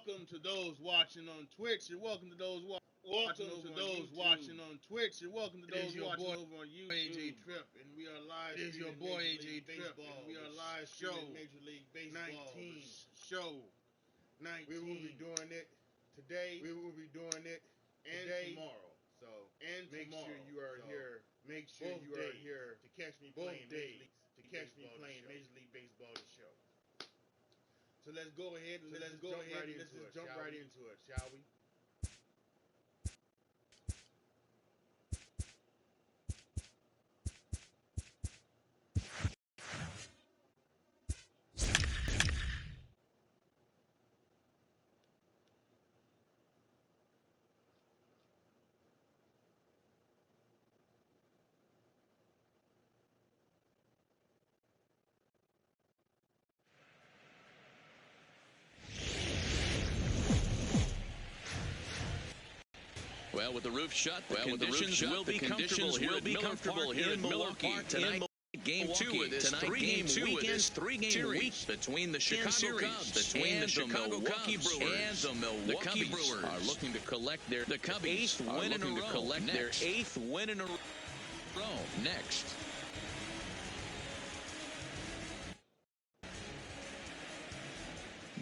Welcome to those watching on Twitch, and welcome to those watching on Twitch, and welcome to those watching over on YouTube. AJ Trip, and we are live. It is your boy AJ Trip, and we are live show Major League Baseball 19 show 19. We will be doing it today. We will be doing it and tomorrow. So make sure you are here. Make sure you are here to catch me playing Major League Baseball the show. So let's go ahead and let's just jump right into it, shall we? Well, with the roof shut, the conditions will be comfortable here at Miller Park tonight. Game 2 of this three-game series between the Chicago Cubs and the Milwaukee Brewers. The Cubbies are looking to collect their eighth win in a row. Next.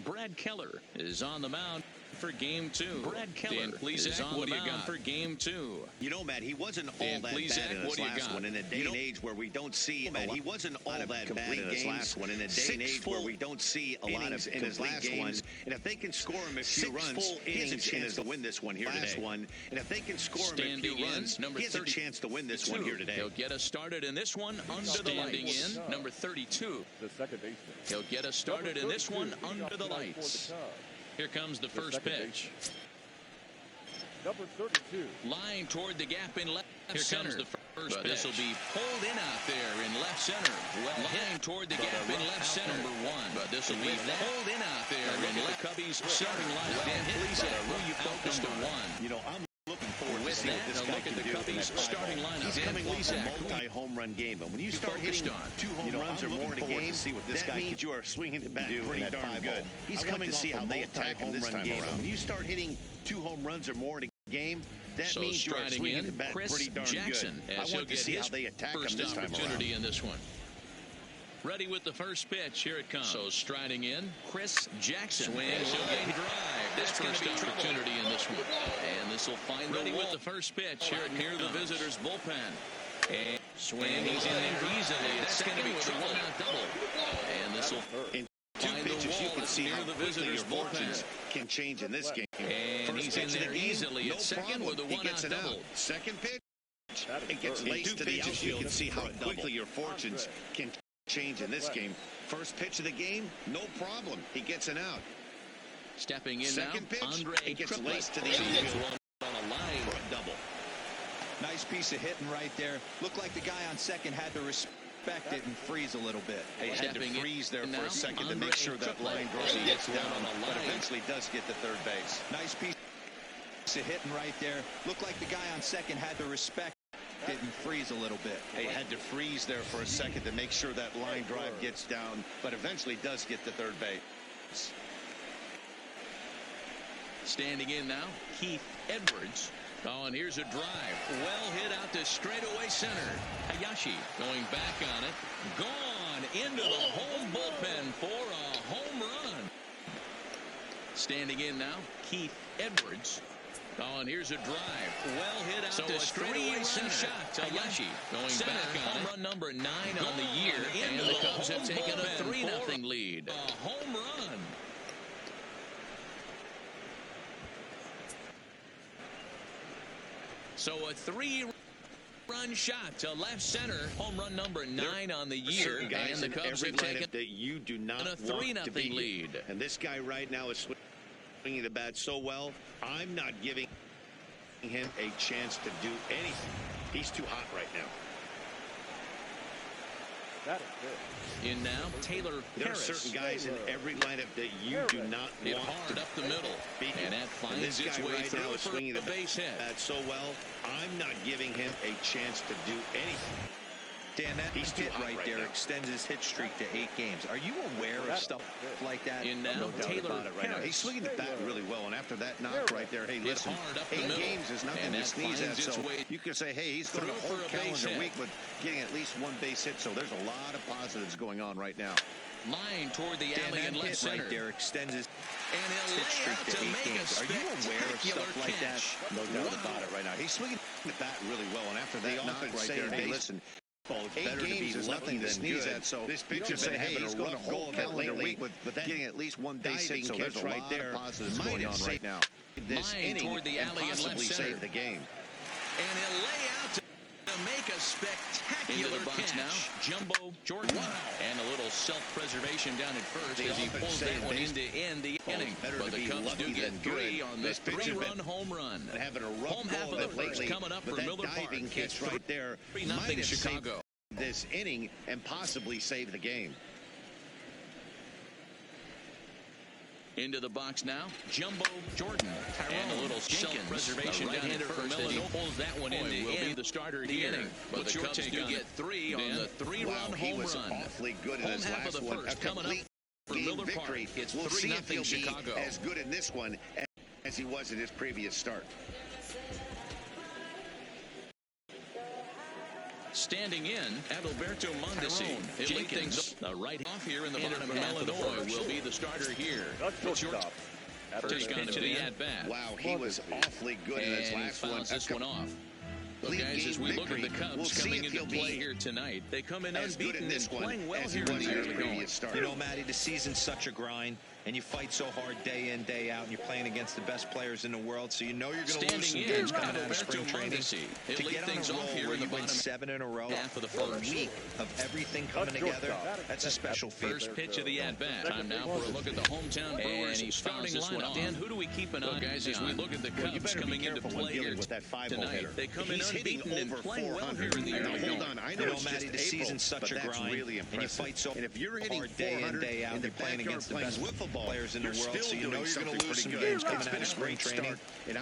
Brad Keller is on the mound for Game 2. Brad Keller is on the mound for Game 2. You know, Matt, he wasn't all that bad in his last one. In a day and age where we don't see a lot, he wasn't all that bad in his last one. In a day and age where we don't see a lot of in his last one. And if they can score him a few runs, he has a chance to win this one here today. And if they can score him a few runs, he has a chance to win this one here today. He'll get us started in this one under the lights. Number 32. The second baseman. He'll get us started in this one under the lights. Here comes the first pitch. Number 32. Line toward the gap in left center. Here comes the first pitch. This will be pulled in out there in left center. Line toward the gap in left center. Number 1. But this will be pulled in out there in left. Cubbies starting lineup. Dan Plesac, who you focused on 1. You know, I'm looking forward to seeing what this guy can do. Look at the Cubbies starting lineup. He's coming off a multi-home run game, but when you start hitting 2 home runs or more in a game, see what this guy means you are swinging it back pretty darn good. He's coming to see how they attack him this time around. When you start hitting 2 home runs or more in a game, that means you are swinging it back pretty darn good. I want to see how they attack him this time around. In this one. Ready with the first pitch. Here it comes. So striding in, Chris Jackson. Swing. He'll get drive. This first opportunity in this one. And this will find ready with the first pitch. Here near the visitors' bullpen. And swing. He's in there easily. That's going to be a one-out double. And this will in 2 pitches. You can see how the visitors' fortunes can change in this game. And he's in there easily at second with a one-out double. Second pitch. It gets laced to the outfield. You can see how quickly your fortunes can change in this game. First pitch of the game, no problem. He gets an out. Stepping in second now, pitch, Andre it gets laced to the outfield on a line for a double. Nice piece of hitting right there. Looked like the guy on second had to respect it and freeze a little bit. He had to freeze there for a second to make sure that line drive gets down, but eventually does get to third base. Nice piece of hitting right there. Looked like the guy on second had to respect didn't freeze a little bit. He had to freeze there for a second to make sure that line drive gets down, but eventually does get to third base. Standing in now, Keith Edwards. Oh, and here's a drive. Well hit out to straightaway center. Hayashi going back on it. Gone into the home bullpen for a home run. Standing in now, Keith Edwards. Oh, and here's a drive. Well hit out to straightaway center. Shot. Hayashi going back on home run number 9 on the year. And the Cubs have taken a 3-0 lead. A home run. So a 3-run shot to left center. Home run number 9 on the year. And the Cubs have taken that you do not a 3-0 lead. And this guy right now is swinging the bat so well, I'm not giving him a chance to do anything. He's too hot right now. That is good. In now, Taylor There Harris. are certain guys in every lineup that you do not Hit want hard to up the middle. And that finds its way right through now is swinging the base hit. bat so well, I'm not giving him a chance to do anything. Dan, that hit right there extends his hit streak to 8 games. Are you aware of stuff like that? And now Taylor Harris. He's swinging the bat really well, and after that knock right there, hey, listen, 8 games is nothing to sneeze at, so you can say, hey, he's going to whole calendar week with getting at least 1 base hit, so there's a lot of positives going on right now. Line toward the alley and left center. Right there extends his and hit streak to 8 games. Are you aware of stuff like that? No doubt about it right now. He's swinging the bat really well, and after that knock right there, hey, listen, 8 games is nothing to sneeze at, so this pitcher's been having a rough whole calendar week with getting at least 1 base hit, so there's a lot of positives going on right now. This inning toward the alley and possibly save the game. And he'll lay out to make a spectacular catch. Now, Jumbo Jordan. And a little self-preservation down at first as he pulls that one in to end the inning. But the Cubs do get 3 on this 3-run home run. Having a rough home half of the first coming up for Miller Park. Catch right there. 3-0 Chicago. This inning and possibly save the game. Into the box now, Jumbo Jordan. And a little self-preservation down at first as he pulls that one in to end the starter here. But the Cubs do get 3 on the 3-run home he was run. Awfully good in his half last of the one. first coming up for Miller Park. It's 3-0 Chicago. As good in this one as he was in his previous start. Standing in, Adalberto Mondesi. Jenkins, the right off here in the bottom half of Illinois, will be the starter here. That's shortstop. First pitch to the at-bat. Wow, he was awfully good in his last one. This one off. But guys, as we look at the Cubs coming into play here tonight, they come in unbeaten and playing well here in the early going. You know, Matty, the season's such a grind, and you fight so hard day in, day out, and you're playing against the best players in the world, so you know you're going to lose some games coming out of spring training. To get on a roll where you win 7 in a row, half of the first week of everything coming together, that's a special feat. First pitch of the at-bat. Time now for a look at the hometown Brewers starting lineup. Dan, who do we keep an eye on, guys, as we look at the Cubs coming into play here tonight? They come in unbeaten and playing well here in the early going. Hold on, I know it's Matty, the season's such a grind, really and you fight so and if you're hitting hard day in, day out, and you're playing against the best players in the world, so you know you're going to lose some games coming out of spring training.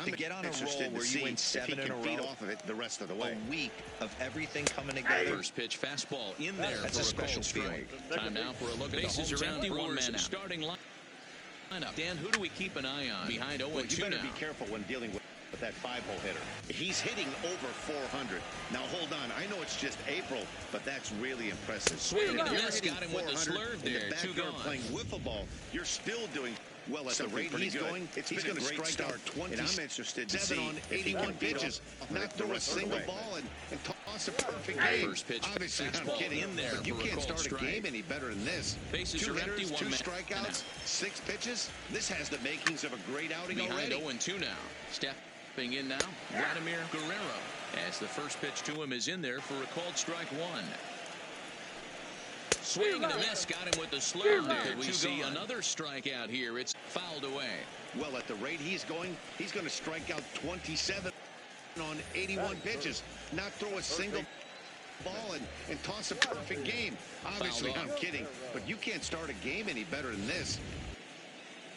To get on a roll where you win 7 in a row, off of it the rest of the way. A week of everything coming together. First pitch fastball in there. That's a special feeling. Time now for a look at the hometown Brewers starting lineup. Dan, who do we keep an eye on behind 0-2 now? You better be careful when dealing with that 5-hole hitter. He's hitting over 400. Now hold on, I know it's just April, but that's really impressive. Swing and a miss, got him with the slurve there. 2 gone. Playing wiffle ball, you're still doing well at the rate he's going. He's going to strike out 20. And I'm interested to see on 81 pitches, not throw a single ball and toss a perfect game. First pitch, obviously, I'm kidding in there, but you can't start a game any better than this. Bases 2 are empty, hitters, 2 strikeouts, 6 pitches. This has the makings of a great outing already. Behind 0-2 now. Stepping in now, Vladimir Guerrero. As the first pitch to him is in there for a called strike 1. Swing and a miss, got him with the slurve there. We see another strikeout here. It's fouled away. Well, at the rate he's going to strike out 27 on 81 pitches. Not throw a single ball and toss a perfect game. Obviously, I'm kidding, but you can't start a game any better than this.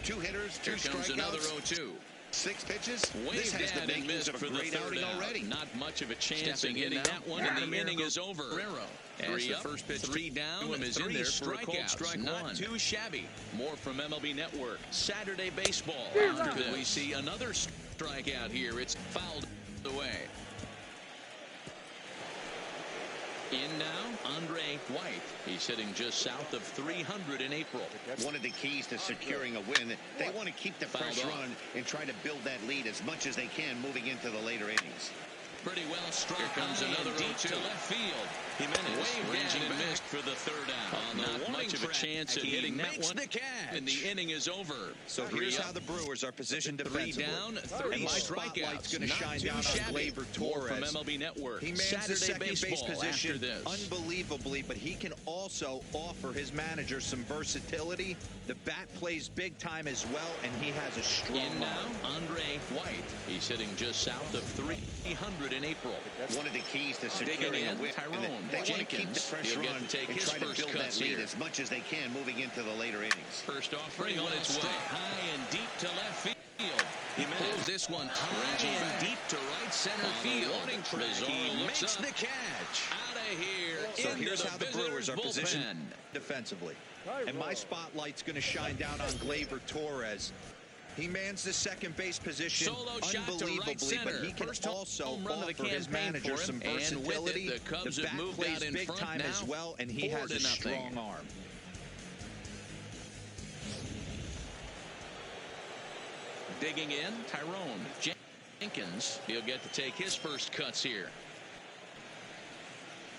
2 hitters, 2 strikeouts. Here comes another 0-2. 6 pitches. This has the makings of a great outing already. Not much of a chance in getting that one, and the inning is over. As the first pitch 3 down, is in there for a cold strike 1. Not too shabby. More from MLB Network. Saturday baseball. After this, we see another strikeout here. It's fouled away. In now, Andre White. He's hitting just south of 300 in April. One of the keys to securing a win, they want to keep the pressure on and try to build that lead as much as they can moving into the later innings. Pretty well struck. Here comes another deep to left field. Jimenez ranging and missed for the 3rd out. Not much of a chance at hitting that one. And the inning is over. So here's how the Brewers are positioned defensively. 3 down, 30 strikeouts. Going to shine down on Gleyber Torres from MLB Network. He mans Saturday the second base position unbelievably, but he can also offer his manager some versatility. The bat plays big time as well, and he has a strong arm. Now, Andre White. He's hitting just south of 300 in April. One of the keys to securing a win. They want to keep the pressure on and try to build that lead as much as they can moving into the later innings. First offering on its way. High and deep to left field. Pulls this one high and deep to right center field. He makes the catch. Out of here. So here's how the Brewers are positioned defensively. And my spotlight's going to shine down on Gleyber Torres. He mans the second base position unbelievably, but he can also offer his manager some versatility. The Cubs the have bat moved plays out in big front time now, as well, and he has a strong arm. Digging in, Tyrone Jenkins. He'll get to take his first cuts here.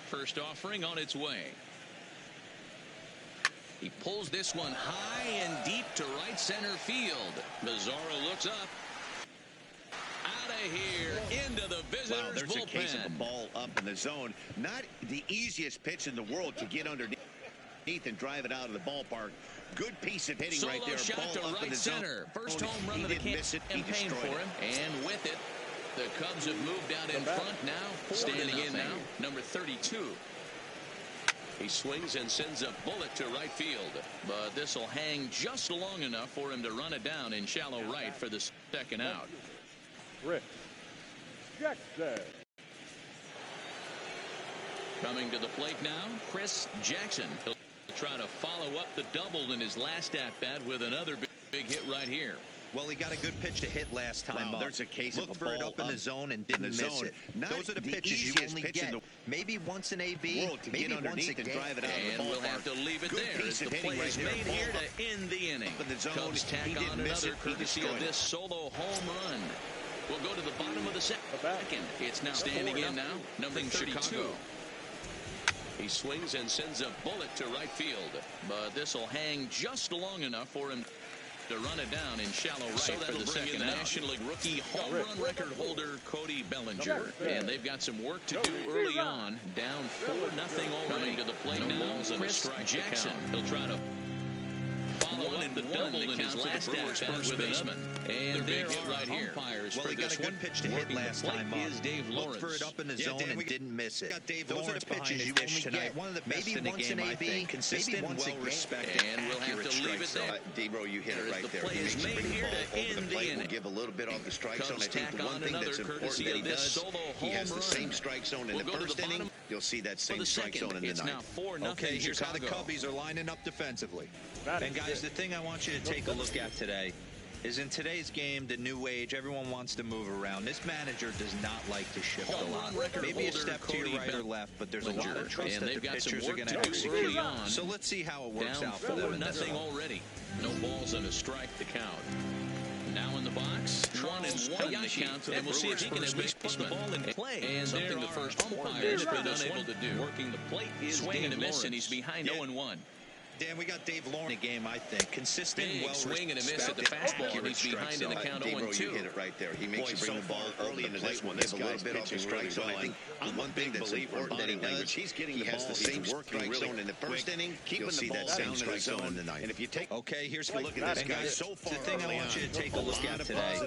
First offering on its way. He pulls this one high and deep to right center field. Mazzaro looks up. Out of here, into the visitors' there's bullpen. A case of the ball up in the zone. Not the easiest pitch in the world to get underneath and drive it out of the ballpark. Good piece of hitting right there. Shot ball to up right in the center. zone. First home run of the campaign for him. And with it, the Cubs have moved out in front now. Standing in now, number 32. He swings and sends a bullet to right field, but this will hang just long enough for him to run it down in shallow right for the second out. Chris Jackson. Coming to the plate now, Chris Jackson. He'll try to follow up the double in his last at-bat with another big hit right here. Well, he got a good pitch to hit last time. There's a case of Looked a for it ball up in the zone and didn't miss it. Those are the pitches you only get. Maybe once an AB, maybe once a and drive it out of the ballpark. And we'll have to leave it there as the play is made here to end the inning. Cubs tack on another courtesy of this solo home run. We'll go to the bottom of the second. It's now standing in now, number 32. He swings and sends a bullet to right field, but this will hang just long enough for him to run it down in shallow right for the second out. National League rookie home run record holder Cody Bellinger, and they've got some work to do early on. Down 4-0 already to the plate now. Chris Jackson. He'll try to follow up the double in his last at-bat with baseman. And there are right here. Well, he got a good pitch to hit last time up. Looked for it up in the zone and didn't miss it. Those are the pitches you only get. One of the best in the game, I think. Consistent, well-respected, and we'll have to leave it there. D-Bro, you hit it right there. He makes you bring the ball over the plate. We'll give a little bit off the strike zone. I think the one thing that's important that he does, he has the same strike zone in the first inning. You'll see that same strike zone in the ninth. Okay, here's how the Cubbies are lining up defensively. And guys, the thing I want you to take a look at today is in today's game, the new age, everyone wants to move around. This manager does not like to shift a lot. Maybe a step to your right or left, but there's a lot of trust that the pitchers are going to execute. So let's see how it works out for them. Nothing already. No balls and a strike to count. Now in the box, 1-1 the count, and we'll see if he can at least put the ball in play. And something the first umpire's been unable to do. Working the plate is swing and a miss, and he's behind 0-1. Dan, we got Dave Lawrence in the game, I think. Consistent, well swing and a miss at the fastball, and he's behind in the count 0-2. You hit it right there. He makes you bring the ball early into this one. This guy's pitching strike zone. I think the one thing that's important that he does, he has the same working zone in the first inning, keeping the ball down in the zone in the ninth. And if you take here's a look at this guy so far, the thing I want you to take a look at today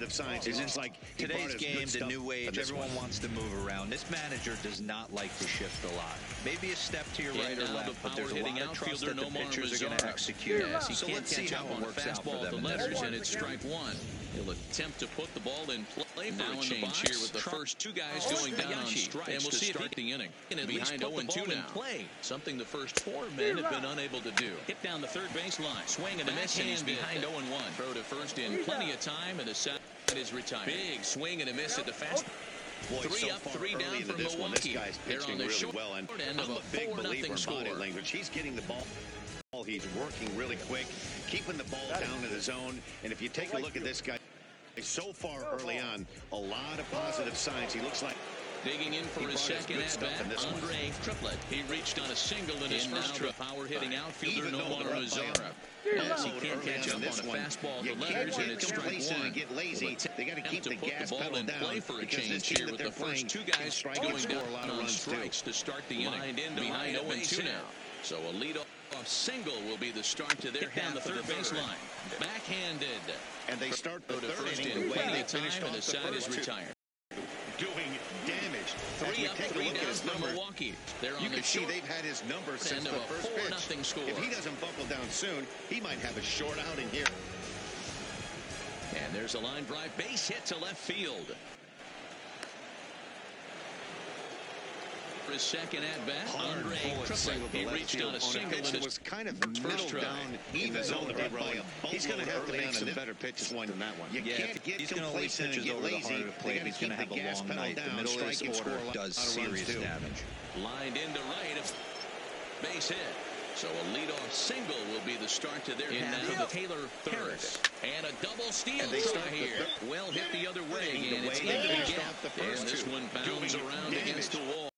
is it's like today's game, the new age, everyone wants to move around. This manager does not like to shift a lot. Maybe a step to your right or left, but there's a lot of trust that the pitchers are going to execute. Yes, he so can't let's see how it works out for them. The letters, and it's strike one. He'll attempt to put the ball in play for a change here with the first two guys going down on strikes, and we'll see if the inning. Behind 0-2 now. Play. Something the first four men have been unable to do. Hit down the third base line. Swing and a miss, and he's behind 0-1. Throw to first in plenty of time, and the side is retired. Big swing and a miss at the fast. Three up, three down for Milwaukee. This guy's pitching really well, and I'm a big believer in body language. He's getting the ball. He's working really quick, keeping the ball down in the zone. And if you take a look at this guy, so far early on, a lot of positive signs. He looks like digging in for his second at-bat, Andre Triplett. He reached on a single in his first trip. Power-hitting outfielder Nomar Mazara. As he can't catch up on a fastball to letters, and it's strike one. Get lazy. They got to keep the gas pedal down play for a change here with the first two guys going down on strikes to start the inning. Behind 0-2 now. So a lead-off single will be the start to their half of the baseline. Backhanded. And they start the third inning. Plenty of time, and the side is retired. Doing damage. Three up, three down for Milwaukee. They're on you can see they've had his number since the first pitch. Score. If he doesn't buckle down soon, he might have a short outing here. And there's a line drive base hit to left field. For his second at bat, Andre Krupnik. He reached on a single and was kind of middle down in the zone. He's going to have to make some better pitches than that one. You can't get complacent and get lazy. He's going to have a long night. The middle of this order does serious damage. Lined into right, base hit. So a leadoff single will be the start to their half of the Taylor third. And a double steal try here. Well hit the other way, and it's into the gap. And this one bounds around against the wall.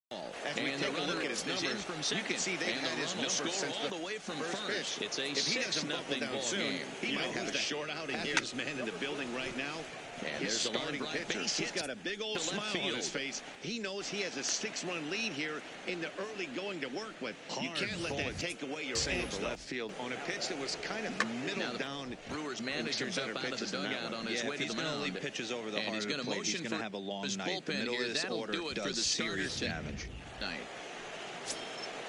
And the runner is in from second. You can see they've had his number score since all the way from first. It's a if he doesn't buckle down soon, he might have a short outing here. Happiest man in the building right now. And his there's starting pitcher. He's got a big old smile on his face. He knows he has a 6-run lead here in the early going to work with. You can't let that take away your edge left field on a pitch that was kind of middle down. Brewers manager's up out of the dugout on his way to the mound. He pitches over the heart of the plate. He's going to have a long night. The middle of this order does serious damage.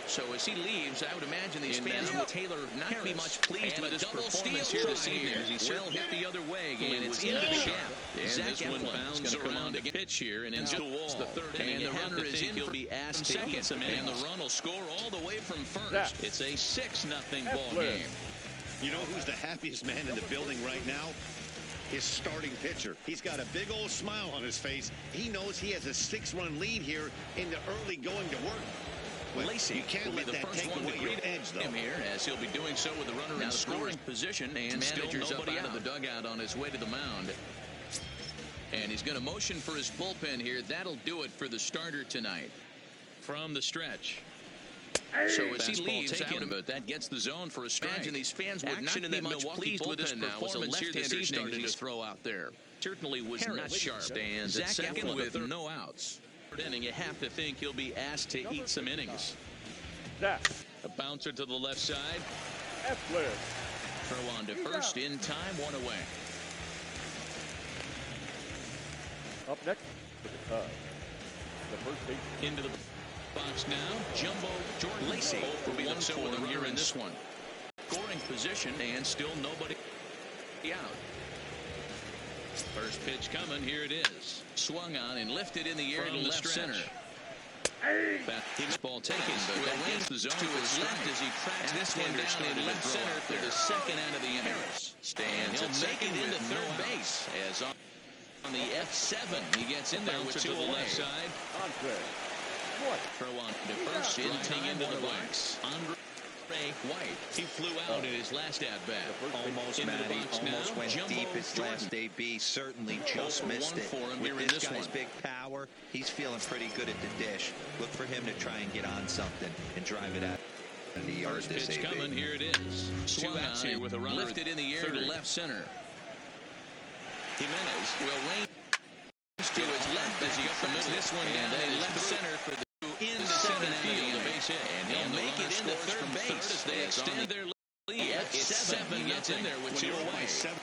So as he leaves, I would imagine these fans with Taylor not be much pleased with his performance here this evening. He well hit the other way, and it's into the shaft. And this one bounds around to pitch here and into the wall. The third inning, and the runner is in. He'll be asked to eat some, and the run will score all the way from first. It's a 6-0 ball game. You know who's the happiest man in the building right now? His starting pitcher. He's got a big old smile on his face. He knows he has a 6-run lead here in the early going to work. Lacey you can't let that take away your edge, though. Him here, as he'll be doing so with the runner in scoring position, and manager's up out of the dugout on his way to the mound. And he's going to motion for his bullpen here. That'll do it for the starter tonight. From the stretch. So as he leaves out, but that gets the zone for a strike. Imagine these fans would not be much pleased with his performance here this evening to throw out there. Certainly was not sharp. Stands at second with no outs. Inning, you have to think he'll be asked to eat some innings. A bouncer to the left side. Throw on to first in time, one away. Up next for the Cubs, the first base. Into the box now, Jumbo Jordan Lacey will be the so with the runner in this one. Scoring position and still nobody out. First pitch coming, here it is. Swung on and lifted in the air to left center. Ball taken, but that gets the zone to his left as he tracks this one down in left center for the second out of the inning. Stands at second into third base as on the F7 he gets in there with two to the left side. Throw on to first in time into the box. Andre White. He flew out in his last at-bat. Almost, Matty. Almost went deep his last AB. Certainly just missed it. With this guy's big power, he's feeling pretty good at the dish. Look for him to try and get on something and drive it out of the yard. First pitch coming, here it is. Swung out here with a runner lifted in the air to left center. Jimenez will range to his left as he gets the middle. This one down in left center for the into center field, the base hit, and he'll make it into third base as they extend their lead. It's 7 gets in there with two away. 7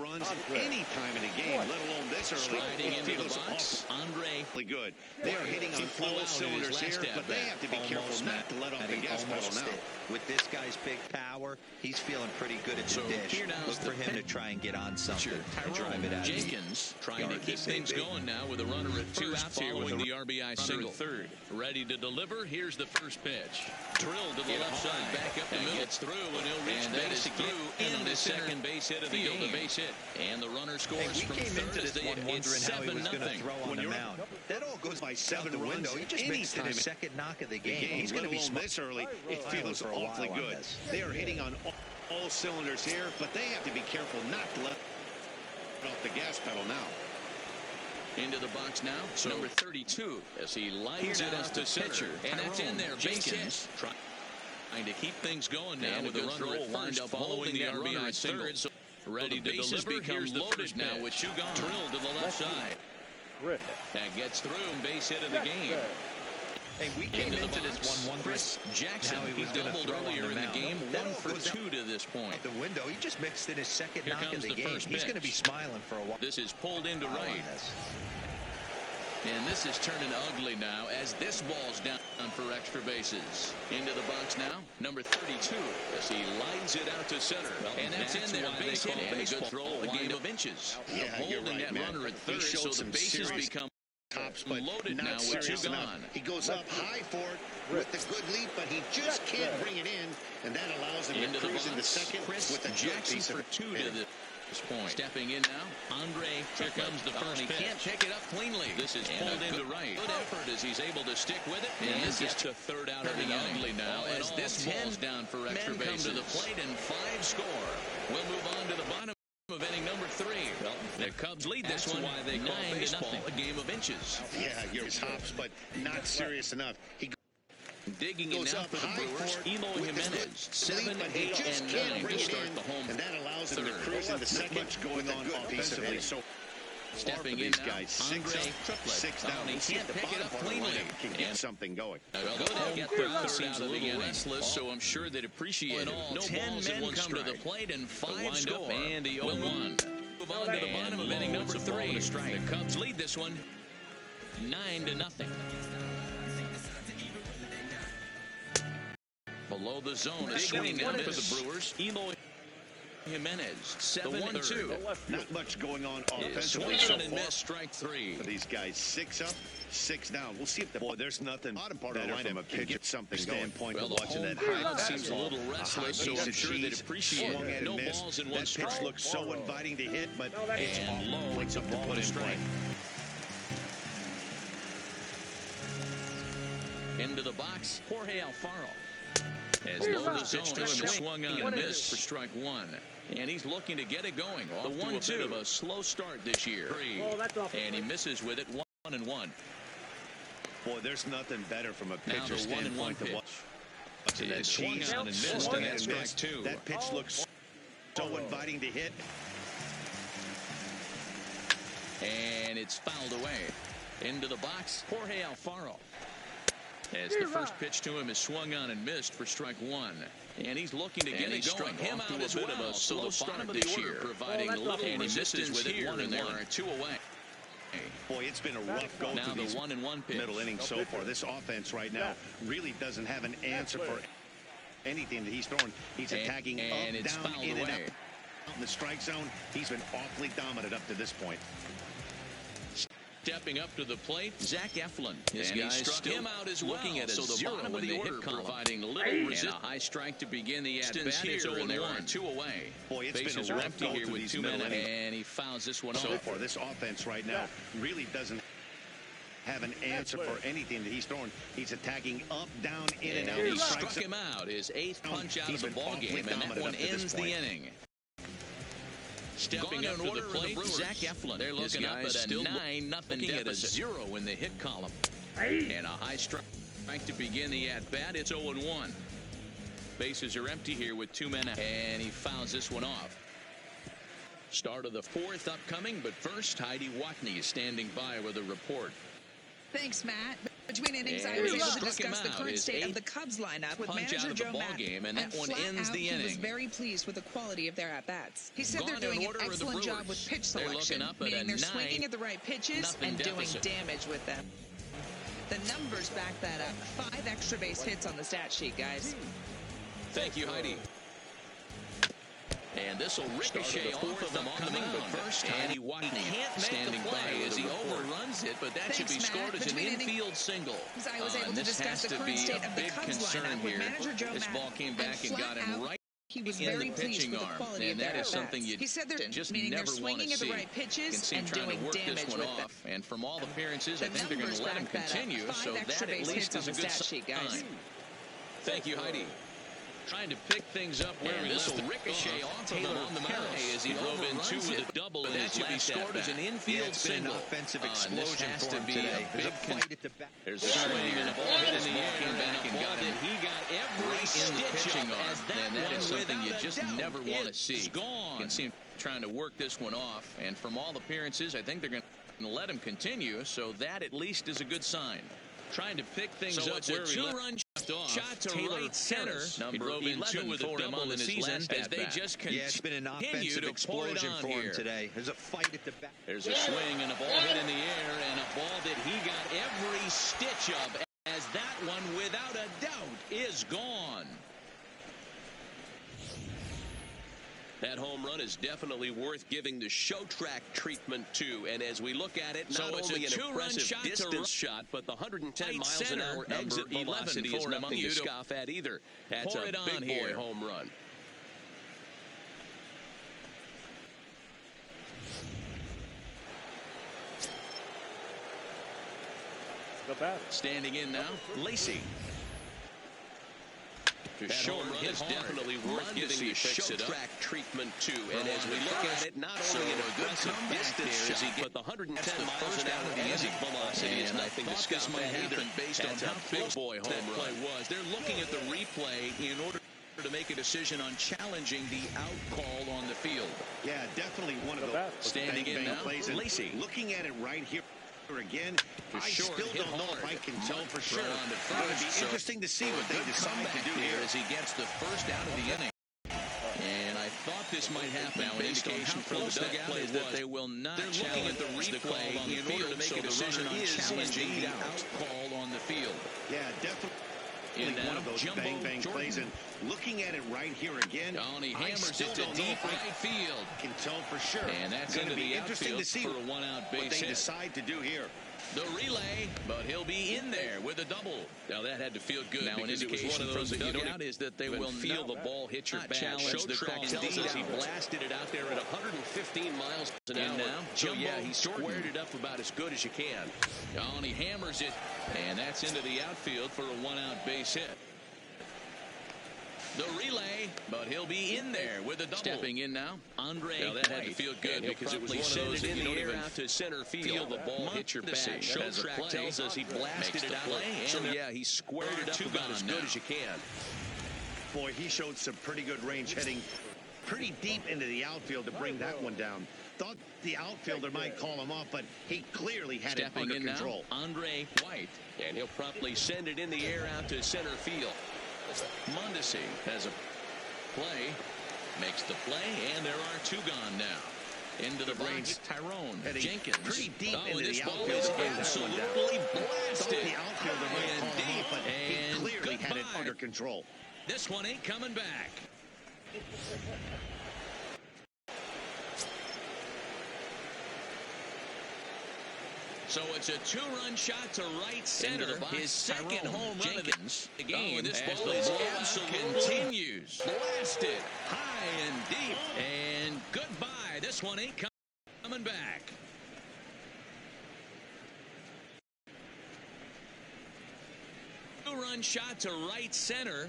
runs any time in a game, let alone this early. Striding into the box, Andre. Good. They are hitting on full cylinders here, but they have to be careful not to let off the gas pedal now. With this guy's big power, he's feeling pretty good at the dish. Look for him to try and get on something and drive it out. Jenkins trying to keep things going now with a runner at 2 outs here with the RBI single. Third, ready to deliver. Here's the first pitch. Drilled to the left side, back up the middle. Gets through, and he'll reach base through into second base hit of the game. The base hit, and the runner scores from third as they hit 7-0 on the mound. That all goes by 7 the window. runs. He just missed his second knock of the game. He's going to be this early. It feels awfully good. They are hitting on all cylinders here, but they have to be careful not to let off the gas pedal now. Into the box now, number 32, as he lines it out to center, and that's in there. Jenkins trying to keep things going now with the runner at first, following the RBI single. Ready to deliver. Here's the loaded now with two gone. Drilled to the left side. That gets through, base hit of the game. Hey, we came into this one Chris Jackson, he doubled earlier in the game, 1 for 2 to this point. The window, he just mixed in his second knock of the game. He's going to be smiling for a while. This is pulled into right. And this is turning ugly now as this ball's down for extra bases. Into the box now, number 32, as he lines it out to center. Well, and that's in there. Base hit and a good throw, a game of inches. Yeah, holding right, that man. runner at third, so the bases become tops, but loaded not now with two enough. gone. He goes up high for it with the good lead, but he just can't bring it in, and that allows him into to cruise into second Chris with a Jackson piece for of two to this point. Stepping in now, Andre. Here comes the first pitch. He can't pick it up cleanly. This is pulled into right. Good effort as he's able to stick with it. And this is to third out of the ugly now as this ball's down for extra bases. Come to the plate and 5 score. We'll move on to the bottom of inning number 3. Well, the Cubs lead this one. Why they call baseball a game of inches. Yeah, you're tops, but not serious enough. He digging in now for the Brewers, Eloy Jimenez, 7, 8, and 9 to start the home. And that allows him to cruise into second going on offensively. So stepping in now, Andre Triplett. 6 down. He can't pick it up cleanly. Can get something going. Third seems a little restless, so I'm sure they'd appreciate it. No 10 men come to the plate and 5 score. And he 0-1. Move on to the bottom of inning number 3. The Cubs lead this one 9-0. Below the zone, a swing now for the Brewers. Eloy Jimenez, 7-2. Not much going on offensively. Swing and miss, strike 3. For these guys, 6 up, 6 down. We'll see if the there's nothing better from a pitch at something standpoint. Well, watching that high seems a little restless, so I'm sure they'd appreciate it. No balls in one strike. That pitch looks so inviting to hit, but and low, it's a ball to strike. Into the box, Jorge Alfaro. As low the zone, swung on and missed for strike 1. And he's looking to get it going. Off to a bit of a slow start this year. And he misses with it 1-1. Boy, there's nothing better from a pitcher's standpoint to watch. And that swung on and missed, and that's strike 2. That pitch looks so inviting to hit. And it's fouled away. Into the box, Jorge Alfaro. As the first pitch to him is swung on and missed for strike 1. And he's looking to get it going. Him out as well. So the bottom of this year providing little resistance with it. 1 and there are 2 away. Boy, it's been a rough go now through the these 1-1 pitch. middle innings so far. This offense right now really doesn't have an answer for anything that he's throwing. He's attacking and up, it's down, fouled in away. and out in the strike zone. He's been awfully dominant up to this point. Stepping up to the plate, Zach Eflin. His guy struck him out as well. Looking at a zero in the hit column, providing little resistance. And a high strike to begin the at-bat here, and there are 2 away. Boy, it's Bases been a rough empty go here through with these 2 middle men, innings. and he fouls this one So off. far, this offense right now really doesn't have an answer for anything that he's throwing. He's attacking up, down, in and out. He struck him out, his 8th punch out of the ball game, and that one ends the inning. Stepping up to the plate, Zach Eflin. They're looking up at a 9-0 deficit. At a 0 in the hit column. And a high strike to begin the at-bat. It's 0-1. Bases are empty here with 2 men out. And he fouls this one off. Start of the 4th upcoming, but first, Heidi Watney is standing by with a report. Thanks, Matt. Between innings, I was able to discuss the current state of the Cubs lineup with manager Joe Madden, and that one ends the inning. He was very pleased with the quality of their at-bats. He said they're doing an excellent job with pitch selection, meaning they're swinging at the right pitches and doing damage with them. The numbers back that up. 5 extra base hits on the stat sheet, guys. Thank you, Heidi. And this will ricochet off of them coming, but first, Heidi Watney standing by as he overruns it, but that should be scored as an infield single. I was able to discuss the current state of the Cubs lineup with manager Joe Madden. This ball came back and got him right he was very pleased with the quality of their at-bats. Something you just never want to see. The right pitches and trying doing to work damage this one with off, and from all appearances, I think they're going to let him continue, so that at least is a good sign. Thank you, Heidi. Trying to pick things up where he left the ricochet off of him on the mound as he drove in 2 with a double, and that should be scored as an infield single. Offensive explosion has for to him be today. a big fight at the back. There's a swing and a ball hit in the air, came back and got him. He got every in the pitching arm, and that is something you just never want to see. You can see him trying to work this one off, and from all appearances, I think they're going to let him continue, so that at least is a good sign. Trying to pick things up where he left off. Shot to right center. Number 11 with a double in the season as they just continue it's been an offensive explosion for him today. There's a fight at the back. There's a swing and a ball hit in the air and a ball that he shove as that one, without a doubt, is gone. That home run is definitely worth giving the show track treatment to. And as we look at it, not only an impressive distance shot, but the 110 miles an hour exit velocity is nothing to scoff at either. That's a big boy home run. Standing in now, Lacey. That home run is definitely worth giving the show track treatment to. And as we look at it, not only an aggressive distance shot, but the 110 miles an hour exit velocity is nothing to scoff at either. Based on how big boy home run was. They're looking at the replay in order to make a decision on challenging the out call on the field. Yeah, definitely one of the standing in now, Lacey. Looking at it right here again, I still don't know if I can tell for sure. It's going to be interesting to see what they decide to do here as he gets the first out of the inning. And I thought this might happen. Now, an indication from the dugout is that they will not challenge the replay in order to make a decision on challenging the out call on the field. Yeah, definitely. One of those bang plays, and looking at it right here again, he hammers it to deep right field. Can tell for sure. And that's going to be interesting to see for a one-out base what they decide to do here. The relay, but he'll be in there with a double. Now that had to feel good. Now an indication from the dugout is that they will feel the ball hit your bat. Challenge the call tells us he blasted it out there at 115 miles an hour. Now, so yeah, he squared it up about as good as you can. And he hammers it, and that's into the outfield for a one-out base hit. The relay, but he'll be in there with a double. Stepping in now, Andre. Now that had to feel good because it was one of those that you don't even out to center field. Feel the ball hit your bat. Show track tells us he blasted it out. So yeah, he squared it up about as good as you can. Boy, he showed some pretty good range heading pretty deep into the outfield to bring that one down. Thought the outfielder might call him off, but he clearly had it under control. Now, Andre White. And he'll promptly send it in the air out to center field. Mondesi has a play, makes the play, and there are two gone now. Into the box, Tyrone Jenkins. Pretty deep into this the ball outfield. is absolutely blasted. The outfielder might call him off, but he clearly had it under control. This one ain't coming back. So it's a two-run shot to right center. His second home run of the game. This ball is absolutely continues. Blasted high and deep. And goodbye. This one ain't coming back. Two-run shot to right center.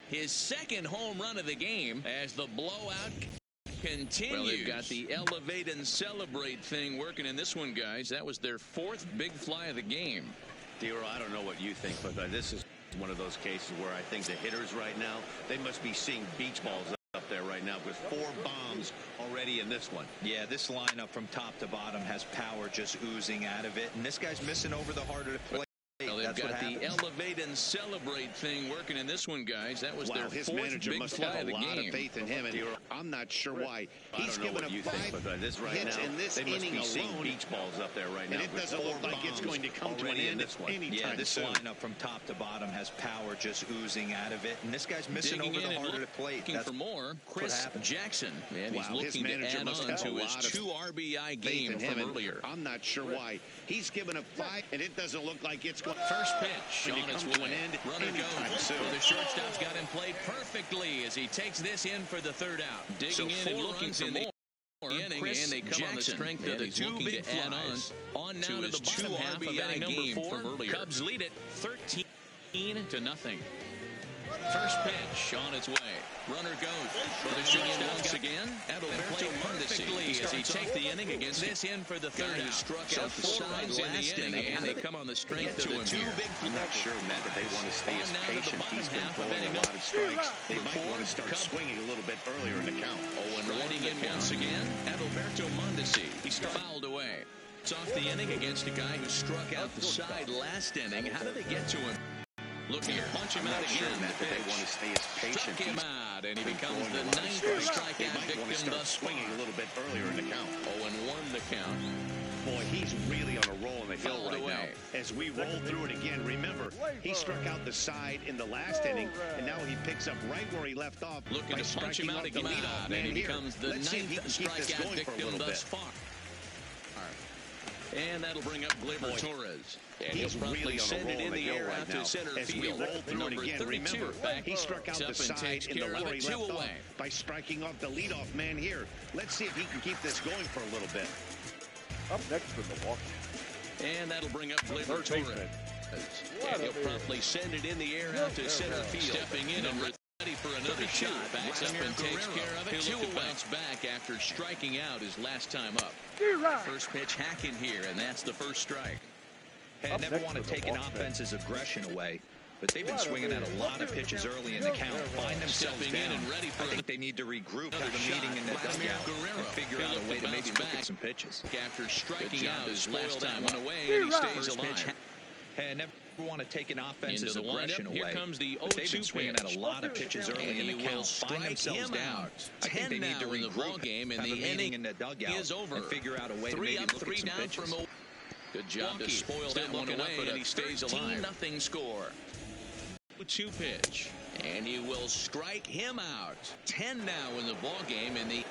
His second home run of the game as the blowout continues. Well, they've got the elevate and celebrate thing working in this one, guys. That was their fourth big fly of the game. Dero, I don't know what you think, but this is one of those cases where I think the hitters right now, they must be seeing beach balls up there right now with 4 bombs already in this one. Yeah, this lineup from top to bottom has power just oozing out of it, and this guy's missing over the heart of the plate. Well, they've got the elevate and celebrate thing working in this one, guys. That was their his fourth manager big must fly have of the a lot game. of faith in him, and I'm not sure why. He's given up 5 this right hits now, in this they must inning be alone. seeing beach balls up there right now. And it doesn't look like it's going to come to an end anytime Yeah, this soon. lineup from top to bottom has power just oozing out of it, and this guy's missing Digging over the in heart of the plate. Looking for more, Chris Jackson. And he's looking to add on to his 2 RBI game from earlier. I'm not sure why. He's given up 5, and it doesn't look like it's going. First pitch on its way. Runner goes. soon. The shortstop's got him played perfectly as he takes this in for the third out. Digging in and looking for more. Inning, and they come on the strength of the 2 big flies. On now to the bottom half of inning number 4. Cubs lead it 13-0. First pitch on its way. Runner goes for the shortstop once again. Adalberto perfectly as he takes the inning against this in for the third out. Struck so out 4 runs in the inning, and they come on the strength of the 2 big flies. I'm not sure, Matt, that they want to stay as patient. He's been throwing a lot of strikes. They might want to start swinging a little bit earlier in the count. Riding in once again, Adalberto Mondesi. He's fouled away. It's off the inning against a guy who struck out the side last inning. How did they get to him? Looking to punch him out again. They want to stay as patient. Struck him out, and he becomes the 9th strikeout victim thus far. Swinging a little bit earlier in the count. 0-1 the count. Boy, he's really on a roll in the hill right now. As we roll through it again, remember, he struck out the side in the last inning, and now he picks up right where he left off. Looking to punch him out again, and he becomes the ninth strikeout victim thus far. And that'll bring up Gleyber Torres. And he'll promptly send it in the air out to center field. As we roll through it again, remember, he struck out the side in the where he left off by striking off the leadoff man here. Let's see if he can keep this going for a little bit. Up next for Milwaukee. And that'll bring up Gleyber Torres. And he'll promptly send it in the air out to center field. Stepping in and ready for another shot. Backs up and takes care of it. He'll look to bounce back after striking out his last time up. First pitch hacking here, and that's the first strike. Hey, I never want to take an offense's aggression away, but they've been swinging at a lot of pitches early in the count. Find themselves down. And ready for I think they need to regroup, have a meeting in the dugout, and figure out a way to maybe look at some pitches. After striking out his last time went away, and he stays alive. Hey, I never want to take an offense's aggression away. Here comes the 0-2 they've been swinging at a lot of pitches early in the count. Find themselves down. I think they need to regroup, have a meeting in the dugout, and figure out a way to maybe look at some pitches. Good job to spoil that one away, and he stays alive. 13-0 score. 2 pitch, and he will strike him out. 10 now in the ball game, and the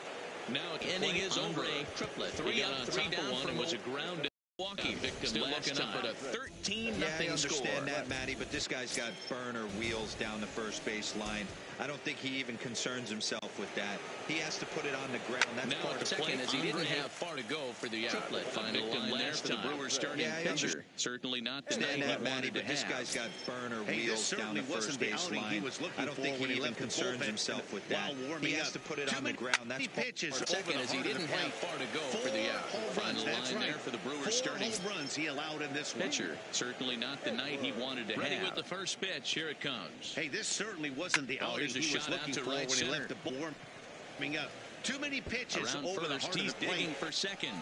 inning is over. Triplet. 3 up, 3 down one, and was a ground. Milwaukee victim still looking up at a 13-0 score. Yeah, I understand that, Matty, but this guy's got burner wheels down the first base line. I don't think he even concerns himself with that. He has to put it on the ground. That's now part of the second, as he didn't have far to go for the triplet. Final line there for the Brewers starting pitcher. Certainly not the night he wanted to have. This guy's got burner wheels down the first base line. I don't think he even concerns himself with that. He has to put it on the ground. That's pitches. Second, as he didn't have far to go for the out. Final line there for the Brewers starting runs he allowed in this one. Pitcher. Certainly not the night he wanted to have. Ready with the first pitch. Here it comes. Hey, this certainly wasn't the outing he was looking for when he left the ball. Up. Too many pitches around over first. The He's digging for second.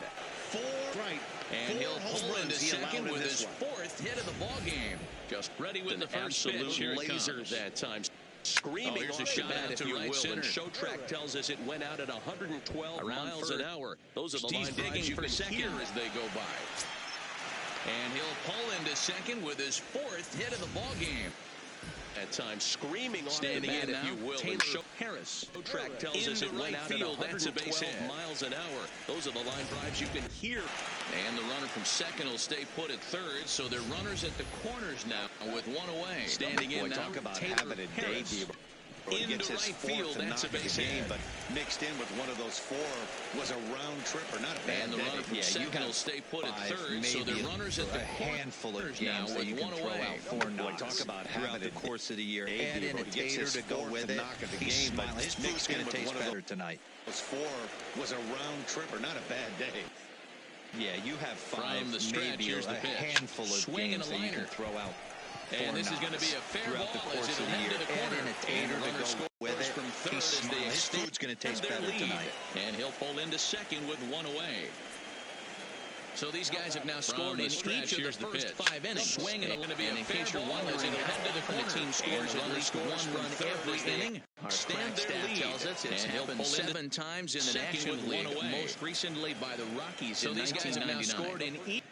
4 right. And he'll pull into second with his 4th hit of the ball game. Just ready with the first pitch. Here it comes. That time. Screaming here's a shot out to right center. Show track tells us it went out at 112 miles an hour. Those are the line digging drives you for can second hear as they go by. And he'll pull into second with his 4th hit of the ball game. At times, screaming on standing the bat, in if you will. Taylor Harris. Show track tells us it went out field. at That's a base 112 hit. miles an hour. Those are the line drives you can hear. And the runner from second will stay put at third, so they're runners at the corners now with one away. Standing in now, talk about Taylor having a day, Harris. Into Gets his right 4th field, that's a base game, hit. but mixed in with one of those 4 was a round tripper, not a bad And the runner from second will stay put at third, so they're runners at the handful of corners games now that with you can one throw away. out 4 knocks talk about throughout the course of the year. Add in a tater to go with it. He's smiling. His food's going to taste better tonight. Those 4 was a round tripper, not a bad day. Yeah, you have 5, From the stretch, maybe here's a the pitch. handful of Swinging games a that you can liner. throw out. And this is going to be a fair ball the course as of it'll the head year. to the corner. And a tater And to go with it. from third He's as they smiling. His extend food's going to taste their better lead. tonight. And he'll pull into second with one away. So these guys have now scored in each of the first 5 innings. Swing and going to be a fair ball as it'll head to the corner. The team scores at least one run every inning. Our crack stat tells us it's happened 7 times in the National League, most recently by the Rockies in 1999. So these guys have now scored in each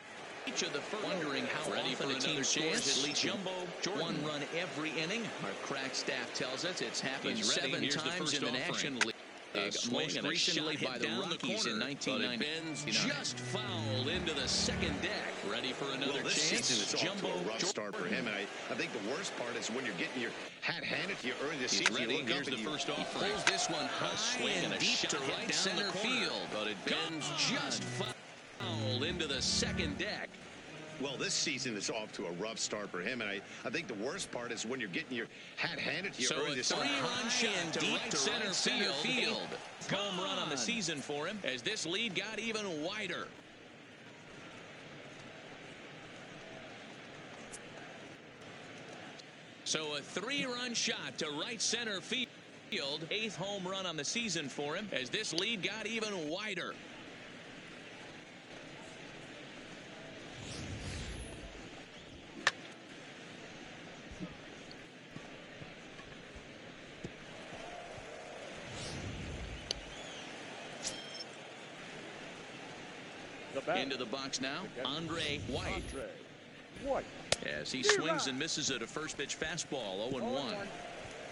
of the first. Wondering how often the team scores at least one run every inning. Our crack staff tells us it's happened 7 times in the National League. Most recently by the Rockies in 1990. Just fouled into the second deck. Ready for another this chance. Season is off to a rough start for him, and I think the worst part is when you're getting your hat handed to you early this season. Ready. You look Here's up the and first offering. He pulls this one high and deep to right center field. But it bends just fouled into the second deck. Well, this season is off to a rough start for him, and I think the worst part is when you're getting your hat handed to you early this season. So a 3-run shot to right center field. Home run on the season for him as this lead got even wider. So a 3-run shot to right center field. 8th home run on the season for him as this lead got even wider. The Into the box now, Andre White. As he swings and misses at a first pitch fastball, 0-1.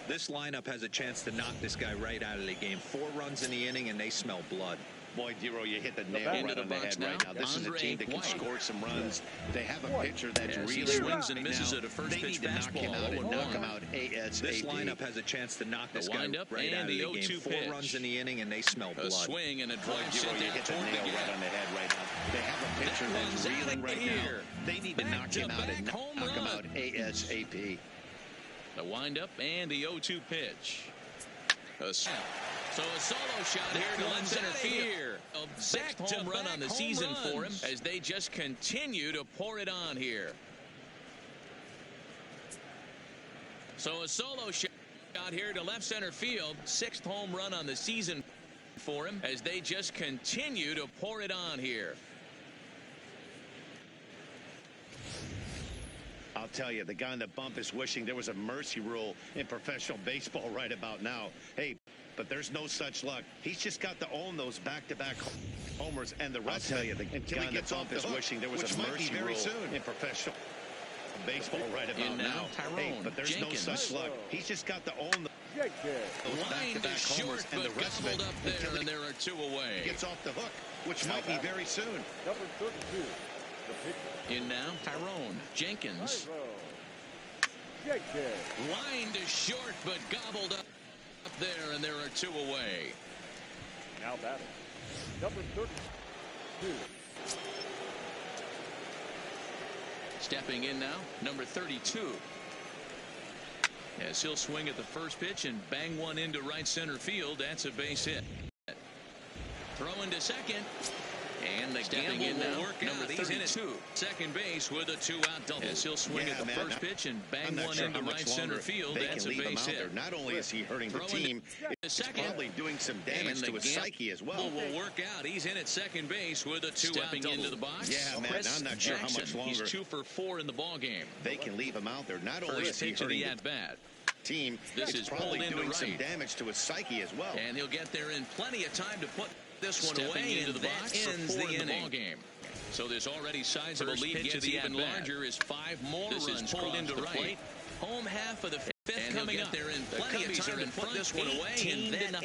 This lineup has a chance to knock this guy right out of the game. 4 runs in the inning, and they smell blood. Boy, Dero, you hit the nail right on the head right now. This is a team that can score some runs. They have a pitcher that's really swings and misses at a first pitch fastball. Knock him out ASAP. This lineup has a chance to knock this guy right out of the game. 4 runs in the inning, and they smell blood. A swing and a drive. Dero, you hit the nail right on the head right now. They have a pitcher that's reeling right now. They need to knock him out and knock him out ASAP. The windup and the 0-2 pitch. So a solo shot here to left center field. A sixth home run on the season for him as they just continue to pour it on here. So a solo shot here to left center field. 6th home run on the season for him as they just continue to pour it on here. I'll tell you, the guy on the bump is wishing there was a mercy rule in professional baseball right about now. Hey, but there's no such luck. He's just got to own those back-to-back homers and the rest. I'll tell you, the guy on the bump is wishing there was a mercy rule in professional baseball right about now. Hey, but there's no such luck. He's just got to own those back-to-back homers and the rest of it up there, and there are 2 away. He gets off the hook, which might be very soon. Number 32, the pitcher. In now, Tyrone Jenkins. Lined to short, but gobbled up there, and there are 2 away. Now batting, number 32. Stepping in now, number 32. As he'll swing at the first pitch and bang one into right center field. That's a base hit. Throwing to second. And the gamble will work out. He's in it. Second base with a 2-out double. As he'll swing at the first pitch and bang one into right center field. That's a base hit. Not only is he hurting the team, it's probably doing some damage to his psyche as well. Will work out. He's in at second base with a 2-out double. Into the box. Yeah, man, I'm not sure how much longer. He's 2 for 4 in the ball game. They can leave him out there. Not only is he hurting the at-bat. Team, this is probably doing some damage to his psyche as well. And he'll get there in plenty of time to put this one away into the box ends the ball game. So there's already signs of a lead gets even larger as 5 more runs pulled into right. Home half of the 5th coming up. There in plenty of time to put this one away, and that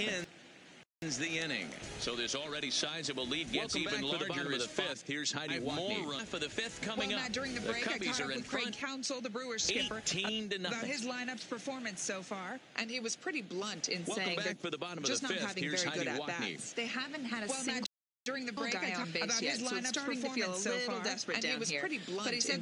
ends the inning. So there's already signs of a lead gets even larger as 5th. Here's Heidi Watney. More run for the 5th coming up. During the break, I caught up with Craig Counsell, the Brewers skipper, 18-0 about his lineup's performance so far, and he was pretty blunt in saying back for the bottom just of the 5th. not having very good at-bats. They haven't had a single during the break guy on base yet, so it's starting to feel a little desperate down here. But he said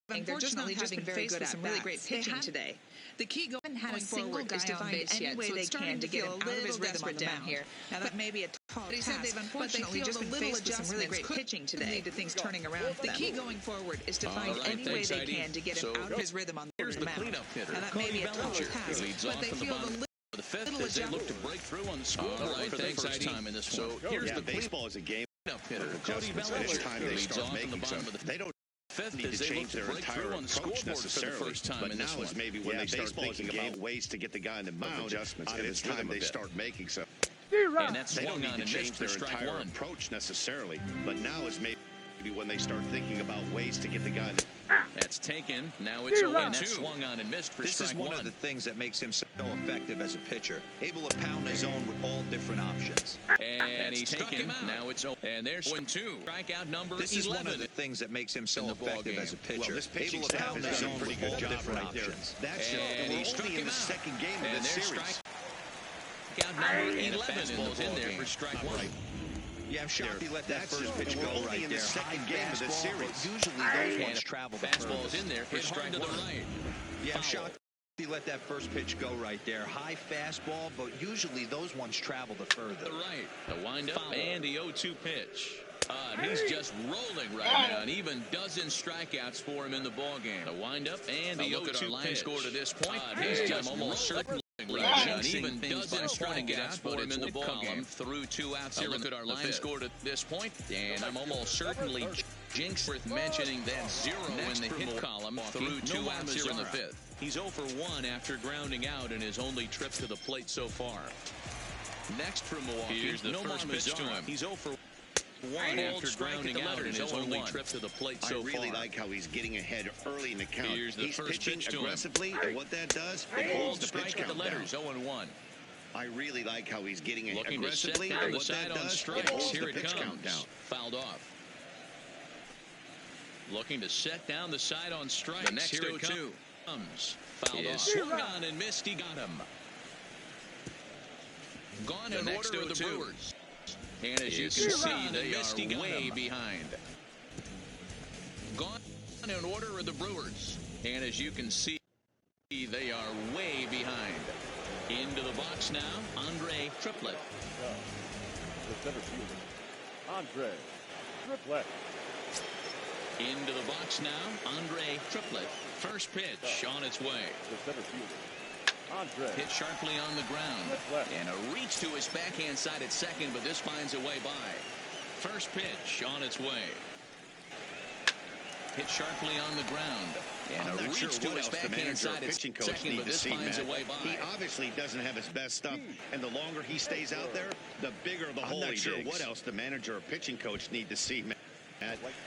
they're just not having very good at some really great pitching today. The key going forward is to find any way they can to get him out of his rhythm on the mound here. Now that may be a tall task, but they've just been faced with some really great pitching today. The things turning around. The key going forward is to find any way they can to get him out of his rhythm on the mound. Now that may be a tall task, but they feel the 5th as they look to break through on the scoreboard for the first time in this one. So here's the baseball is a game of adjustments. It's time they start making some. They don't 5th need to change their entire approach necessarily, but now is maybe when they start thinking about ways to get the guy in the mound adjustments, and it's time they start making some. And that's they don't need to change their entire approach necessarily, but now is maybe when they start thinking about ways to get the guy in the That's taken. Now it's 0-2. Swung on and missed for this is one of the things that makes him so effective as a pitcher. Able to pound his zone with all different options. And he's taken. Now it's 0. And there's 1-2. Strikeout number 11. This is one of the things that makes him so effective as a pitcher. Well, this pitching staff has done a pretty good job right there. That's only in the second game of this series. Strikeout number 11 in there for strike 1. Yeah, I'm shocked he let that first pitch go right in there. The second game of the series. Usually those ones travel the fastball's in there for strike to the right. Yeah, I'm shocked he let that first pitch go right there. High fastball, but usually those ones travel the further. Right. The windup and the 0-2 pitch. He's just rolling right now, and even dozen strikeouts for him in the ball game. The windup and the 0-2 line score to this point. He's just almost certainly. And even dozen strikeouts for him in the ball game through 2 outs here. Look at our line score to this point, and I'm almost certainly jinxed worth mentioning that 0 in the hit column through 2 outs here in the 5th. He's 0 for 1 after grounding out in his only trip to the plate so far. Next for Milwaukee, here's the first pitch to him. He's 0 for one after grounding out in his only trip to the plate so far. I really like how he's getting ahead early in the count. Here's the first pitching pitch to aggressively, him. and what that does, it pulls the pitch count down. 0-1. I really like how he's getting ahead Looking aggressively, to set down and the what side that on does, strikes. it pulls Here the it pitch count comes. down. Fouled off. Looking to set down the side on strikes. The next Here it 0-2 comes. Fouled off. Swung on and missed. He got him. Gone in order of the Brewers. And as you can see, they are way behind. Gone in order of the Brewers. And as you can see, they are way behind. Into the box now, Andre Triplett. The center fielder, Andre Triplett. Into the box now, Andre Triplett. First pitch on its way. The center fielder, Andre. Hit sharply on the ground. And a reach to his backhand side at second, but this finds a way by. First pitch on its way. Hit sharply on the ground. And a reach to his backhand side at second, but this finds a way by. He obviously doesn't have his best stuff, and the longer he stays out there, the bigger the hole he digs. I'm not sure what else the manager or pitching coach need to see, man.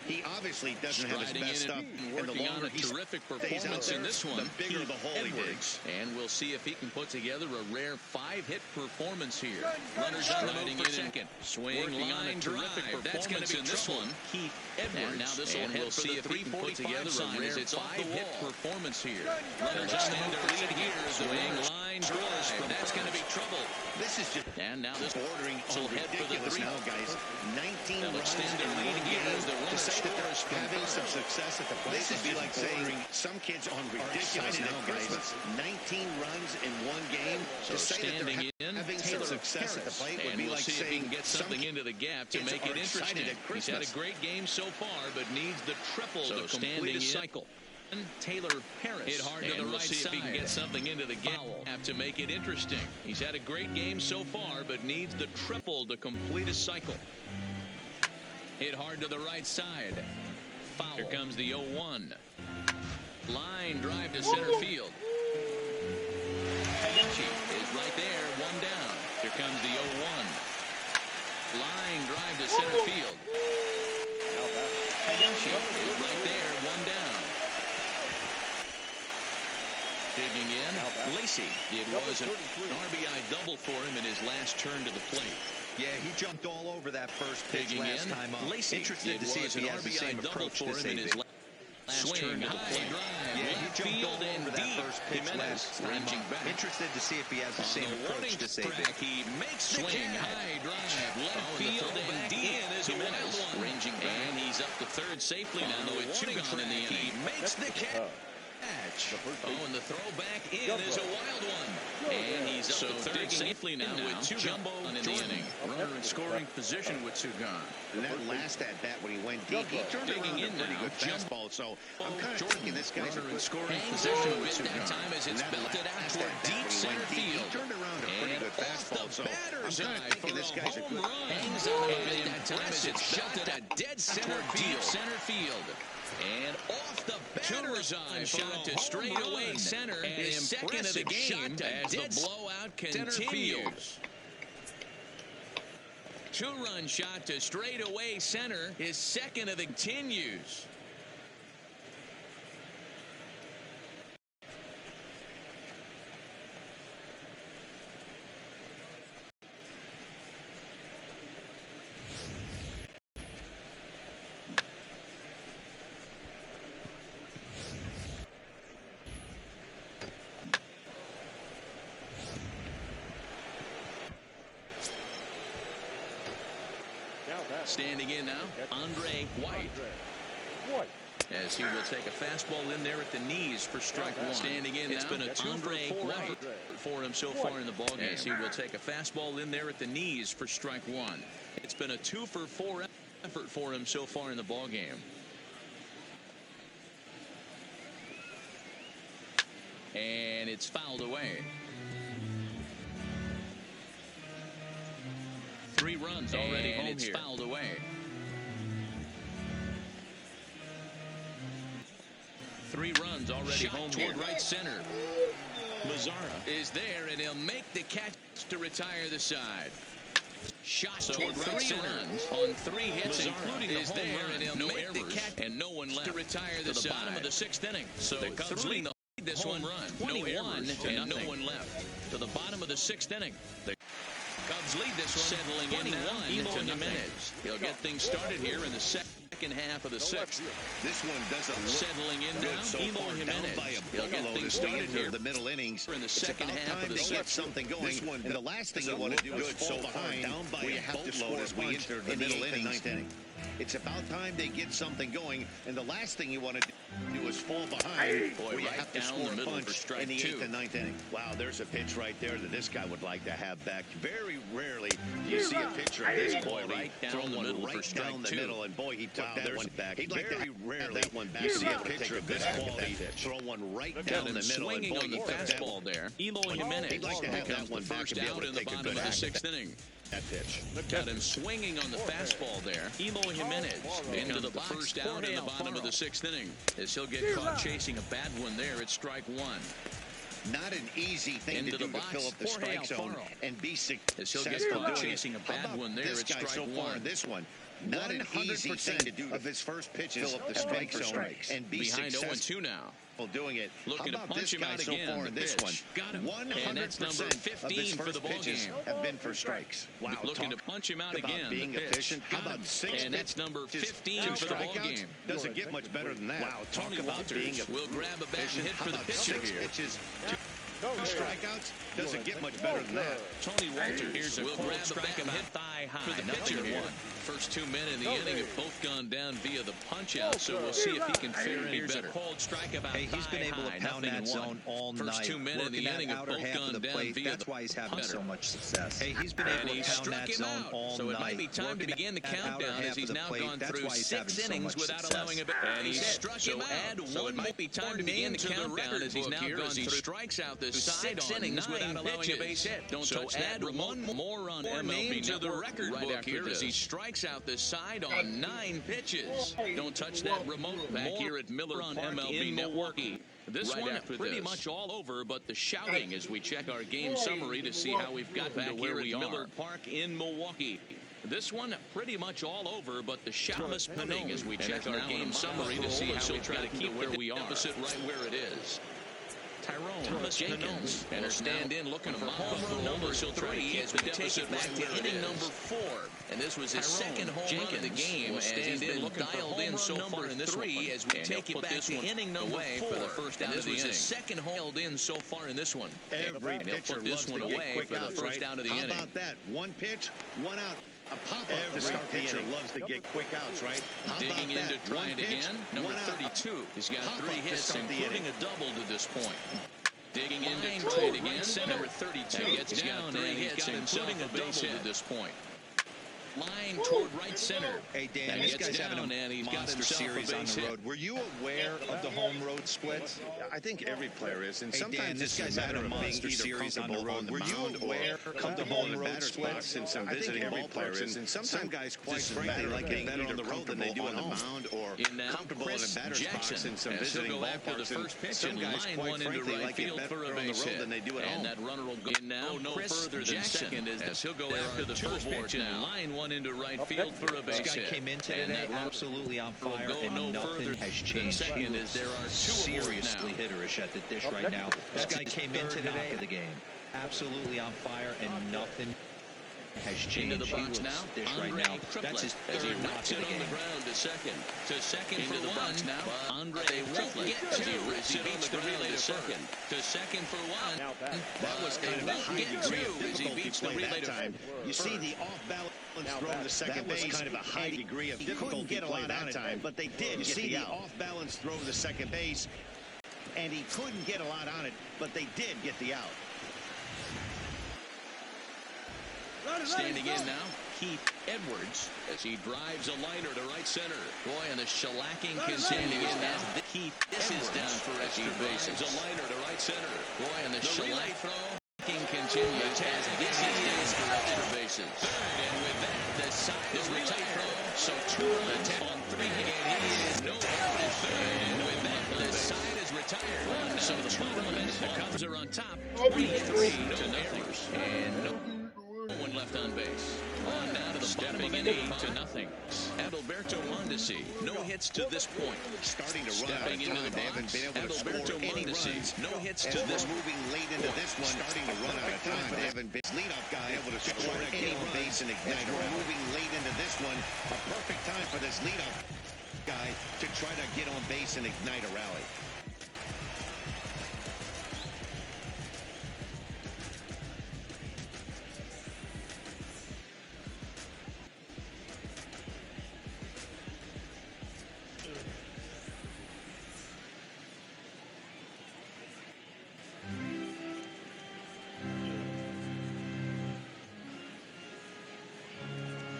He obviously doesn't have his best stuff, and the longer he terrific stays out performance there, in this one, the bigger the hole he digs. And we'll see if he can put together a rare 5-hit performance here. Runners striding in second. Swing line drive. That's going to be in this one. Keith Edwards. And now this will we'll see if he can put together a rare 5-hit performance here. Runners extend their lead here. Swing line drive. That's going to be trouble. This is just and now this bordering will head for the 3 now, guys. 19 They'll runs extend their in lead one here game. as the runner To say that scores they're having some success at the plate, this would be like saying some kids on ridiculous now, guys. 19 runs in one game. So to say that standing they're in, having some success at the plate would and be we'll like see if he saying can get something into the gap to make it interesting. He's had a great game so far, but needs the triple to complete a cycle. Taylor Harris hit hard to the right side. See if he can get something into the gap to make it interesting. He's had a great game so far, but needs the triple to complete a cycle. Hit hard to the right side. Foul. Here comes the 0-1. Line drive to center field. Hayashi is right there, one down. Here comes the 0-1. Line drive to center field. Hayashi is right there, one down. Digging in, Lacey. It was an RBI double for him in his last turn to the plate. Yeah, he jumped all over that first pitch Digging last in, time up. Lacey. Interested to see if he has the same approach this evening. Last turn to the plate. Yeah, he jumped all over that first pitch last time up. Interested to see if he has the same approach this evening. He makes the swing high drive. Left field and deep is a wild one. Ranging back. And he's up to third safely now with 2 gone in the inning. He makes the catch. Oh, and the throw back in is a wild one. And he's up to third safely now with 2 gone in the inning. Runner in scoring position with 2 gone. And that last at bat when he went deep, he turned around a pretty good fastball. So I'm kind of thinking this guy's runner in scoring position with 2 gone. Time as it's belted out toward deep center field. He turned around a pretty good fastball. So I'm kind of thinking this guy's a good run. Hangs on a bit that time as it's belted at dead center field. And off the batter's eye shot to straightaway center. His second of the game as the blowout continues. 2-run shot to straightaway center. His second of the continues. Standing in now, Andre White. As he will take a fastball in there at the knees for strike 1. Standing in now, it's been a 2-for-4 effort for him so far in the ballgame. As he will take a fastball in there at the knees for strike 1. It's been a 2-for-4 effort for him so far in the ballgame. And it's fouled away. 3 runs already home it's here. Fouled away. 3 runs already home toward here. Right center. Mazzara is there, and he'll make the catch to retire the side. Shot toward right center on 3 hits, including a home run, and he'll make the catch, and no one left to retire the bottom of the 6th inning. So the Cubs lead the this home run, 21 and no one left to the bottom of the 6th inning. The Cubs lead this one, settling in now. Eloy Jimenez. He'll get things started here in the second half of the 6th. This one doesn't look settling in now. so Eloy Jimenez. He'll get things started here the middle innings in the second half of the 6th. Get something going. This one, and the last thing you want to do is fall behind down by a boatload as we enter the middle innings. It's about time they get something going, and the last thing you want to do is fall behind. Boy, you have to score a punch in the 8th and 9th inning. Wow, there's a pitch right there that this guy would like to have back. Very rarely do you see a pitcher of this quality right down the middle for strike down the 2. middle, and boy, he took that one back. He'd like very rarely that one back. You see a pitcher of this quality throw one right down the middle, swinging and boy, on the fastball there. Eloy Jimenez. He'd like to have that one back first out in the bottom of the 6th inning. That pitch. Got him swinging on the fastball there. Eloy Jimenez into the box, first out in the bottom of the 6th inning. As he'll get caught chasing a bad one there at strike 1. Not an easy thing to do to fill up the strike zone and be successful. As he'll get caught chasing a bad one there at strike 1. This one. Not an easy thing to do of his first pitches, fill up the strike zone and be behind successful. 0-2 now. Doing it. Looking to punch him out again. So far in this one, got him. 100% of his first pitches have been for strikes. Wow, looking to punch him out again. Being efficient. How about 6 and that's number 15 for the ball game. Doesn't get much better than that. Wow, Tony Walters will grab a bat and hit for the pitcher here. Two strikeouts doesn't get much better than that. Tony Walters will grab a bat and hit thigh high for the pitcher here. First 2 men in the inning have both gone down via the punch-out, so we'll see if he can fare any better. Cold strike about he's been able to pound that zone all night. First 2 men in the inning have both gone down via the That's why he's having so much success. Hey, he's been able to pound that zone all night. So it might be time to begin the countdown as he's now gone through 6 innings without allowing a bit. And he struck him out. So it might be time to begin the countdown as he's now gone through strikes out the side 6 innings without allowing a base hit. Don't add one more on MLB to the record book here as he strikes out the side on 9 pitches. Don't touch that remote back here at Miller on MLB Milwaukee. This one pretty much all over, but the shouting as we check our game summary to see how we've gotten to where we are. Miller Park in Milwaukee. This one pretty much all over, but the Thomas punting as we check our game summary to see how we try to keep where we are. Deficit right where it is. Tyrone Jenkins will stand in looking for home run number 3 as we take it back to inning number 4. And this was his second home run of the game as he's been dialed in so far in this one. As we take it back to inning number 4 for the first out of the inning. This was his second home in so far in this one. Every pitcher loves to get quick outs, for the first out of the inning. How about that? 1 pitch, 1 out. A pop-up to start the inning. Loves to get quick outs, right? Digging in to try it again. Number 32. He's got 3 hits, including a double to this point. Digging in to try it again. Number 32 gets down, and he's got including a double to this point. Line toward right center. Hey, Dan, this guy's having a monster series on the road. Were you aware of the home road splits? I think every player is. And hey, sometimes Dan, this guy's having a monster series on the road. Were you aware of the home road splits? And some visiting ballparks. And some guys, quite frankly, like being better on the road than they do on the mound or comfortable in a batter's box in some visiting ballparks. And some guys, quite frankly, like it better on the road than they do at home. And that runner will go now no further than second as he'll go after the first pitch and line one into right field for a base hit. This guy came in today absolutely on fire, and nothing has changed. Second is there are 2 seriously hitterish at the dish right now. This guy came in today after the game, absolutely on fire, and nothing has changed. Into the box now, dish right now. That's his as he third knock knocks of it the on game. the ground to second. To second into the box now. Andre won't get to as he beats the relay to second. To second for 1. That was kind of a high degree of difficulty play that time. You see the off-balance throw to second base. That was kind of a high degree of difficulty play that time, but they did. You see the off-balance throw to second base, and he couldn't get a lot on it, but they did get the out. Standing in now, Keith Edwards as he drives a liner to right center. Boy, and the shellacking continuing in as Keith is down for extra bases. A liner to right center. Boy, and the shellac throw continues as this is down for extra bases. And with that, the side is retired. So 2 runs on 3 hits. And he is no out third. And with that, the side is retired. So the bottom of it, the Cubs are on top. 3-3 to 0. And no one left. left on base. On now to the bottom of an 8-0. Adalberto Mondesi, no hits to this point. Starting to run Stepping into the They haven't been able to score any runs. no hits to As this we're moving late into this one, starting to run out of time. They haven't been leadoff guy able to score any base and ignite. We're moving late into this one. A perfect time for this leadoff guy to try to get on base and ignite a rally.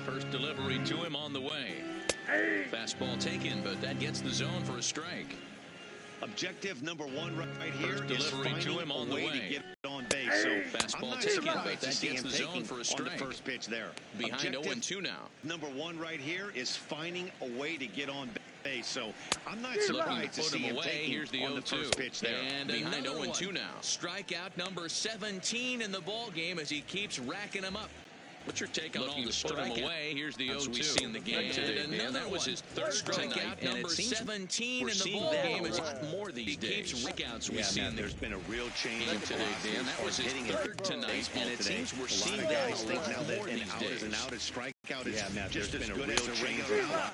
First delivery to him on the way. Fastball taken, but that gets the zone for a strike. Objective number one right here First is delivery to finding him on a the way way. to get on base. So Fastball I'm not taken, but surprised to that see gets him the zone taking for a on strike. the first pitch there. Behind Objective 0-2 now. number one right here is finding a way to get on base. So I'm not surprised to see him away. taking Here's the on the 0-2. first pitch there. And behind 0-2 now. Strikeout number 17 in the ball game as he keeps racking them up. What's your take on all the strikeout? Away. Here's the 0-2. We see in the game today. And that was his third strikeout. Number 17 in the ball game is a lot more these days. Keeps strikeouts we see. There's been a real change today, Dan. That was his third tonight, and it seems we're seeing that a think now lot that more an these out days. is an out, a strikeout is just as good as a change,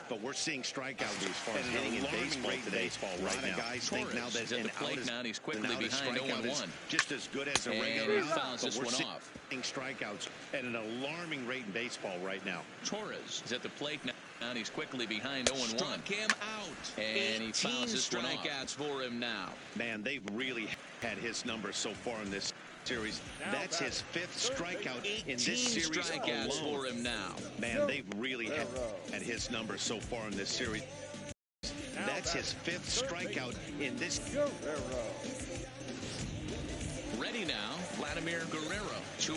but we're seeing strikeouts as far as hitting in baseball today. A lot of guys think now that an out is now he's quickly behind 0-1. Just as good as a And regular he out, fouls but this we're one seeing off. Strikeouts at an alarming rate in baseball right now. Torres is at the plate now, and he's quickly behind 0-1. Struck him out, and he fouls this strikeouts for him now. Man, they've really had his number so far in this series. That's his fifth strikeout in this series strikeouts alone. for him now. Man, they've really had his number so far in this series. That's his fifth strikeout in this. Ready now, Vladimir Guerrero. 2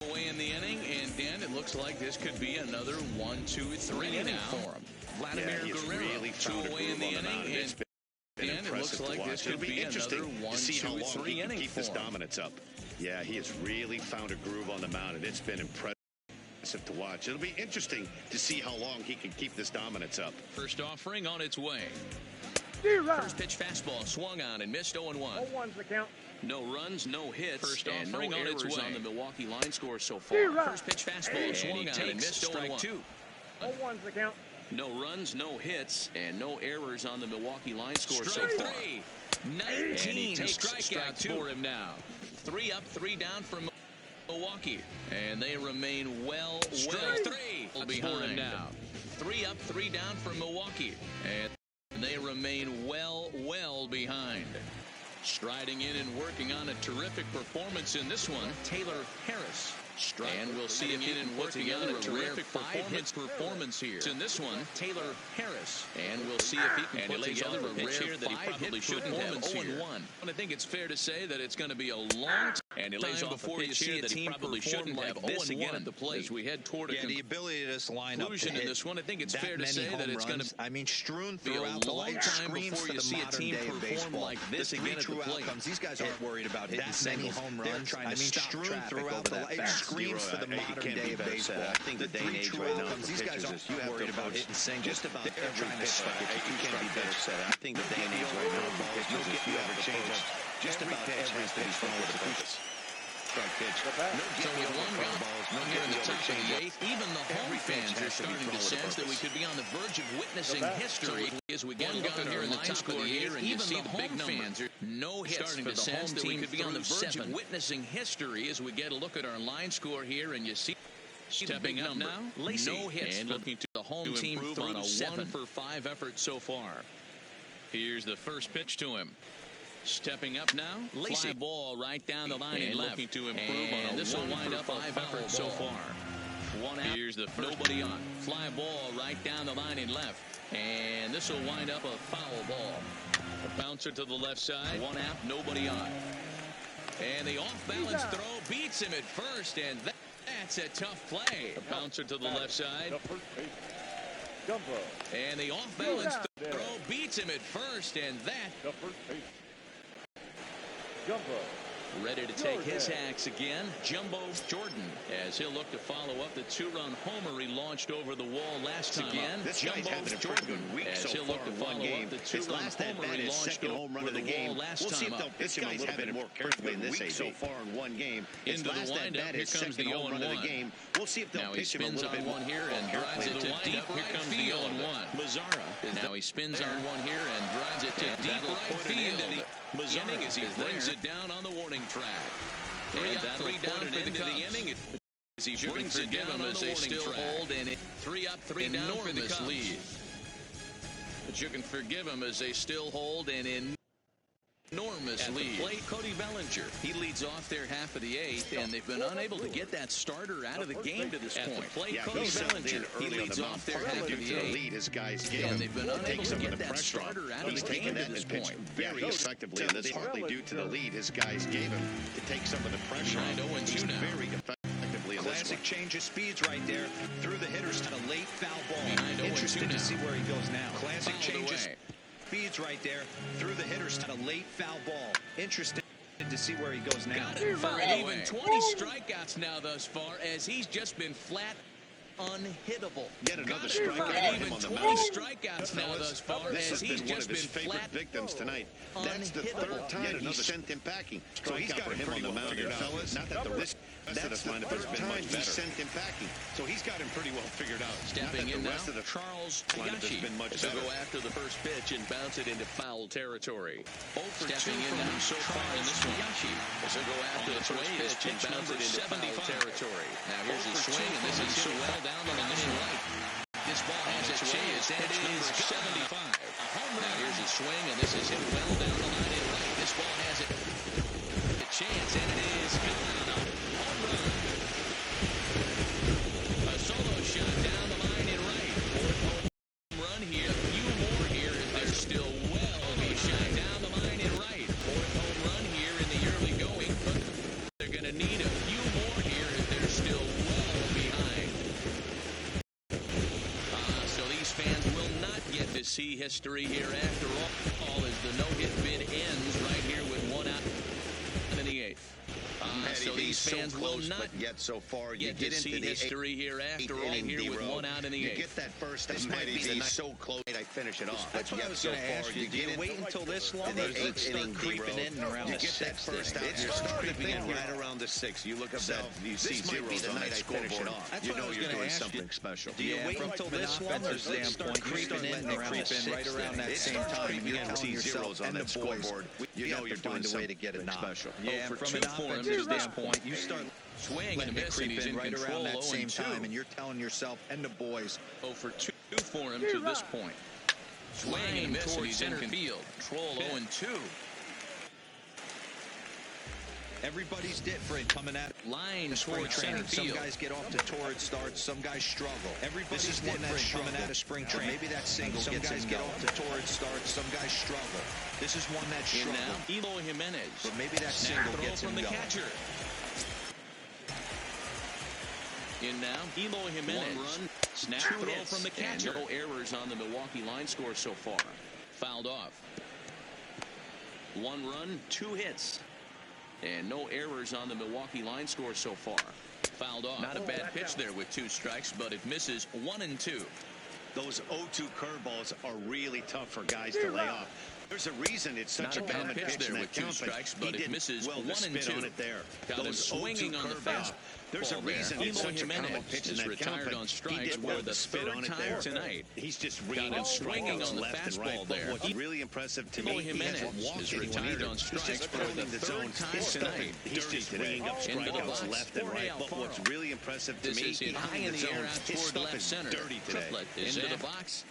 away in the inning, and Dan, it looks like this could be another 1-2-3 inning for him. Vladimir Guerrero, really 2 away in the inning, and Dan, it looks like this could be another 1-2-3 inning keep this dominance up. Yeah, he has really found a groove on the mound, and it's been impressive to watch. It'll be interesting to see how long he can keep this dominance up. First offering on its way. First pitch fastball swung on and missed 0-1. 0-1's the count. No runs, no hits, first and no errors on the Milwaukee line score so far. First pitch fastball swung on and missed 0-1. 0-1's the count. No runs, no hits, and no errors on the Milwaukee line score so far. 19 strikeouts for him now. 3 up, 3 down for Milwaukee, and they remain well behind now. 3 up, 3 down for Milwaukee, and they remain well behind. Striding in and working on a terrific performance in this one, Taylor Harris. And we'll see him in and working on a terrific performance here. In this one, Taylor Harris. And we'll see if he can put together a rare here that he probably shouldn't have. 0-1. I think it's fair to say that it's going to be a long time before you see a team probably shouldn't have this again at the plate. As we head toward a the ability to just line up conclusion in this one, I think it's fair to say that it's going to I mean, strewn be a throughout the long light time screams before for you the see a modern team day of perform baseball. like this again at the plate. These guys aren't worried about hitting that single many home they're runs. trying I to mean, stop strewn traffic throughout over the that light fast. screams for the modern day of baseball. I think the day and age right now, these guys aren't worried about hitting singles. just about They're trying to strike. You can't be better set. I think the day and age right now, if you ever change just about every pitch from the focus. Strike pitch. So with one gone here in the top of the 8th, even the home fans are starting to sense that we could be on the verge of witnessing history as we get a look at here in the top of the 8th, and you see the big fans are no hits starting to sense that we could be on the verge of witnessing history as we get a look at our line score here, and you see stepping up now, Lacey, no hits, and looking to the home team on a 1-for-5 effort so far. Here's the first pitch to him. Stepping up now, Lacey. Fly ball right down the line and left. Looking to improve on a this will wind up 5 effort so far. 1 out. Here's the first. Nobody on. Fly ball right down the line and left. And this will wind up a foul ball. A bouncer to the left side. 1 out. Nobody on. And the off-balance throw beats him at first, and that's a tough play. A bouncer to the left side. And the off-balance throw beats him at first, and that. Ready to take his hacks again, Jumbo Jordan, as he'll look to follow up the 2-run homer he launched over the wall last time. Again, this Jumbo guy's having a Jordan, pretty good week as so he'll far look to in follow one game. up the His 2-run last homer at-bat he is launched second home run over of the the game. wall last We'll see time if they'll up. pitch him a little bit more carefully in this week so far in one game. His Into the last windup, at-bat here is comes second the home run of the 0-1. game. We'll see if they'll Now he pitch him a spins little bit on more one here and drives it to deep right field. Here comes the 0-1. Mazzara. Now he spins on one here and drives it to deep right field. Mazzara as he brings it down on the warning track. And three down for the Cubs. As he brings it down as they still hold and 3 up, 3 down for the Cubs. Lead. But you can forgive him as they still hold an enormous lead. Plate, Cody Bellinger. He leads off their half of the 8th, and they've been unable to get that starter out of the game to this point. Plate, Cody Bellinger. He leads off their half of the 8th, his guys gave and him they've been unable to get that starter out of the game to this point. Very effectively, and that's partly due to the lead his guys gave him to take some of the pressure off. 9-0-2 now. Very effectively in this one. Classic change of speeds right there. Through the hitters to the late foul ball. Behind 0-2 Interested now. to see where he goes now. Classic Fouled change of away. speeds right there. Through the hitters to the late foul ball. Interested to see where he goes now. Got it for an even 20 strikeouts now thus far, as he's just been flat unhittable. Yet another For strikeout an for him even on the 20 mound. strikeouts now thus far, This as has he's been one just of his been favorite flat victims tonight. That's the unhittable. third time he sent him packing. So he's got him on the mound, fellas. Not that the rest of the lineup has been much better. He sent him packing. So he's got him pretty well figured out. Stepping in the now, rest of the Charles lineup has Hayashi. been much To better. go after the first pitch and bounce it into foul territory. Stepping in now so far in this one. Hayashi. As he'll go after the first pitch and bounce it into foul territory. Now here's his swing, and this is hit well down the line in right. This ball has a chance, and it is 75. Now here's his swing, and this is hit well down the line in right. This ball has a chance, and it is gone. Home run. A solo shot down the line in right. Fourth home run here. A few more here as they're still well behind down the line in right. Fourth home run here in the early going, but they're going to need a few more here as they're still well behind. So these fans will not get to see history here after all, as the no-hit bid ends right here with 1 out in the 8th. So these fans will not yet so far get to see history here after all here with 1 out in the 8th. You get that first. This might be the so close. I finish it off. That's what I was going to ask you. Do you wait until this long, or does it start creeping in around the 6th? It's creeping in right around the 6th. You look up that, you see zeros on that scoreboard. You know you're doing something special. Do you wait until this long, or does it start creeping in right around that same time? You don't see zeros on that scoreboard. You know you're doing something special. Yeah, from an offensive standpoint, you start swing and a miss, and he's in right control around that same 0-2. time, and you're telling yourself and the boys. 0 for 2 for him to this point. Swing and a miss, and he's in field. Control 0-2. Everybody's different coming at Line spring towards center training. Some field. guys get off to torrid starts. Some guys struggle. Everybody's this is one that's coming out of spring training. Maybe that single some gets guys get off to torrid starts. Some guys struggle. This is one that In struggles. now, Eloy Jimenez. But maybe that Snap single throw gets from him the going. catcher. In now, Eloy Jimenez. 1 run, snap throw from the catcher. And no errors on the Milwaukee line score so far. Fouled off. 1 run, 2 hits. And no errors on the Milwaukee line score so far. Fouled off. Not a bad pitch there with 2 strikes, but it misses 1 and 2. Those 0-2 curveballs are really tough for guys to lay off. There's a reason it's such a common pitch there in with that 2 count, strikes, but it misses well 1 and spit 2. on it there. Got him Those swinging 0-2 on the curveballs. fastball. There's a reason it's Eloy such a common Jimenez pitch in is that count, retired but on he strikes did for well the to spit 3rd on it time there. tonight. He's just Got ringing him up swinging strikeouts on the left and fastball right. But there. what's really impressive to Eloy me, he Jimenez hasn't walked is anyone retired either. on He's strikes just for pounding the the 3rd zone. time He's tonight. He's just ringing up Into the strikeouts box. left and right. But what's really impressive to This me, is hit he high in the the air zone. out His toward stuff left is center. dirty today. Triplett is into the box.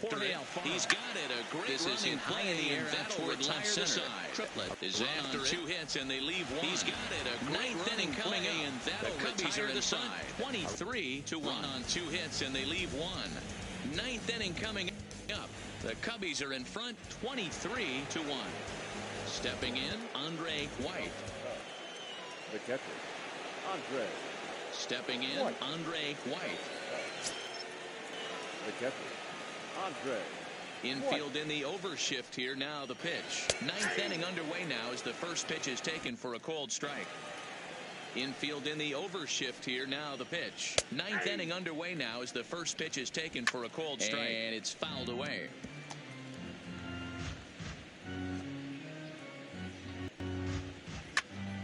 He's got it. A great This is running hit high in the play, air and out that'll toward retire left the center. side. Triplett is after 2 hits, and they leave 1. He's got it. A great Ninth running inning coming play, up, and the that'll Cubbies retire are in the front, side. 23-1 on 2 hits, and they leave 1. Ninth inning coming up. The Cubbies are in front, 23-1. Stepping in, Andre White. The catcher, Andre. Stepping in, Andre White. The catcher, Andre Infield in the overshift here. Now the pitch. Ninth inning underway now as the first pitch is taken for a called strike. Infield in the overshift here. Now the pitch. Ninth inning underway now as the first pitch is taken for a called strike. And it's fouled away.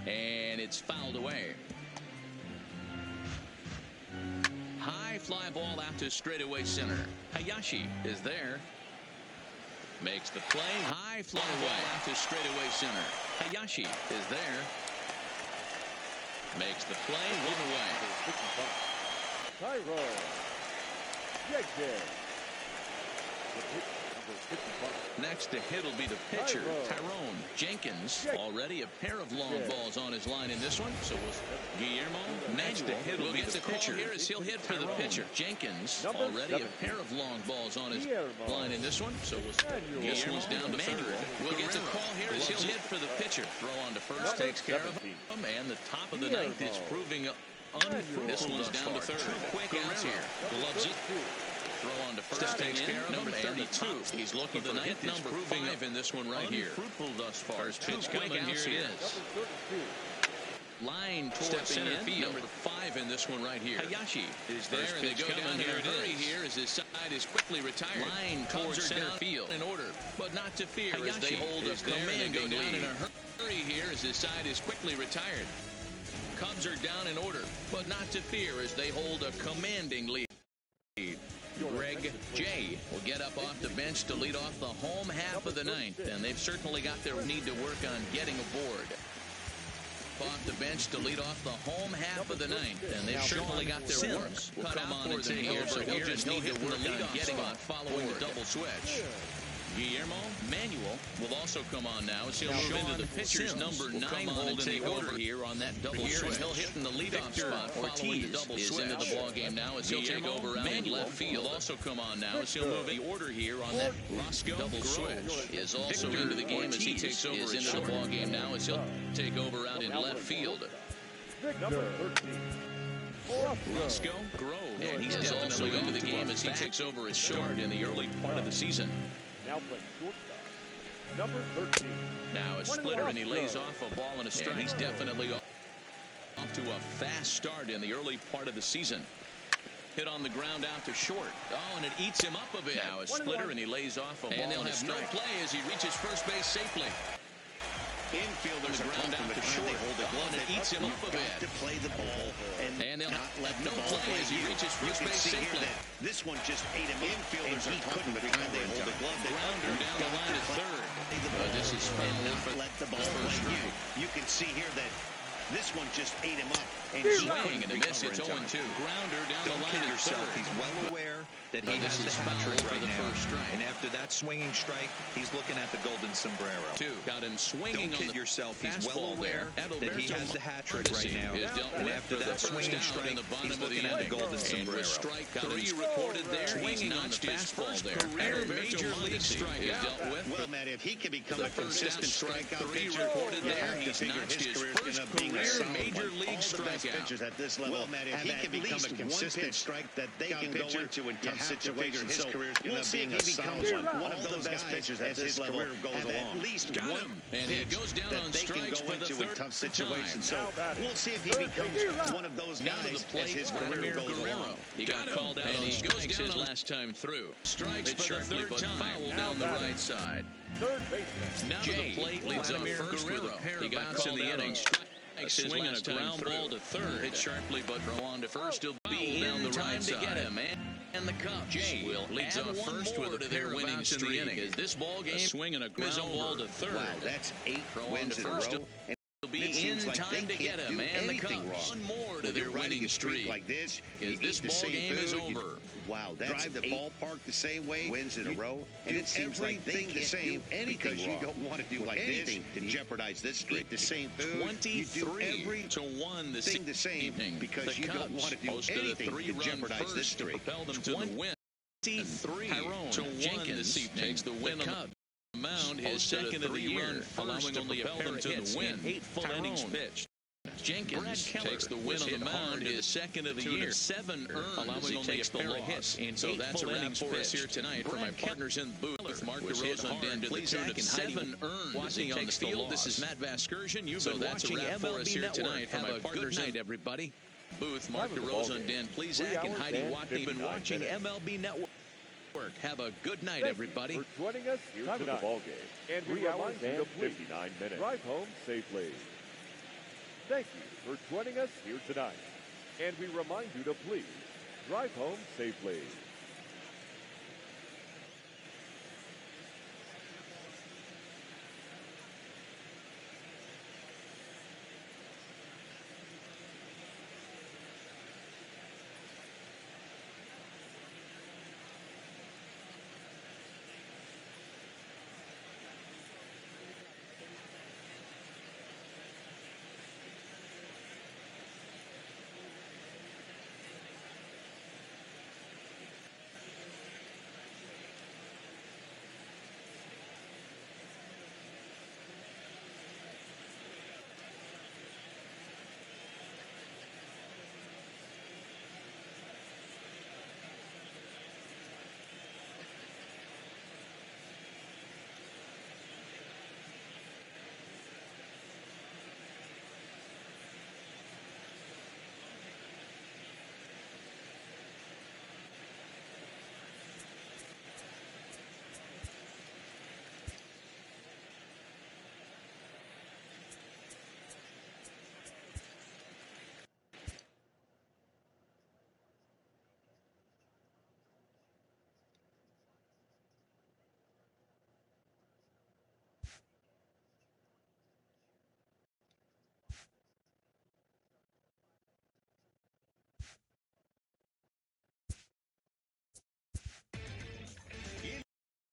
And it's fouled away. High fly ball out to straightaway center. Hayashi is there. Makes the play. High fly ball out to straightaway center. Hayashi is there. Makes the play. One away. Tyrone. Next to hit will be the pitcher, Tyrone Jenkins. Already a pair of long balls on his line in this one. So Guillermo. Next to hit will be the pitcher. Here as he'll hit for the pitcher, Jenkins. Already a pair of long balls on his line in this one. So this one's down to third. We'll get the call here as he'll hit for the pitcher. Throw on to first takes care of him. And the top of the ninth is proving unfruitful. This one's down to third. Quick outs here. Loves it. Throw on to first, takes care of number 32. He's looking for the ninth number 5 in this one right here. Fruitful thus far. First pitch coming. Here it is. Line towards center field. Number 5 in this one right here. Hayashi is there, and they go down in a hurry here as his side is quickly retired. Line towards center field in order, but not to fear as they hold a commanding lead. In a hurry here as his side is quickly retired. Cubs are down in order, but not to fear as they hold a commanding lead. Greg J. will get up off the bench to lead off the home half of the ninth, and they've certainly got their need to work on getting aboard. Off the bench to lead off the home half of the ninth, and they've certainly got their work cut out for them here, so he'll just need to work on getting on following the double switch. Guillermo Manuel will also come on now as he'll move into the pitcher's number 9 hole and take over here on that double switch. He'll hit in the leadoff spot following the double switch. Is into the ball game now as he'll take over out in left field. Will also come on now as he'll move the order here on that double switch. Is also into the game as he takes over. Is into the ball game now as he'll take over out in left field. Roscoe Grove, and he's definitely into the game as he takes over his short in the early part of the season. Now playing shortstop, number 13. Now a splitter, and he lays off a ball and a strike. He's definitely off to a fast start in the early part of the season. Hit on the ground out to short. Oh, and it eats him up a bit. Now a splitter, and he lays off a ball and a strike. No play as he reaches first base safely. Infielders are ground out to short. Hold the glove, and it eats him up a bit. To play the ball and they'll have no play as he reaches first base safely. This one just ate him. Infielders are couldn't the time they hold the glove. Grounder down the line to third. This is foul for let the ball play. You can see here that this one just ate him up. And swing and a miss. It's 0-2. Grounder down the line to third. He's well aware that he has the hat trick right now. And after that swinging strike, he's looking at the golden sombrero. Got him swinging. Don't kid yourself. He's well aware that he has the hat trick right now. And after that swinging strike, he's looking at the golden sombrero. Strike 3 recorded there. Swinging on the fastball there. Career major league strike is dealt with. Well, Matt, if he can become a consistent strikeout pitcher, recorded there. He's notched his first career major league strikeout. Pitchers at this level, well, Matt, if he can become a consistent strike that they can go into in tough situations, his career is going to be a solid one of those best pitchers at his level goes along. At least one, and he goes down on strikes for the third tough situations. So we'll see if he becomes one of those guys as his career goes along. He got called out and he goes down his last time through. Strikes for the third time. Foul down the right side. Third baseman. Now to the plate leads off first with a pair of outs in the inning. Swinging a ground ball to third. Hit sharply, but throw on to first. He'll be in the right side to get him. And the Cubs will leads off first with a pair of outs in the inning. Is this ball game swinging a ground ball to third? Wow, that's 8 wins in a row. He'll be in time to get him. And the Cubs one more to their winning streak. Like this, is this ball game is over. Wow, that's drive the ballpark the same way, wins in a row, and it seems like they can't do anything because you don't want to do like this to jeopardize this streak. The same food, 23-1 this thing the same because you don't want to do anything to jeopardize this streak. To propel them to the win. 23-1 this evening takes the win. Mound his second of the year, allowing only a pair of hits in 8 full innings pitched. Jenkins takes the win on the mound, his second of the year. 7 earned, allowing only a pair of hits. And so that's a wrap for us here tonight for my partners in the booth. Mark DeRosa and Dan Plesac, and 7 earned watching on the field. This is Matt Vasgersian. You've been watching MLB for us here tonight for my partners. Good night, everybody. Booth, Mark DeRosa and Dan Plesac, and Heidi Watt. You've been watching MLB Network. Have a good night, everybody. For joining us here tonight. The ball game. And 3 hours and 59 minutes. Drive home safely. Thank you for joining us here tonight. And we remind you to please drive home safely.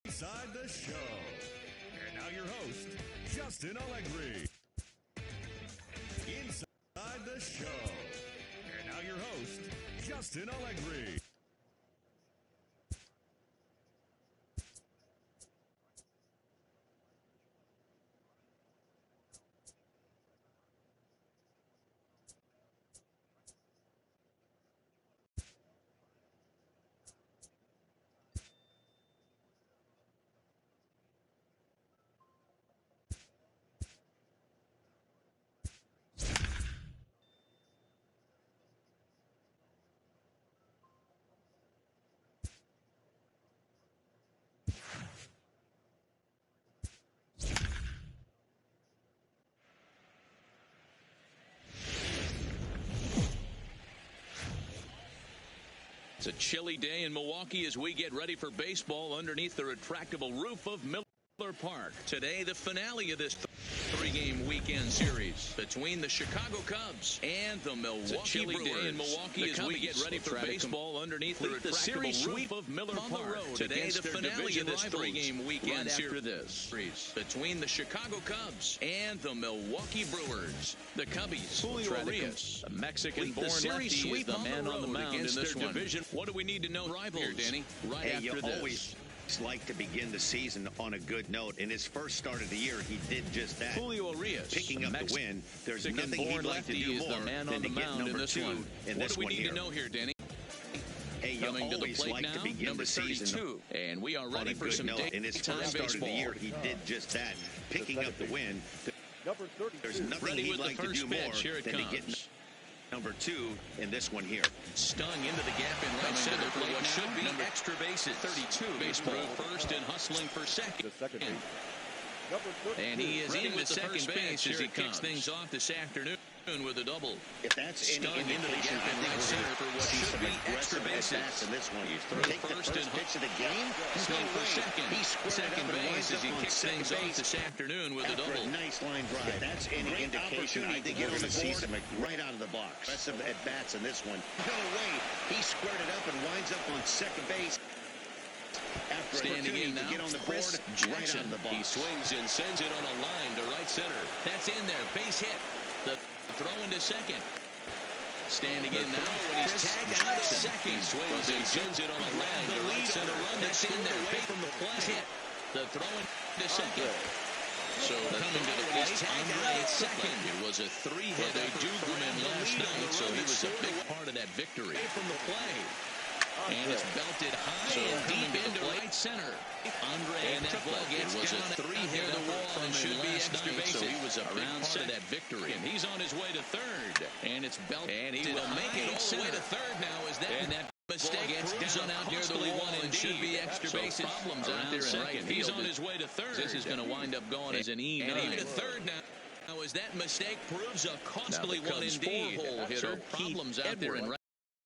Inside the Show. And now your host, Justin Allegri. Inside the Show. And now your host, Justin Allegri. It's a chilly day in Milwaukee as we get ready for baseball underneath the retractable roof of Miller Park. Today, the finale of this three-game weekend series between the Chicago Cubs and the Milwaukee Brewers. Day in Milwaukee as we get ready for baseball underneath the retractable roof of Miller Park. Today, the finale of this three-game weekend series between the Chicago Cubs and the Milwaukee Brewers. The Cubbies, Julio Urias, a Mexican-born lefty, is the man on the mound in this division. What do we need to know rivals here, Danny? Right after this. Like to begin the season on a good note. In his first start of the year, he did just that. Julio Urias, picking up the win. There's nothing he'd like to do more than to get number 2 in this one here. What do we need to know here, Danny? Hey, coming to the plate now, number 32, and we are ready for some in his first start of the year, he did just that, picking up the win. Number 30. There's nothing he'd like to do more than to get number 2 in this one here. Stung into the gap in right center for what should be extra bases. 32. Baseball first and hustling for second. And he is in with second base as he kicks things off this afternoon with a double. If that's any indication, I think we're here for what should be extra bases in this one. Take the first pitch of the game. Swing for second. Second base as he kicks things off this afternoon with a double. Nice line drive. If that's any indication, I think we're going to see some right out of the box. Aggressive at bats in this one. No way. He squared it up and winds up on second base. After standing in now, to get on the board, right out of the box. He swings and sends it on a line to right center. That's in there. Base hit. The throw into second. Standing in now, and he's tagged out of second. He swings and sends it on a line to right center. Run that's in there. Away from the plate. Hit. The throw into second. So coming to the plate is tagged out at second. It was a three-hit. They do come in last night, so he was a big part of that victory. From the play. And it's belted high and deep into right center. And that ball gets was a three-hit the wall and should be extra base. So he was a big part of that victory. And he's on his way to third. And it's belted. And he will make it all the way to third now. And that mistake gets down out near the wall and should be extra bases. Problems out there in right field. He's on his way to third. This is going to wind up going as an E9. And even to third now. Now, as that mistake proves a costly one indeed. Four-hole hitter. Problems out there in right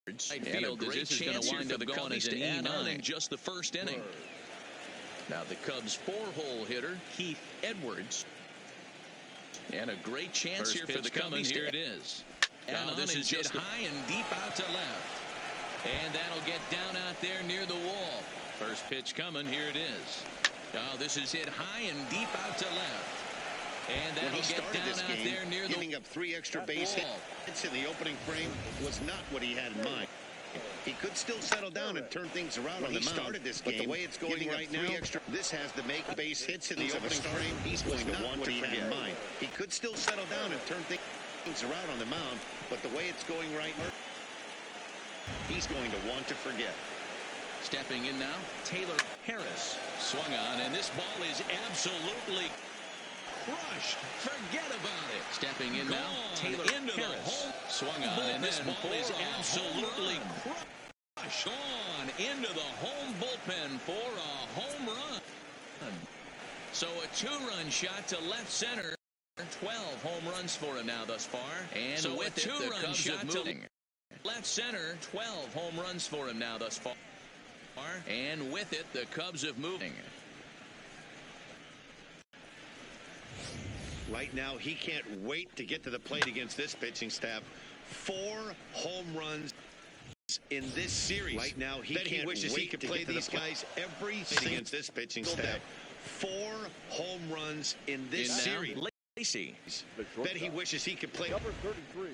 field. This is going to wind up going as an E9 in just the first inning. Now the Cubs four-hole hitter, Keith Edwards. And a great chance here for the Cubs. Here it is. Now this is just high and deep out to left. And that'll get down out there near the wall. First pitch coming. Here it is. Now this is hit high and deep out to left. And that'll get down out there near the wall. Giving up 3 extra base hits in the opening frame was not what he had in mind. He could still settle down and turn things around on the mound. Started this game, but the way it's going right now, this has to make base hits in the opening frame. He's going to want to forget in mind. He could still settle down and turn things around on the mound, but the way it's going right now, he's going to want to forget. Stepping in now, Taylor Harris swung on, and this ball is absolutely crushed. Forget about it. Stepping in now, Taylor into Harris. The home swung on, and this ball is absolutely crushed. Gone into the home bullpen for a home run. So a 2-run shot to left center. 12 home runs for him now thus far. And so with a 2-run shot to left center, 12 home runs for him now thus far. And with it, the Cubs have moving. Right now, he can't wait to get to the plate against this pitching staff. 4 home runs in this series. Right now, he wishes he could play these guys every single against this pitching staff. 4 home runs in this series. Lacey. Bet he wishes he could play. Number 33.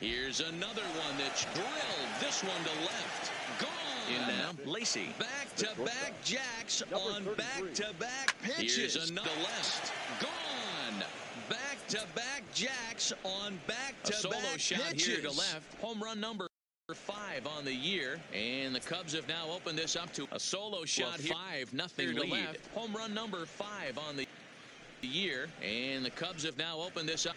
Here's another one that's drilled. This one to left. Gone. In now, Lacey. Back-to-back jacks on back-to-back pitches. Here's another left. Gone. Back-to-back jacks on back-to-back pitches. A solo shot here to left. Home run number 5 on the year. And the Cubs have now opened this up to a solo shot here. 5-0 to left. Home run number 5 on the year. And the Cubs have now opened this up.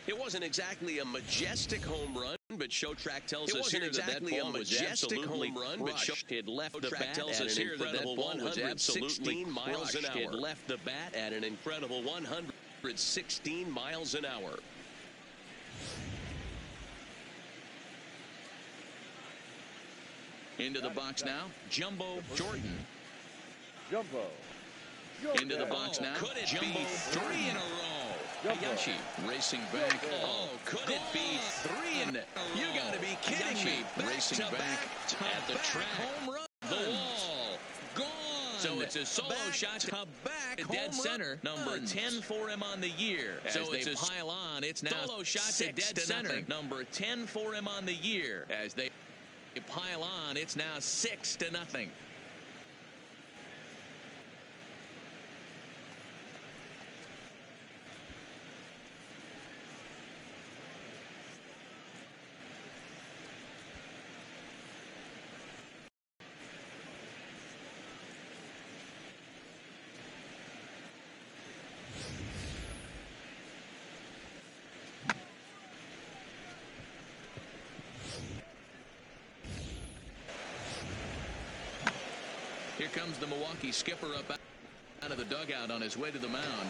It wasn't exactly a majestic home run, but Showtrack tells us here that ball was absolutely crushed. It left the bat tells us here that ball was 116 miles an hour. It left the bat at an incredible 116 miles an hour. Into the box now, Jumbo Jordan. Jumbo. Into the box now, Jumbo 3 in a row. Hayashi racing back. Oh, could it be 3 in it? You got to be kidding me. Racing back at the track. Home run. The wall. Gone. So it's a solo shot to back dead center. Number 10 for him on the year. So it's a pile on. It's now solo shot to dead center. Number 10 for him on the year. As they pile on, it's now 6-0. Here comes the Milwaukee skipper up out of the dugout on his way to the mound.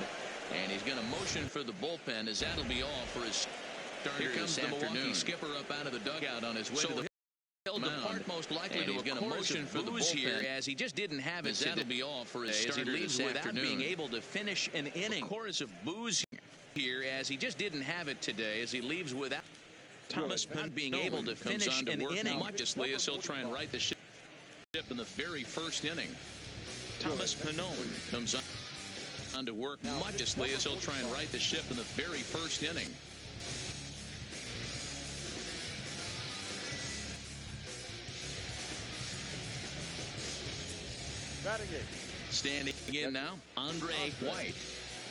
And he's going to motion for the bullpen as that'll be all for his starter. Here comes the Milwaukee skipper up out of the dugout on his way to the he'll depart most likely to a motion for the bullpen here as he just didn't have it. That'll be all for his starter this afternoon. Without being able to finish an inning. A chorus of boos here as he just didn't have it today as he leaves without Thomas Penn being able to finish an inning. Modestly as he'll try and right the ship in the very first inning. Thomas Pannone comes on to work modestly as he'll try and right the ship in the very first inning. Batting eighth. Standing in now, Andre White.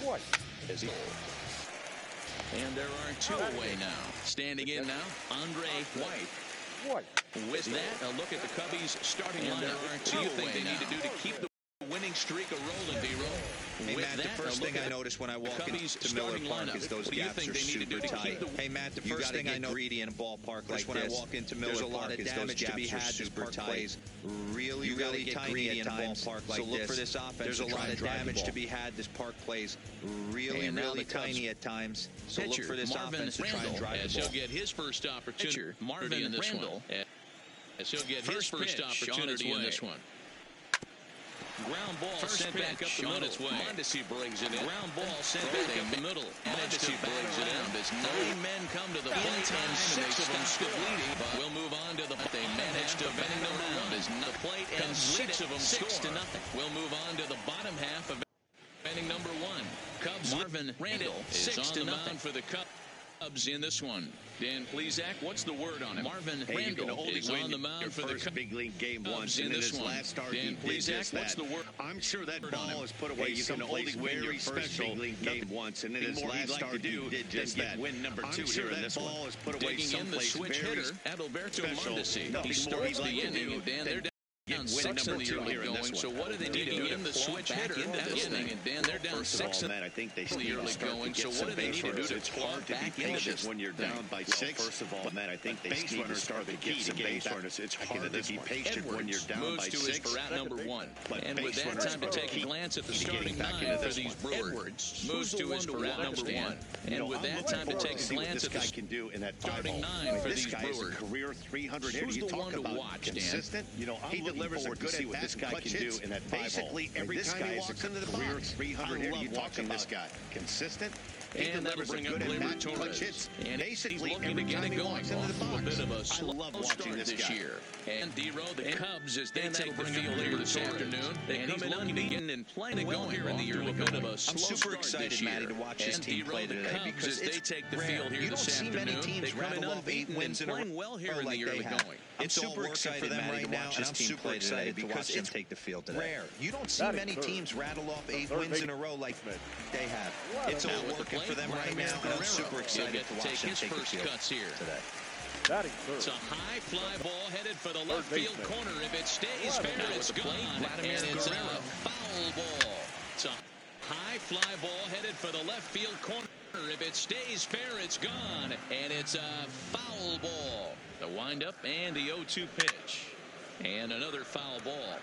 White is he. And there are two away now. Standing in now, Andre White. White. With that, a look at the Cubbies starting lineup. There are two away they need to do to keep the winning streak a-rolling, D-Roll. Hey, Matt, the first thing I notice when I walk into Miller Park is those gaps are super tight. Hey, Matt, the first thing I know greedy in a ballpark like this, when I walk into Miller Park, is those gaps are super tight. Really, really tiny at times. So look for this offense. There's a lot of damage to be had. This park plays really, really tiny at times. So look for this offense to try and drive the ball. As he'll get his first opportunity. Marvin in this one. As he'll get his first opportunity in this one. Ground ball sent back up the middle. Its way. Mondesi brings it in. Ground ball sent back up the middle. Mondesi brings it in. As 9 men come to the plate and 6 of them still bleeding. We'll move on to the. They managed to bend them around as the plate and 6 of them 6-0. We'll move on to the bottom half of inning number 1. Cubs Marvin Randall is on the mound for the Cubs in this one. Dan Plesac, what's the word on it? Marvin Randall is on the mound for the Cubs. Big league game once in this last start. Dan Plesac, what's the word? I'm sure that ball is put away. You can only win your first big league game once, and in his last start, you did just that. Win number 2 here in this one. Ball is put away someplace very special. Adalberto Mondesi. He starts the inning, and Dan, they're down 6 in the early going. So what do they need to do to switch hitter in this inning? And Dan, they're down 6 in the early going. So what do they need to do to claw back into this when you're down by 6? First of all, Matt, I think they need to start to get some base runners. It's hard to be patient when you're down by 6. To his number 1. And with that, time to take a glance at the starting 9 for these Brewers. Moves to his number 1. And with that, time to take a glance at the starting 9 for these Brewers. Career 300 hitter. You talk about consistent. He delivers a good at this guy can do in that basically every time he walks into the box. 300 hitter. You talk about this guy consistent. He delivers a good at bat clutch hits. Basically every time he walks into the box. I love watching this guy. And D-Row, the Cubs, as they take the field here this afternoon, they come in unbeaten and playing well here in the early going. I'm super excited, Matty, to watch this team play today because they take the field here this afternoon. They come in unbeaten and playing well here in the early going. I'm super excited for them right now, and I'm super excited to watch them take the field today. Rare. You don't see many teams rattle off 8 wins in a row like they have. It's all working for them right now, and I'm super excited to watch them take the field today. It's a high fly ball headed for the left field corner. If it stays fair, it's gone. And it's a foul ball. It's a high fly ball headed for the left field corner. If it stays fair, it's gone. And it's a foul ball. The windup and the 0-2 pitch. And another foul ball.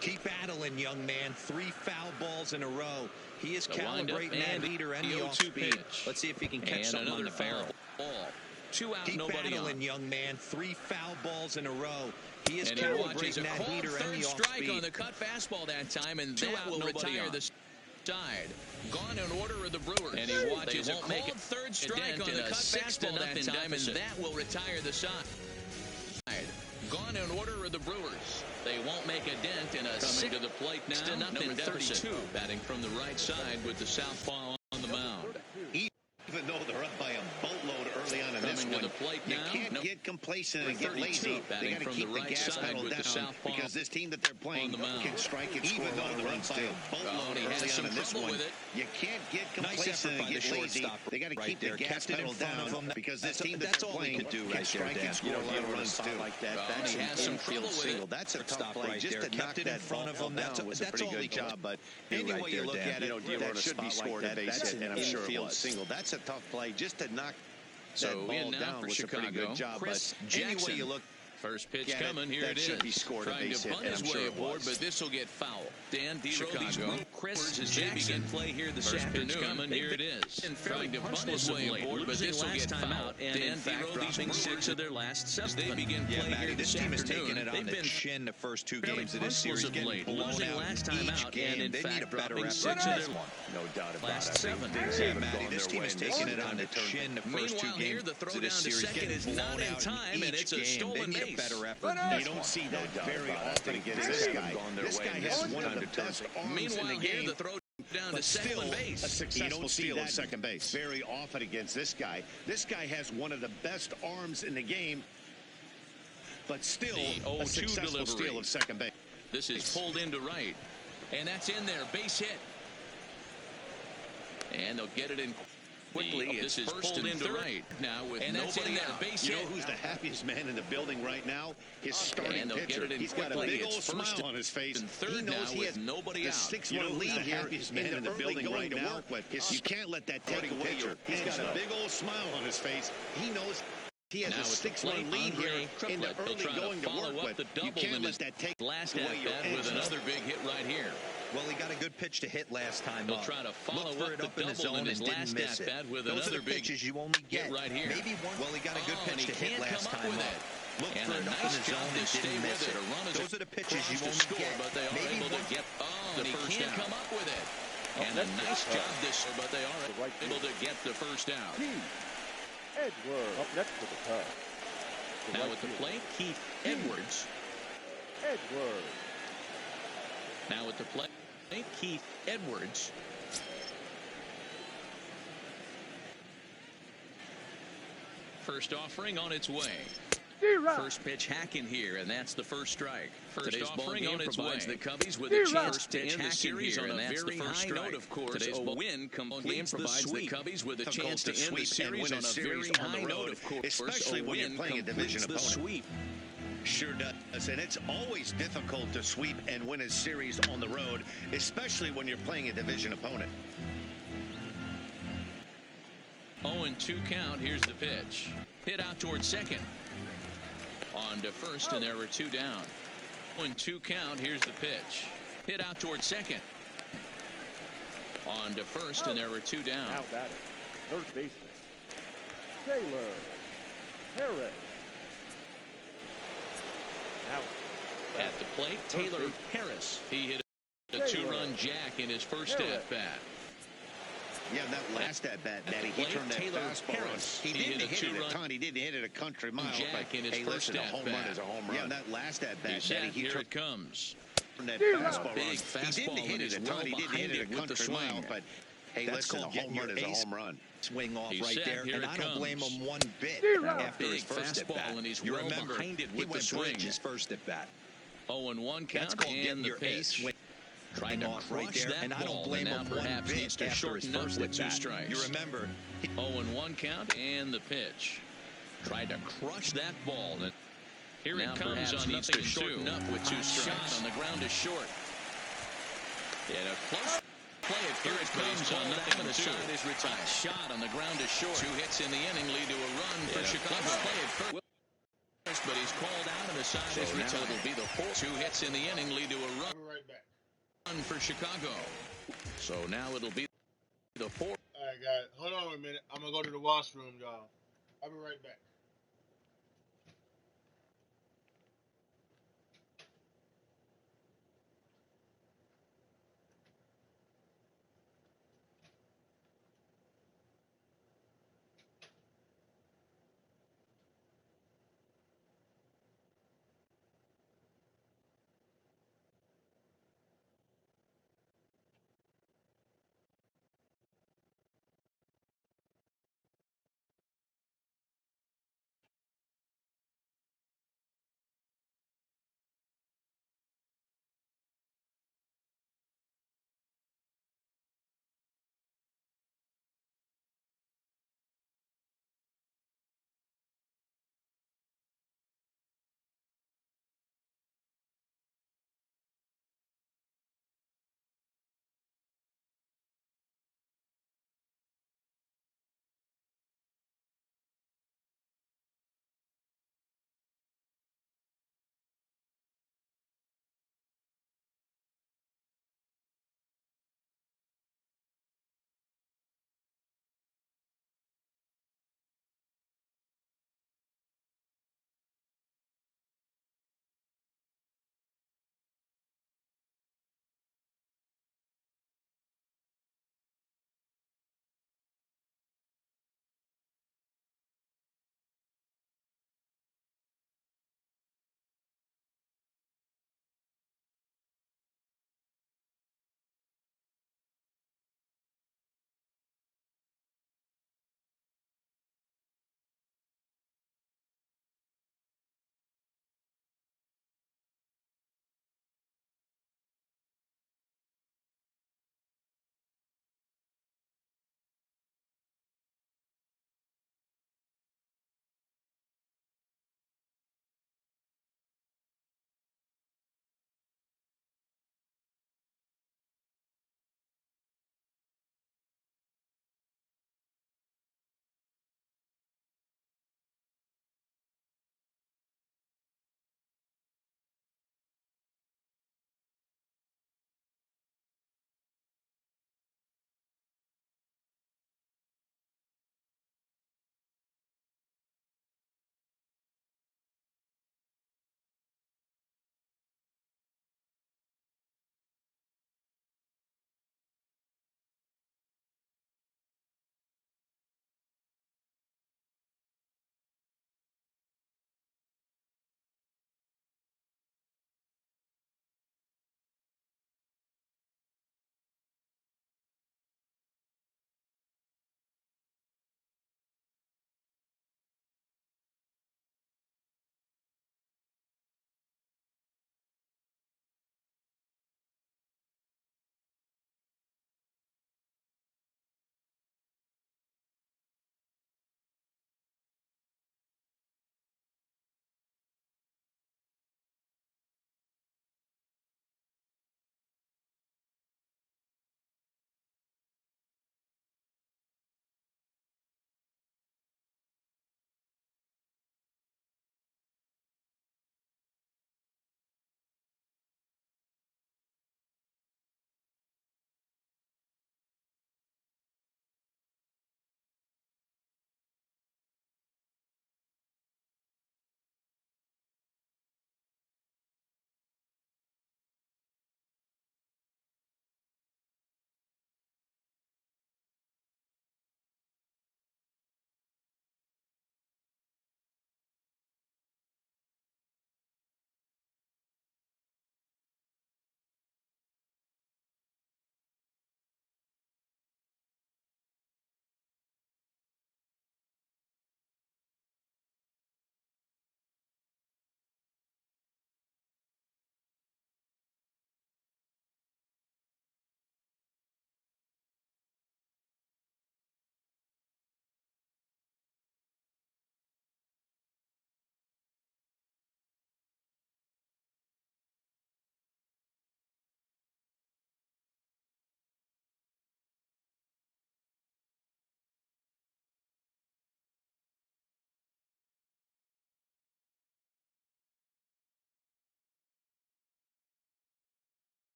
Keep battling, young man. 3 foul balls in a row. He is calibrating that leader and the off-speed. Let's see if he can catch something on the barrel. Ball. 2 out, Keep nobody battling, on. Young man. 3 foul balls in a row. He is calibrating that leader and the off-speed. Strike on the cut fastball that time, and that will retire the side. Gone in order of the Brewers. And he watches a cold third strike on the cut fastball that time, and that will retire the side. Gone in order of the Brewers. They won't make a dent in a coming to the plate now. Number 32, batting from the right side with the southpaw on the mound. Even though they're up by a boatload early on in this one, you can't get complacent and get lazy. They got to keep the gas pedal down because this team that they're playing can strike and score a lot of runs too. Boatload early on in this one, you can't get complacent and get lazy. They got to keep the gas pedal down because this team that they're playing can strike and score a lot of runs too. That's an infield single. That's a tough play. Just to knock that ball down was a pretty good job. But any way you look at it, that should be scored at base hit, and I'm sure it was. That's a tough play just to knock that ball down was a pretty good job. But anyway you look, first pitch coming, here it is. Should be scored trying to punt his way aboard, but this will get foul. Dan Chicago. Chris as they begin play here this afternoon. Coming, here it is. Trying to punt his way aboard, but this will get foul. And in fact, dropping 6 of their last 7. They begin play here this team has afternoon. taken it on the chin the first 2 games of this series, getting blown out last time out, and in fact, dropping 6 of their no doubt about last 7. Yeah, Matty, this team has taken it on the chin the first 2 games of this series, getting blown out in each game. They need a better effort. You don't see that very often against this guy. This guy has one of the best arms in the game. The throw down to second base. A successful steal at second base. Very often against this guy. This guy has one of the best arms in the game, but still a successful steal of second base. This is pulled into right. And that's in there. Base hit. And they'll get it in quickly. This is pulled into right now with nobody out. Base hit. You know who's the happiest man in the building right now? His starting pitcher. He's got a big old smile on his face. And third he knows he has nobody out. 6-1 lead here in the building right now. You can't let that take away your. He's got a big old smile on his face. He knows he has a 6-1 lead here in the early going to work, but you can't let that take last away your at with another big hit right here. Well, he got a good pitch to hit last time. He'll try to follow up the double in his last at bat with another big pitches you only get right here. Maybe one. Well, he got a good pitch to hit last time. Look and for it up in the zone and didn't miss it. Those are the pitches you won't get. But they are able to get the first out. Come up with it. And a nice job this, but they are able to get the first out. Edwards up next to the tub. Now at the plate, Keith Edwards. Edwards. Now at the plate, Keith Edwards. First offering on its way. First pitch hack in here, and that's the first strike. Today's offering on its way. The Cubbies with a chance to end the series on a very high note, of course. Today's win completes the sweep. The Cubbies with a chance to end the series on a very high note, of course. Especially when you're playing a division opponent. Sure does, and it's always difficult to sweep and win a series on the road, especially when you're playing a division opponent. 0-2 count. Here's the pitch. Hit out towards second. On to first, and there were two down. 0-2 count. Here's the pitch. Hit out towards second. On to first, and there were two down. Now batting, third baseman, Taylor Harris. Now at the plate, Taylor Harris. He hit a two-run jack in his first at-bat. Yeah, that last at-bat, Daddy, he turned that fastball on. He didn't hit it a ton. He didn't hit it a country mile. Jack in his first a home run is a home run. Yeah, that last at-bat, Daddy, he here it comes. That fastball big fastball. He didn't hit it a ton. He didn't hit it a country mile, but hey, listen, a home run is a home run. Swing off right there, and I don't blame him one bit after his first at-bat. And he's you remember, behind it with the swing. His first at-bat. 0-1 count. That's called getting your ace. Trying to right there, and I don't blame him one bit to shorten up with two strikes. You remember, 0-1 count and the pitch. Tried to crush that ball. Here it comes on needs to shorten up with two strikes. Shot on the ground is short. And a close play at here it comes on nothing, and the shot is retired. Shot on the ground is short. 2 hits in the inning lead to a run for Chicago. Play at first, but he's called out, and the side is retired. It'll be the 2 hits in the inning lead to a run. Right back. For Chicago. So now it'll be the 4. All right, guys. Hold on a minute. I'm going to go to the washroom, y'all. I'll be right back.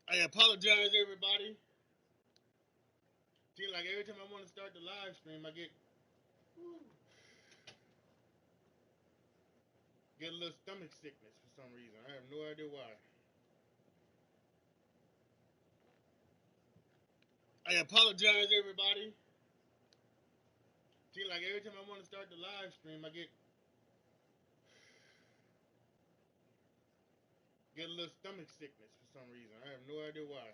I apologize, everybody. Seems like every time I want to start the live stream, I get a little stomach sickness for some reason. I have no idea why. I apologize, everybody. Seems like every time I want to start the live stream, I get a little stomach sickness for some reason. I have no idea why.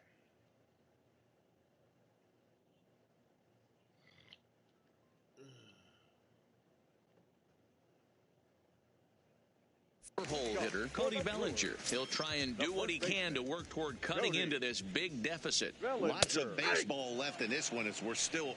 Hole hitter Cody Bellinger. He'll try and do what he can to work toward cutting into this big deficit. Lots of baseball left in this one as we're still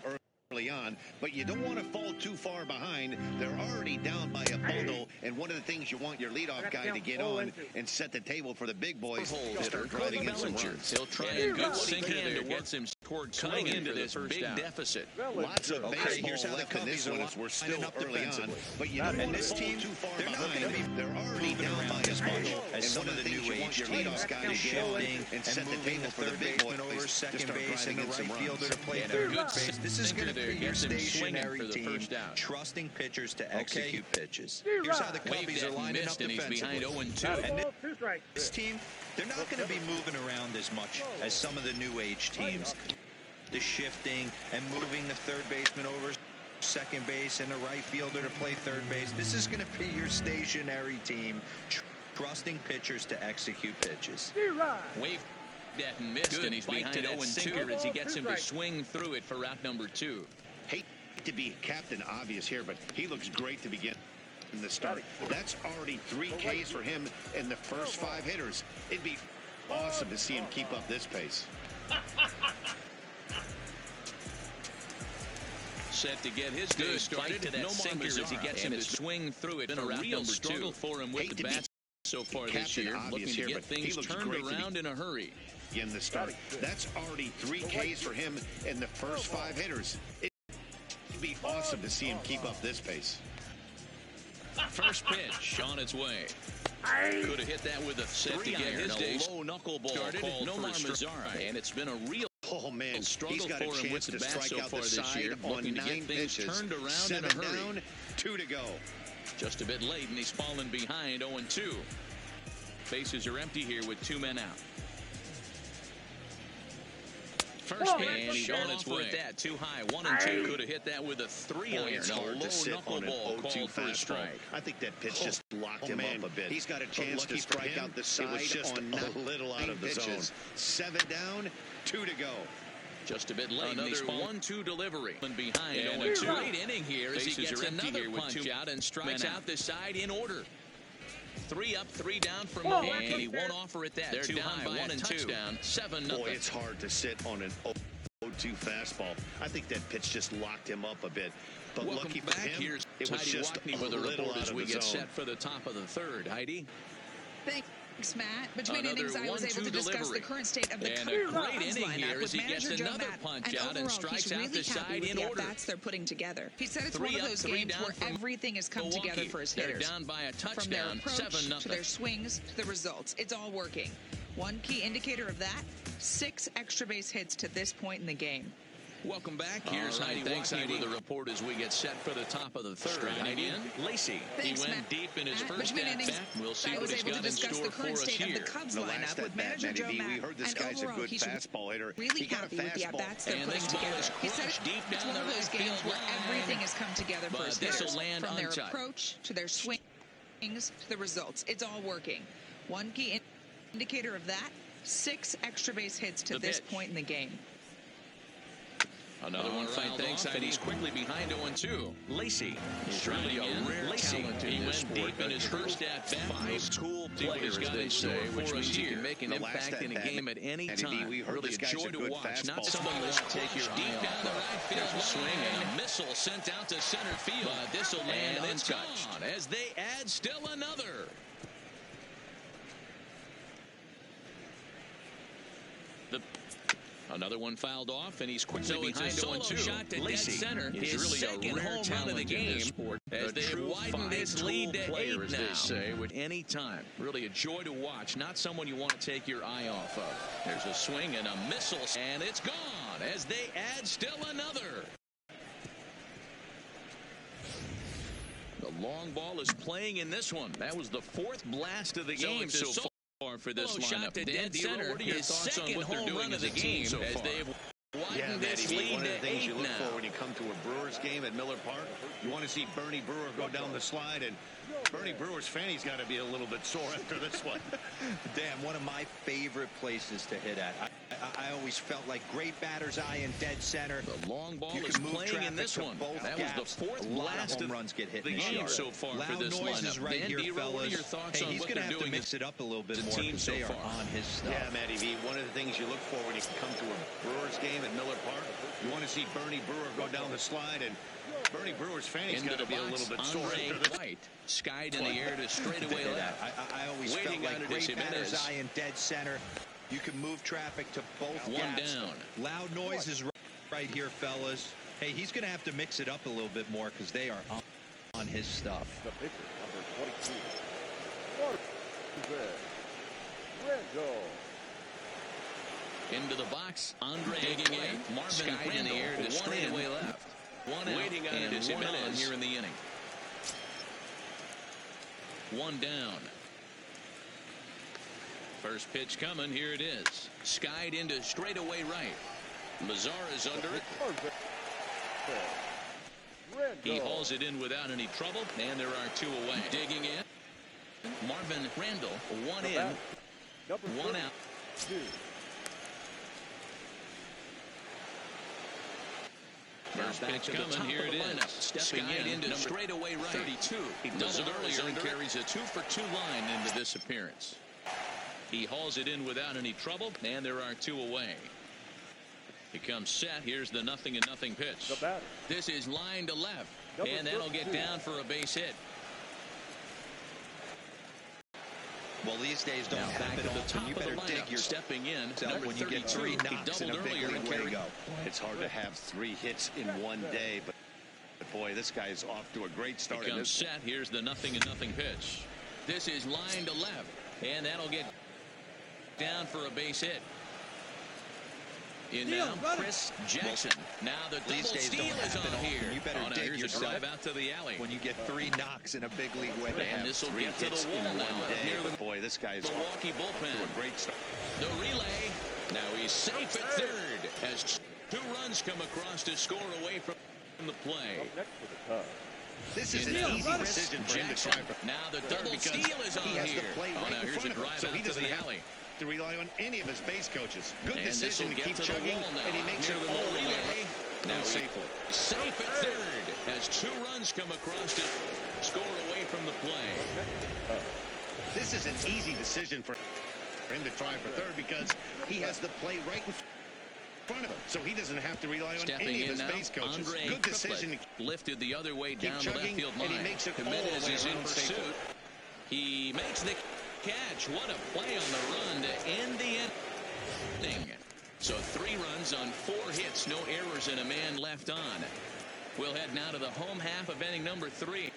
early on, but you don't want to fall too far behind. They're already down by a bundle, and one of the things you want your leadoff guy to get on and set the table for the big boys to start driving in some runs. He'll try and do what he can to get him toward cutting into this big deficit. Lots of baseball left in this one as we're still early on, but you don't want to fall too far behind. They're already down by a bundle, and one of the things you want your leadoff guy to get on and set the table for the big boys over to second start base and driving the in some right runs. fielder to play third base. This is going to be your stationary team, trusting pitchers to execute pitches. Here's how the Cubbies are lining up defensively. And this team, they're not going to be moving around as much as some of the new age teams. The shifting and moving the third baseman over second base and the right fielder to play third base. This is going to be your stationary team, trusting pitchers to execute pitches. Wave that and missed, and he's behind 0-2 as he gets him to swing through it for route number 2. Hate to be Captain Obvious here, but he looks great to begin the start. That's already 3 Ks for him in the first 5 hitters. It'd be awesome to see him keep up this pace. Set to get his day started to that sinker as he gets him to swing through it for route number 2. For him with the bat so far this year, looking to get things turned around in a hurry. In the start, that's already 3 Ks for him in the first 5 hitters. It'd be awesome to see him keep up this pace. First pitch on its way. Could have hit that with a set to get his day. Low knuckleball called Nomar Mazara, and it's been a real man, struggle he's got for a him with chance the to bat strike so out far the this year, side on looking to 9 get things pitches. turned around 7 in a hurry. down, 2 to go. Just a bit late, and he's fallen behind 0-2. Bases are empty here with 2 men out. First pitch on its way. That too high, 1-2. Could have hit that with a 3-iron. It's hard to sit on an 0-2 for a strike. I think that pitch just locked him up a bit. He's got a chance to strike out the side. It was just a little out of the zone. 7 down, 2 to go. Just a bit late. Another 1-2 delivery. Behind 0-2. Late inning here as he gets another punch out and strikes out the side in order. 3 up, 3 down from home, and he won't offer it that. They're too down high, by 1-2. 7-0. Boy, it's hard to sit on an 0-2 fastball. I think that pitch just locked him up a bit. But lucky for him, here's it was just a with a little report out as of we the get zone. set for the top of the 3rd. Heidi? Thanks, Matt. Between innings, I was able to discuss the current state of the Cubs lineup here with manager Joe another Matt, punch and out overall, and strikes he's out really the happy side with in the order. at-bats they're putting together. He said it's 3 one of up, those 3 games down where everything has come together for his They're hitters. down by a touchdown, From their approach 7-0. to their swings to the results, it's all working. One key indicator of that, 6 extra base hits to this point in the game. Welcome back. Here's Heidi Wackney with a report as we get set for the top of the 3rd. Heidi in. Lacey. Thanks, he went Matt. deep in his first Between innings, at-bat. We'll see I what was he's able got to in discuss store the current for us state of here. the Cubs The lineup last with at-bat, manager Joe we Matt, heard this and guy's a overall, good he's fastball hitter. really He got a happy with the fastball. at-bats they're And putting this ball together. is He said crushed deep it's down one of the those right games field where line. everything has come together for But his this'll hitters. land From their untouched. approach to their swings to the results, it's all working. One key indicator of that, 6 extra base hits to this point in the game. Another one fouled off, and he's quickly behind 0-2. Lacey. Really a rare talent in this sport. Deep in his first at-bat. 5 cool players, they say, which means he can make an impact in a game at any time. Really a joy to watch. Not somebody who will take your deep down the right field swing, and a missile sent out to center field. But this will land untouched as they add still another. Another one fouled off, and he's quickly behind it's a 0-2. shot to dead center. His His really second a rare home run talent of the in this game. sport. As they have widened this lead to 8 as now. they say, with any time. Really a joy to watch. Not someone you want to take your eye off of. There's a swing and a missile, and it's gone as they add still another. The long ball is playing in this one. That was the 4th blast of the game so far for this lineup. Shot to dead center. What are your His thoughts on second what they're home doing run of as the a team game so as far? they've Yeah, widened this Matty, lead one of the to things 8 you look now. for when you come to a Brewers game at Miller Park, you want to see Bernie Brewer go down the slide, and Bernie Brewer's fanny's got to be a little bit sore after this one. Dan, one of my favorite places to hit at. I always felt like great batter's eye in dead center. The long ball You is can move playing in traffic this to one. both That gaps. was the 4th A lot blast of home of runs get hit the in game yard. so far Loud for this noises lineup. right Dan here, Dero, fellas. what are your thoughts Hey, on he's what going to they're have to doing mix it up a little bit as a more team because so they are far? on his stuff. Yeah, Matty V, one of the things you look for when you come to a Brewers game at Miller Park, you want to see Bernie Brewer go down the slide, and Bernie Brewer's fanny's got to be a little bit sore after this. White skied in the air to straightaway left. I always Waiting felt on like it is great batter's Jimenez. eye in dead center. You can move traffic to both One gaps. down. Loud noises right here, fellas. Hey, he's going to have to mix it up a little bit more because they are on his stuff. The pitcher, number 22, Randall. Into the box, Andre digging in. Marvin skied in the air to straightaway left. One out, Waiting on it and is one on Jimenez. here in the inning. One down. First pitch coming. Here it is. Skied into straightaway right. Mazzara's under it. He hauls it in without any trouble, and there are 2 away. Digging in. Marvin Randall, 1 in, 1 out. 2. First pitch coming. Here it is. Stepping into straightaway right. 32. He doubled earlier and carries a 2-for-2 line into this appearance. He hauls it in without any trouble, and there are 2 away. He comes set. Here's the 0-0 pitch. The batter. This is line to left, and that'll get down for a base hit. Well, these days don't happen to the often. top You of the better dig lineup, your stepping in. Number when you get 32. 3 knocks He in a doubled big earlier league and way to carried. go. It's hard to have 3 hits in one day, but boy, this guy's off to a great start. He comes set. Here's the 0-0 pitch. This is line to left, and that'll get down for a base hit. In now, Chris Jackson. Now the double steal is on here. You better dig here's yourself a drive out to the alley. when you get 3 knocks in a big league way. And this will get to the wall now. Day, Near the but boy, this guy's Milwaukee off to bullpen. a great start. The relay. Now he's safe at third as 2 runs come across to score away from the play. Up next for the Cubs. This is an easy decision for him to Jackson. try for. Now the double because steal is on he has here. the play right Now in here's a front of him, drive so he out to doesn't the have alley. to rely on any of his base coaches. Good And decision to get keep to the chugging, wall now. and he makes it Near the all the way relay. Now he's safely. safe at third as 2 runs come across to score away from the play. This is an easy decision for him to try for third because he has the play right in front of him, so he doesn't have to rely on Stepping any of in his now, base coaches. Andre Good decision to Triplett lifted the other way keep down the left chugging, field line. and he makes it all the Jimenez way is in around pursuit. safely. He makes the catch. What a play on the run to end the inning. So 3 runs on 4 hits, no errors, and a man left on. We'll head now to the home half of inning number 3.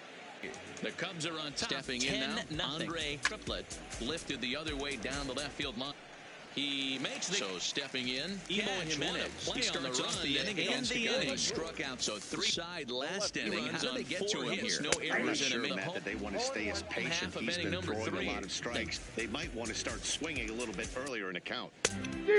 The Cubs are on top. Stepping in now, Andre Triplett lifted the other way down the left field line. He makes the stepping in. Jimenez. He starts off the inning against the inning. Struck out. So 3 side last inning. How did they get to him here? No I'm not errors sure, in Matt, that they want to stay as patient. half of He's inning been number throwing 3. a lot of strikes. They might want to start swinging a little bit earlier in the count.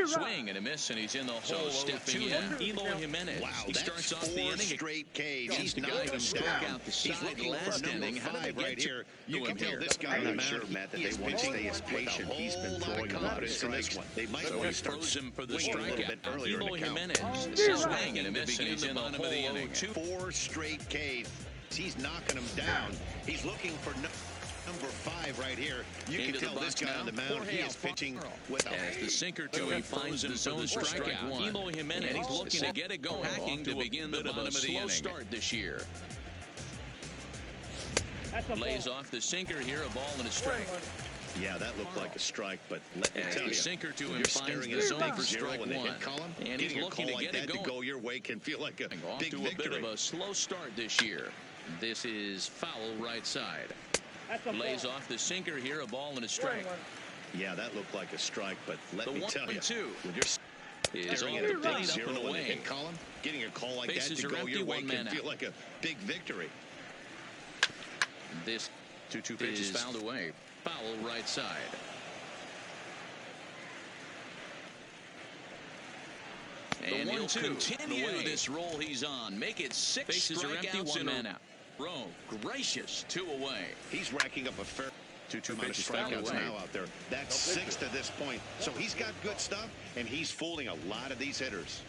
Swing and a miss, and he's in the hole. Stepping in, Eloy Jimenez. Wow, He that's starts off the 4 inning straight Ks. He's the guy knocking who him struck down. out the He's side looking last for number inning. How did they 5 get right to here. You him can tell here? this guy. I'm I'm not sure, sure, Matt, that he they is want to pitching stay as patient. He's been throwing a lot of strikes. They might So want he to start throws him for the swinging a little strikeout. bit earlier in Eloy the count. Jimenez. Swing and a miss, and he's in the bottom of the inning. 4 straight Ks. He's knocking him down. He's looking for number 5 right here. You Into can tell the this box guy now, on the mound. Jorge He is pitching with As the a sinker to him finds him for the strikeout. Eloy Jimenez. And he's looking to get it going. Hacking to begin the bottom of the inning. Start this year. Lays off the sinker here, a ball and a strike. Yeah, that looked like a strike, but let me tell you, sinker to him you're finds staring the at a zone big for zero strike in the one. hit column. And he's Getting a looking call to like get it that going. to go your way can feel like a Off big to victory. a bit of a slow start this year. This is foul right side. Lays off the sinker here, a ball and a strike. Yeah, that looked like a strike, but let me tell you, 1-2 when you're is staring on at the a big plate up zero and in the away. hit column, getting a call like Bases that to are go empty, your way one can man feel out. like a big victory. This 2-2 pitch is fouled away. Foul right side. And he'll continue this roll he's on. Make it 6 Bases are empty, strikeouts one in a man out. row. Gracious, 2 away. He's racking up a fair 2-2 amount of pitches fouled strikeouts away. now out there. That's 6 to this point. So he's got good stuff, and he's fooling a lot of these hitters.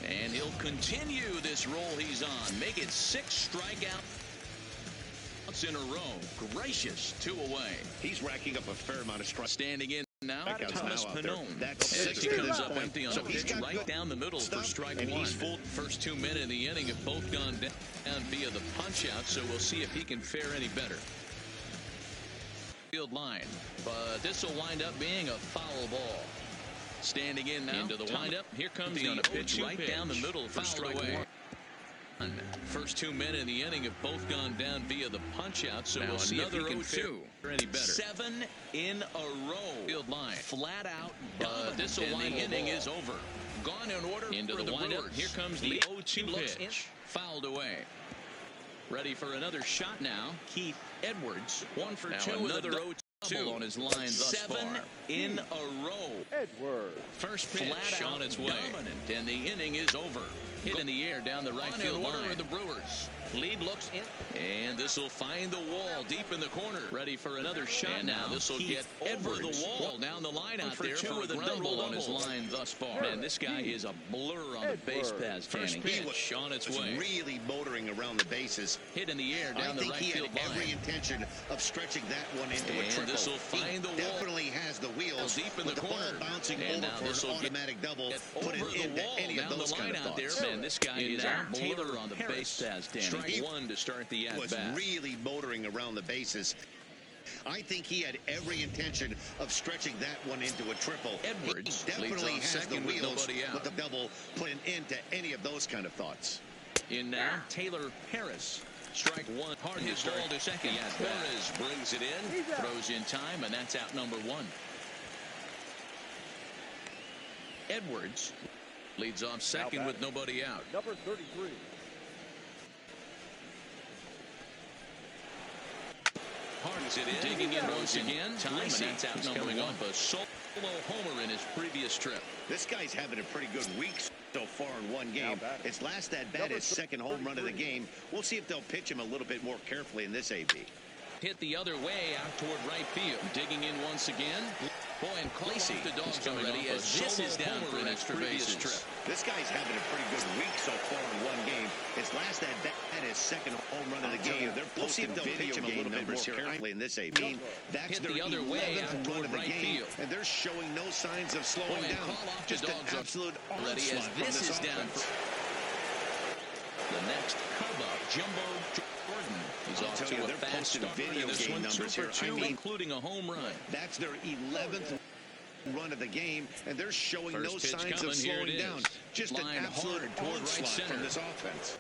And he'll continue this roll he's on. Make it 6 strikeouts in a row. Gracious, 2 away. He's racking up a fair amount of strikeouts. Standing in now, Thomas out there. Panone. That's 6 He to comes this up point. empty on So the he's pitch got right good down the middle for stuff, strike and one. he's full. First 2 minutes in the inning have both gone down via the punch out, so we'll see if he can fare any better. Field line, but this will wind up being a foul ball. Standing in now into the windup. Here comes the pitch right down the middle for strike one. First 2 minutes in the inning have both gone down via the punch out, so we'll see if he can fare any better. 7 in a row. Field line flat out, but this will wind the inning is over. Gone in order into the windup. Here comes the 0-2 pitch. Fouled away. Ready for another shot now. Keith Edwards. 1 for 2. Another 0-2 on his line thus far. 7 in a row. Edwards. First pitch flat on its way. Dominant, and the inning is over. Hit in the air down the right field line. The Brewers. Lead looks in. And this will find the wall deep in the corner. Ready for another shot. And now this will get over the wall down the line out there for a double on his line thus far. Man, this guy is a blur on the base paths. First pitch on its way. Really motoring around the bases. Hit in the air down the right field line. I think he had every intention of stretching that one into a triple. And this will find the wall. Definitely has the wheels. Deep in the corner. Ball bouncing and over now for an automatic double. Put an end to any of those kind of thoughts. Man, this guy is a blur on the base paths. Strike one to start the at-bat. Was really motoring around the bases. I think he had every intention of stretching that one into a triple. Edwards he definitely has the wheels with the double, put an end to any of those kind of thoughts. In now, Taylor Harris. Strike one. Hard hit ball to second. Torres brings it in, throws in time, and that's out number 1. Edwards leads off second with nobody out. Number 33. Hardens it in. Digging in throws again. Time, and that's out number 1. A solo homer in his previous trip. This guy's having a pretty good week so far in one game. His last at-bat, his second home run of the game. We'll see if they'll pitch him a little bit more carefully in this AB. Hit the other way out toward right field. Digging in once again. Boy, and Lacey the dogs already as this is down for an extra bases trip. This guy's having a pretty good week so far in one game. His last at-bat, his second home run of the game. They're posting video game numbers here carefully in this AB. That's their 11th run of the game, and they're showing no signs of slowing down. Just an absolute onslaught from this offense. The next Cub-Up, Jumbo Jordan. He's off to a fast start. Video game numbers here. I mean, including a home run. That's their 11th run of the game, and they're showing no signs of slowing down. Just an absolute onslaught from this offense.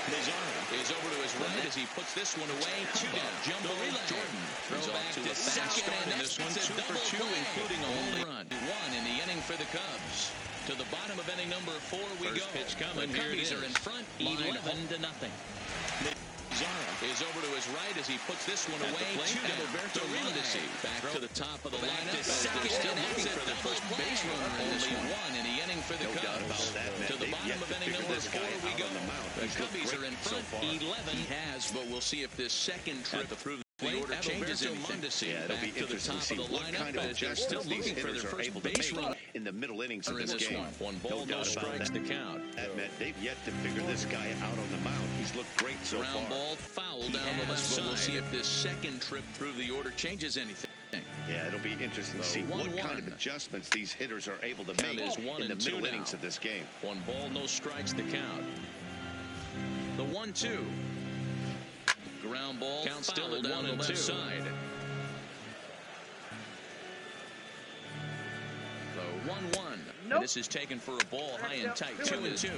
Pizarro is over to his right as he puts this one away. 2 down. Jumbo Jordan throws off to a fast start in this one. 2 for 2, including a home run. 1 in the inning for the Cubs. To the bottom of inning number 4 we go. Pitch coming. The Cubbies are in front, 11-0. Pizarro is over to his right as he puts this one away. 2 down. Back to the top of the lineup as they're still looking for the first base runner. Only 1 in the inning for the Cubs. To the bottom of inning number 4 we go. The Cubbies are in front, 11. He has, but we'll see if this second trip through the order changes anything. Yeah, it'll be interesting to see what kind of adjustments these hitters are able to make in the middle innings of this game. One ball, no strikes the count. They've yet to figure this guy out on the mound. He's looked great so far. Ground ball, foul down the left side. We'll see if this second trip through the order changes anything. Yeah, it'll be interesting to see what kind of adjustments these hitters are able to make in the middle innings of this game. 1 ball, no strikes the count. The 1-2. Ground ball, count still at 1 on the left side. The 1-1. Nope. This is taken for a ball high and tight. 2-2.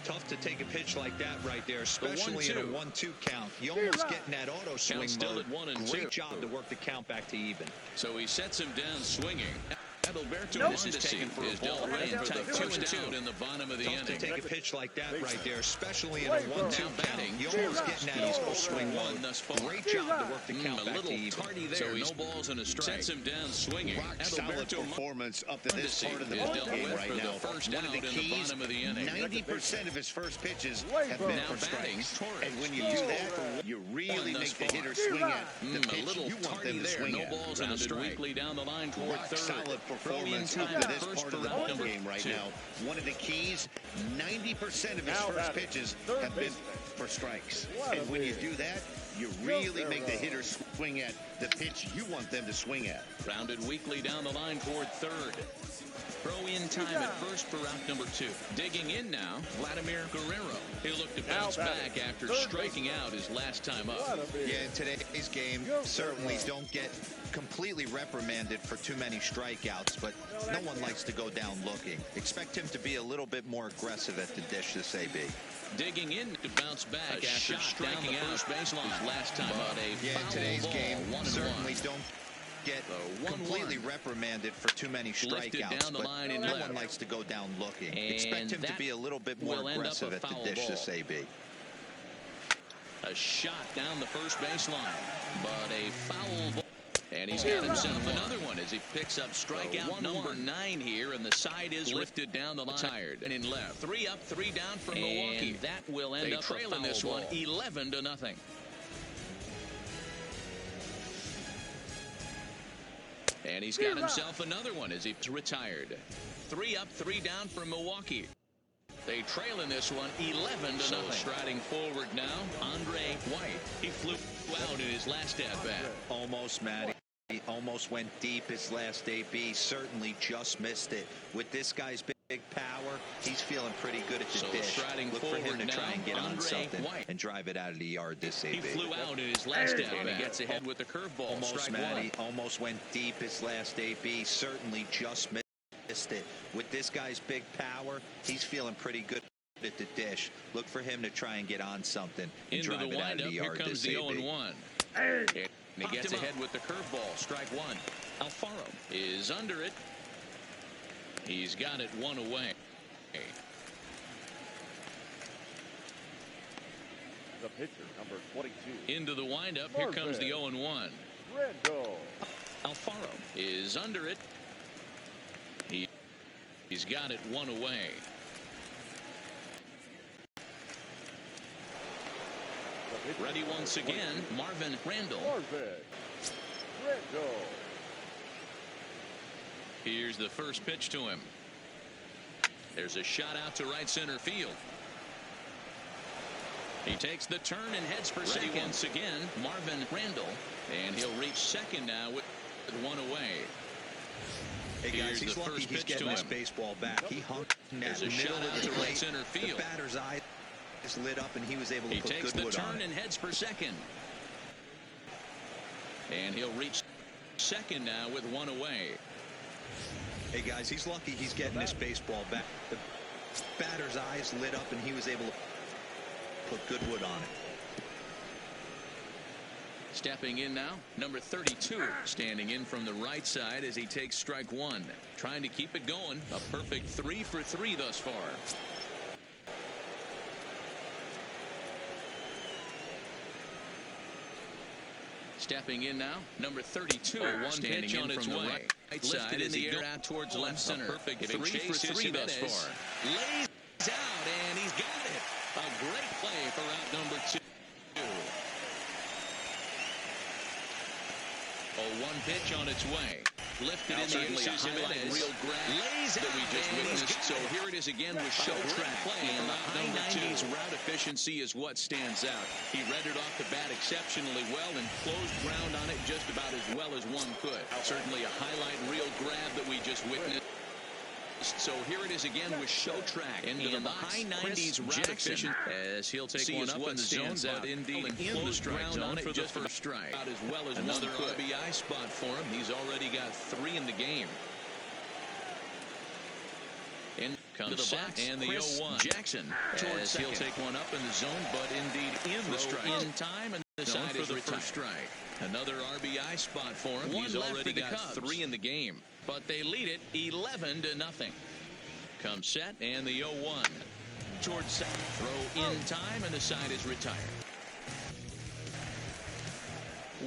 Tough to take a pitch like that right there, especially in a 1-2 count. You almost get in that auto swing still mode. At 1 and 2. Great job to work the count back to even. So he sets him down swinging. This is taken for a ball high and tight. 2-2 in the bottom of the inning. Tough to take a pitch like that right there, especially in a 1-2 count. You almost get in that auto swing mode. Great job to work the count back to even. Tardy there. So no balls and a strike. Sets him down swinging. Rock solid performance up to this part of the ball game right now. One of the keys, 90% of his first pitches have been for strikes. And when you do that, you really make the hitter swing at the pitch you want them to swing at. No balls and a strike. Weekly down the line toward third. Solid performance up to this part of the ball game right now. One of the keys, 90% of his first pitches have been for strikes. And when you do that, you really make the hitter swing at the pitch you want them to swing at. Rounded weakly down the line toward third. Throw in time at first for route number 2. Digging in now, Vladimir Guerrero. He'll look to bounce back after striking out his last time up. Yeah, in today's game, certainly don't get completely reprimanded for too many strikeouts, but no one likes to go down looking. Expect him to be a little bit more aggressive at the dish this AB. Digging in to bounce back after striking out first baseline his last time out. Yeah, in today's game, certainly don't get completely reprimanded for too many strikeouts, but no one likes to go down looking. Expect him to be a little bit more aggressive at the dish this AB. A shot down the first baseline, but a foul ball. And he's got himself another one as he picks up strikeout number 9 here, and the side is lifted down the line. Tired and in left. 3 up, 3 down for Milwaukee. And that will end up trailing this one 11-0. And he's got himself another one as he's retired. 3 up, 3 down for Milwaukee. They trail in this one 11-0. So striding forward now, Andre White. He flew out in his last at-bat. Almost, Matty. He almost went deep his last AB. Certainly just missed it. With this guy's big power, he's feeling pretty good at the dish. Look for him to try and get on something and drive it out of the yard this AB. He flew out in his last at-bat. And he gets ahead with the curveball. Almost, Matty. Almost went deep his last AB. Certainly just missed it. With this guy's big power, he's feeling pretty good at the dish. Look for him to try and get on something and drive it out of the yard. Here comes the 0-1. And he gets ahead with the curveball. Strike 1. Alfaro is under it. He's got it 1 away. The pitcher, number 22. Into the windup. Here comes the 0-1. Alfaro is under it. He's got it 1 away. Ready once again, Marvin Randall. Here's the first pitch to him. There's a shot out to right center field. He takes the turn and heads for second. Once again, Marvin Randall. And he'll reach second now with 1 away. Hey guys, he's lucky he's getting his baseball back. He hung that middle of the right center field. The batter's eye is lit up, and he was able to put good wood on it. He takes the turn and heads for second. And he'll reach second now with 1 away. Hey guys, he's lucky he's getting his baseball back. The batter's eyes lit up, and he was able to put good wood on it. Stepping in now, number 32, standing in from the right side as he takes strike 1. Trying to keep it going. A perfect 3 for 3 thus far. Stepping in now, number 32, standing in from the right side as he goes out towards left center. Perfect 3 for 3 thus far. Lays out, and he's got it. A great play for out number 2. Oh, 1 pitch on its way. Lifted in the air. Highlight real grab that we just witnessed. So here it is again with show track. And the high 90s route efficiency is what stands out. He read it off the bat exceptionally well and closed ground on it just about as well as one could. Certainly a highlight reel grab that we just witnessed. So here it is again with show track into the high 90s route efficient as he'll take one up in the zone, but indeed in the strike zone for the first strike. About as well as another RBI spot for him. He's already got 3 in the game. Comes set and the 0-1. Jackson, as he'll take one up in the zone, but indeed in the strike. In time, and the side is the first strike. Another RBI spot for him. He's already got 3 in the game, but they lead it 11-0. Comes set and the 0-1. Towards second. Throw in time, and the side is retired.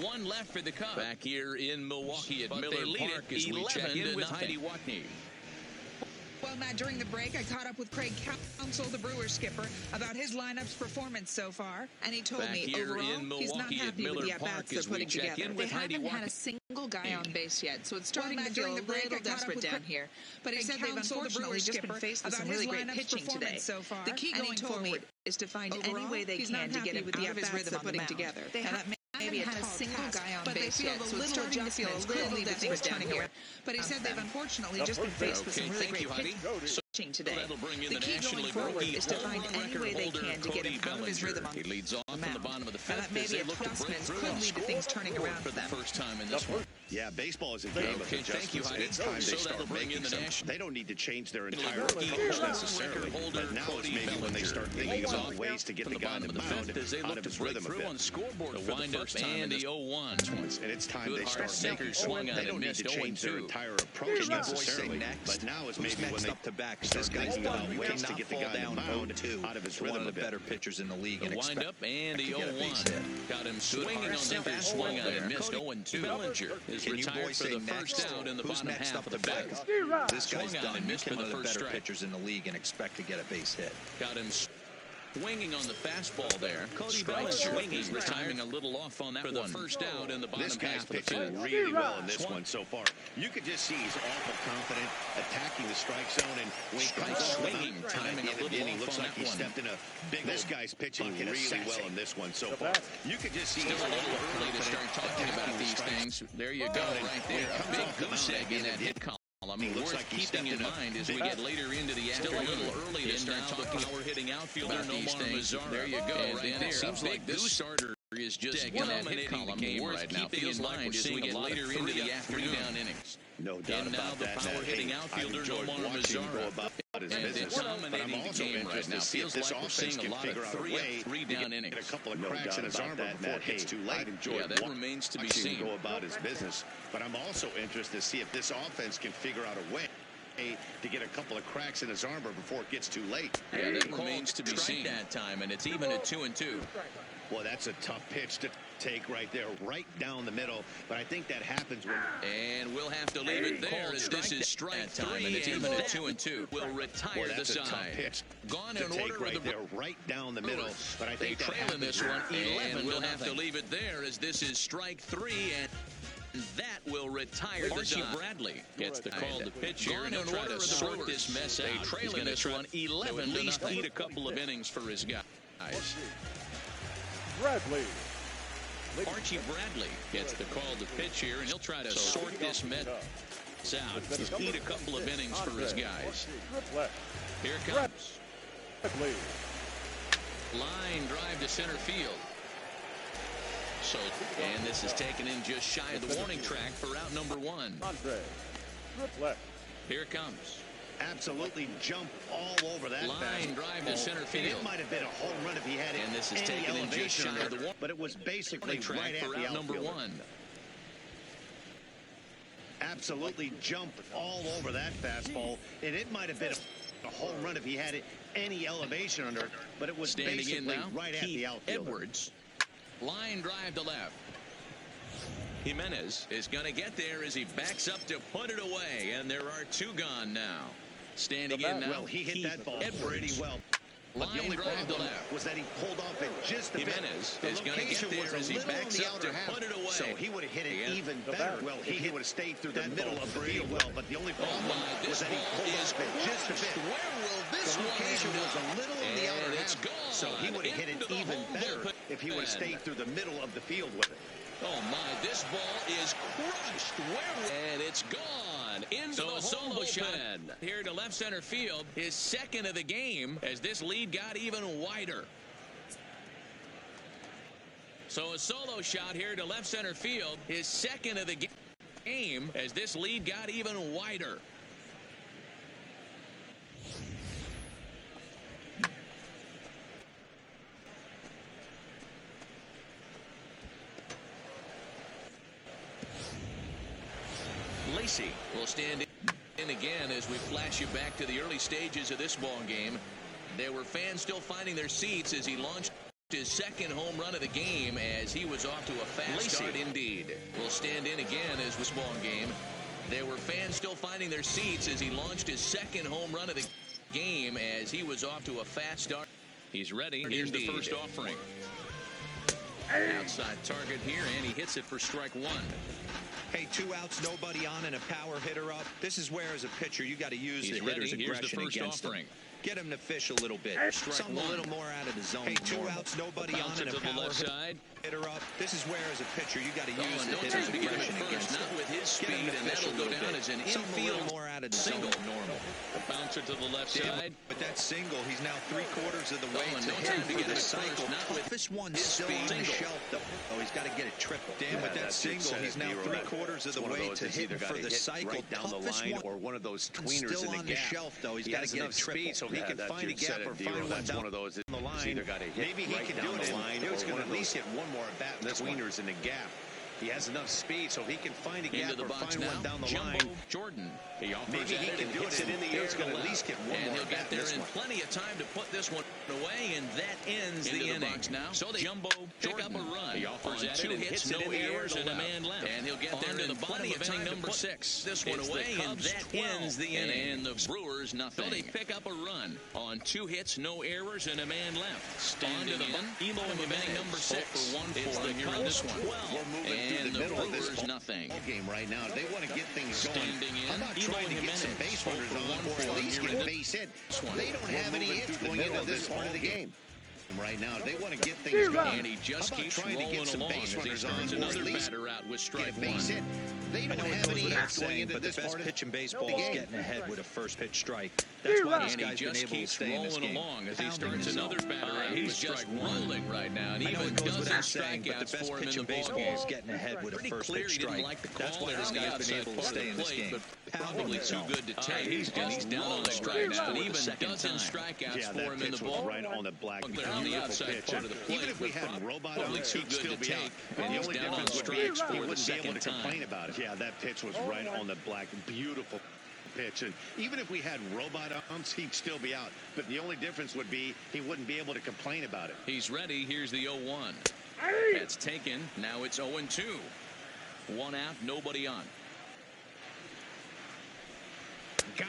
1 left for the Cubs. Back here in Milwaukee at Miller Park as we check in with Heidi Watney. Well, Matt, during the break, I caught up with Craig Counsell, the Brewers skipper, about his lineup's performance so far, and he told me overall he's not happy with the at-bats they're putting together. They haven't had a single guy on base yet, so it's starting to feel a little desperate down here. But he said they've unfortunately just been faced with some really great pitching today. The key going forward is to find any way they can to get him out of his rhythm they're putting together. They haven't had a single guy on base yet, so it's starting to feel a little desperate down here. But he said they've unfortunately just been faced with some really great pitching today. The key going forward is to find any way they can to get him out of his rhythm on the mound. He leads off on the bottom of the fifth. Maybe adjustments could lead to things turning around for them. First time in this one. Yeah, baseball is a game of adjustments, and it's time they start making some. They don't need to change their entire approach necessarily, but now is maybe when they start thinking about ways to get the guy on the mound out of his rhythm a bit. On the scoreboard for the first time in the 0-1. And it's time they start making some. They don't need to change their entire approach necessarily, but now is maybe when they up to back. start thinking about ways to get the guy on the mound out of his rhythm a bit. One of the better pitchers in the league. The wind-up and the 0-1. Got him swinging on the swing on and missed 0-2. Bellinger is retired for the first out in the bottom half of the fifth. This guy's done. You can one of the better pitchers in the league and expect to get a base hit. Got him swinging on the fastball there. Strike swinging, retiring a little off on that for the first out in the bottom half of the fifth. This guy's pitching really well in this one so far. You could just see he's awful confident, attacking the strike zone, and when he comes swinging, timing a little he off looks on like that he one. stepped in a big. This guy's pitching really well in this one so far. You could just see Still he's a little early to start talking about these things. There you go, right there. A big goose egg in that hit column. Worth keeping in mind as we get later into the afternoon. Still a little early to start talking about hitting outfielder Nomar Mazara. There you go, right there. It seems like this starter is just dominating the game right now. Feels like we're seeing as we get later into the afternoon innings. No doubt about that. And now the power-hitting outfielder Nomar Mazara. And they're dominating the game right now. Feels like we're seeing a lot of three-down innings. Get a couple of cracks in his armor before it gets too late. Yeah, that remains to be seen. Go about his business. But I'm also interested to see if this offense can figure out a way to get a couple of cracks in his armor before it gets too late. Yeah, that remains to be seen that time, and it's even at 2-2. Well, that's a tough pitch to take right there, right down the middle. But I think that happens when... And we'll have to leave it there as this is strike three, and it's even at 2-2. We'll retire the side. That's a tough pitch Gone to in take order right there, right down the middle. But I think they trail in this one, 11. We'll have to leave it there as this is strike three, and that will retire the side. Archie Bradley gets the call to pitch here, and he'll try to sort this mess out. They trail in this one, 11 to at least eat a couple of innings for his guys. Bradley. Archie Bradley gets the call to pitch here, and he'll try to sort this mess out. Eat a couple of innings for his guys. Here it comes. Line drive to center field. So, and this is taken in just shy of the warning track for out number 1. Here it comes. Absolutely jump all over that line drive to center field. It might have been a home run if he had it. And this is taken in just shy of the warning, but it was basically right at the number 1. Absolutely jump all over that fastball, and it might have been a home run if he had it any elevation under it, but it was basically right at the outfield. Edwards, line drive to left. Jimenez is going to get there as he backs up to put it away, and there are 2 gone now. Standing in now, well, he hit that ball pretty well. But the only problem was that he pulled off it just a bit. Jimenez is going to get there as he backs up to put it away. So he would have hit it even better. Well, he would have stayed through the middle of the field well. But the only problem was that he pulled off it just a bit. Where will this the location was a little in the outer half. So he would have hit it even better if he would have stayed through the middle of the field with it. Oh my, this ball is crushed. And it's gone into the solo shot here to left center field. His second of the game as this lead got even wider. So a solo shot here to left center field. His second of the game as this lead got even wider. Lacy will stand in again as we flash you back to the early stages of this ball game. There were fans still finding their seats as he launched his second home run of the game as he was off to a fast start indeed. Will stand in again as this ball game. There were fans still finding their seats as he launched his second home run of the game as he was off to a fast start. He's ready. Here's the first offering. Outside target here, and he hits it for strike one. Hey, 2 outs, nobody on, and a power hitter up. This is where, as a pitcher, you got to use the hitter's aggression against him. Get him to fish a little bit. Something a little more out of the zone. Hey, 2 outs, nobody on, and a power hitter up. This is where, as a pitcher, you got to use the hitter's aggression against him. Not with his speed, and that'll go down as an infield more out of the single normal. A bouncer to the left side. But that single, he's now 3/4 of the way to hitting for the cycle. This one's still on the shelf, though. Oh, he's got to get it tripled. Damn, with that single, he's now 3/4 of the way to hitting for the cycle. Down the line, or one of those tweeners in the shelf, though. He's got to get it tripled. So he can find a gap or find one down the line. Maybe he can do it. He's going to at least get one more at bat in this tweeners in the gap. He has enough speed, so he can find a gap or find one down the line. Jordan. Maybe he can do it in the air. He's going to at least get one more at bat. And he'll get there in plenty of time to put this one away, and that ends the inning. Now, so they Jumbo pick up a run. He offers on 2 hits, no errors, and a man left. And he'll get there in plenty of inning number 6. This one away, and that ends the inning. And the Brewers nothing. So they pick up a run on 2 hits, no errors, and a man left. Standing in, Emo in inning number 6 for 1-4 here in this one. And the Brewers nothing. Game right now. They want to get things going. Standing in, trying to get some base runners on, or at least get a base hit. They don't have any hits going into this part of the game. Right now, they want to get things going. And he just keeps rolling along as he starts another batter out with strike one. They don't have any hits going into this part of the game. But the best pitch in baseball is getting ahead with a first pitch strike. That's why this guy's been able to stay in this game. Along as he starts another batter out. He's just rolling right now, and even doesn't strikeouts for him in the baseball is getting ahead with a first pitch strike. That's why this guy's been able to stay in this game. Probably too good to take. He's down on the strike now, and even doesn't strikeouts for him in the ball. Right on the black. On the outside part of the plate. Even if we had robot probably too good to take, and the he's only down on difference would be strikes he for the wouldn't be able second to complain time. about it. Yeah, that pitch was right on the black. Beautiful pitch. And even if we had robot arms, he'd still be out. But the only difference would be he wouldn't be able to complain about it. He's ready. Here's the 0-1. That's taken. Now it's 0-2. 1 out, nobody on.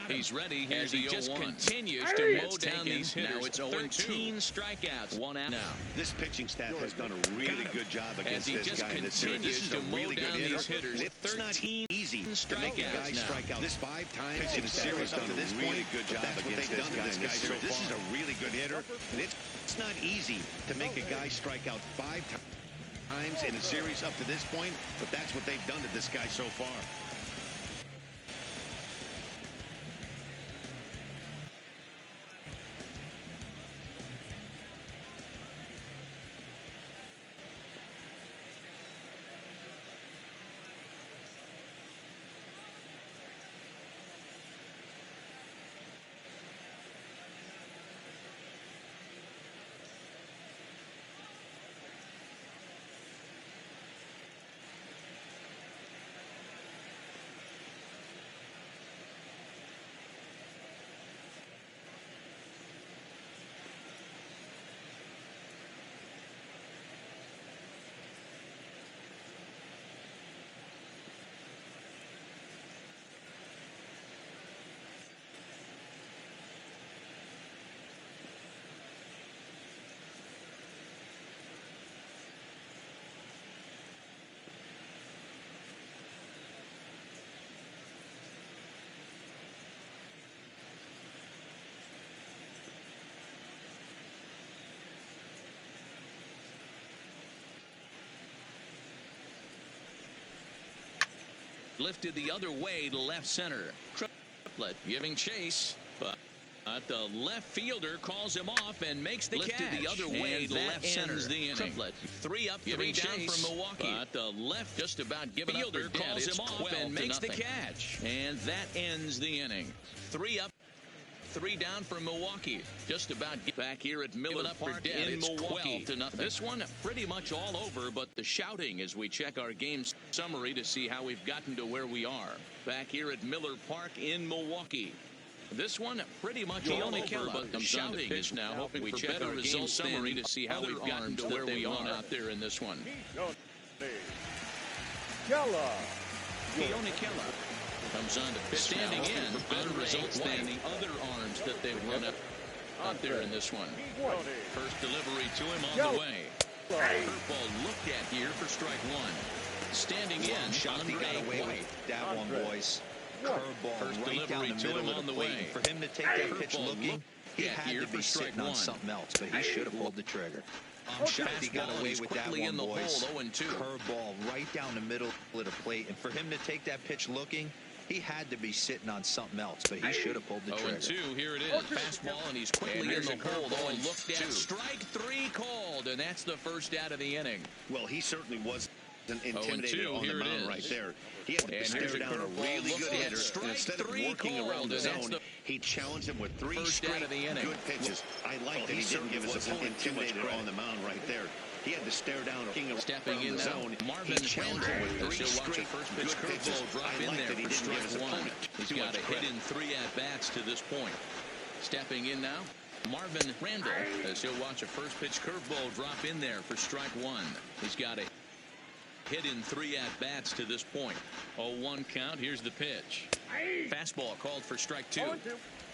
He's ready. Here's the 0-1. Just continues to mow down these hitters. Now it's 13 strikeouts. 1 out. Now this pitching staff has done a really good job against this guy in this series. This is a really good hitter. It's not easy to make a guy strike out this 5 times in a series up to this point. Really good job against this guy in this series. This is a really good hitter. And it's not easy to make a guy strike out 5 times in a series up to this point, but that's what they've done to this guy so far. Lifted the other way to left center. Triplett giving chase, but the left fielder calls him off and makes the catch. Lifted the other way to left center. The inning. Triplett 3 up, 3 down from Milwaukee. But the left just about giving up fielder calls him off and makes the catch. And that ends the inning. 3 up. 3 down for Milwaukee. Just about back here at Miller Park in Milwaukee. 12-0. This one pretty much all over, but the shouting as we check our game summary to see how we've gotten to where we are. Back here at Miller Park in Milwaukee. This one pretty much all over, but the shouting is now hoping we check our game summary to see how we've gotten to where we are out there in this one. Keone Kela comes on to pitch standing in. Better results than the other arms that they've run up out there in this one. First delivery to him on the way. Curveball looked at here for strike 1. Standing in, Andre White. That one, boys. Curveball First right delivery down the to middle him of on the the plate. way. For him to take that pitch looking, he had to be sitting on 1. something else, but he should have pulled the trigger. I'm shocked he got away with that one, boys. Curveball right down the middle of the plate, and for him to take that pitch looking, he had to be sitting on something else, but he should have pulled the trigger. 0-2, here it is. Fastball, and he's quickly in the hole. Oh, looked at. Strike 3 called, and that's the first out of the inning. Well, he certainly was intimidated on the mound right there. He had to stare down a really good hitter. Instead of working around the zone, he challenged him with 3 straight good pitches. I like that he didn't give his opponent intimidated on the mound right there. He had to stare down a stepping in the zone. Marvin He challenged him with 3 straight first good pitch pitches. curveball drop I in like there that he for didn't give strike his 1. opponent He's too got much a hit in 3 at-bats to this point. Stepping in now, Marvin Randall, as he'll watch a first pitch curveball drop in there for strike 1. He's got a hit in 3 at-bats to this point. 0-1 count. Here's the pitch. Fastball called for strike 2.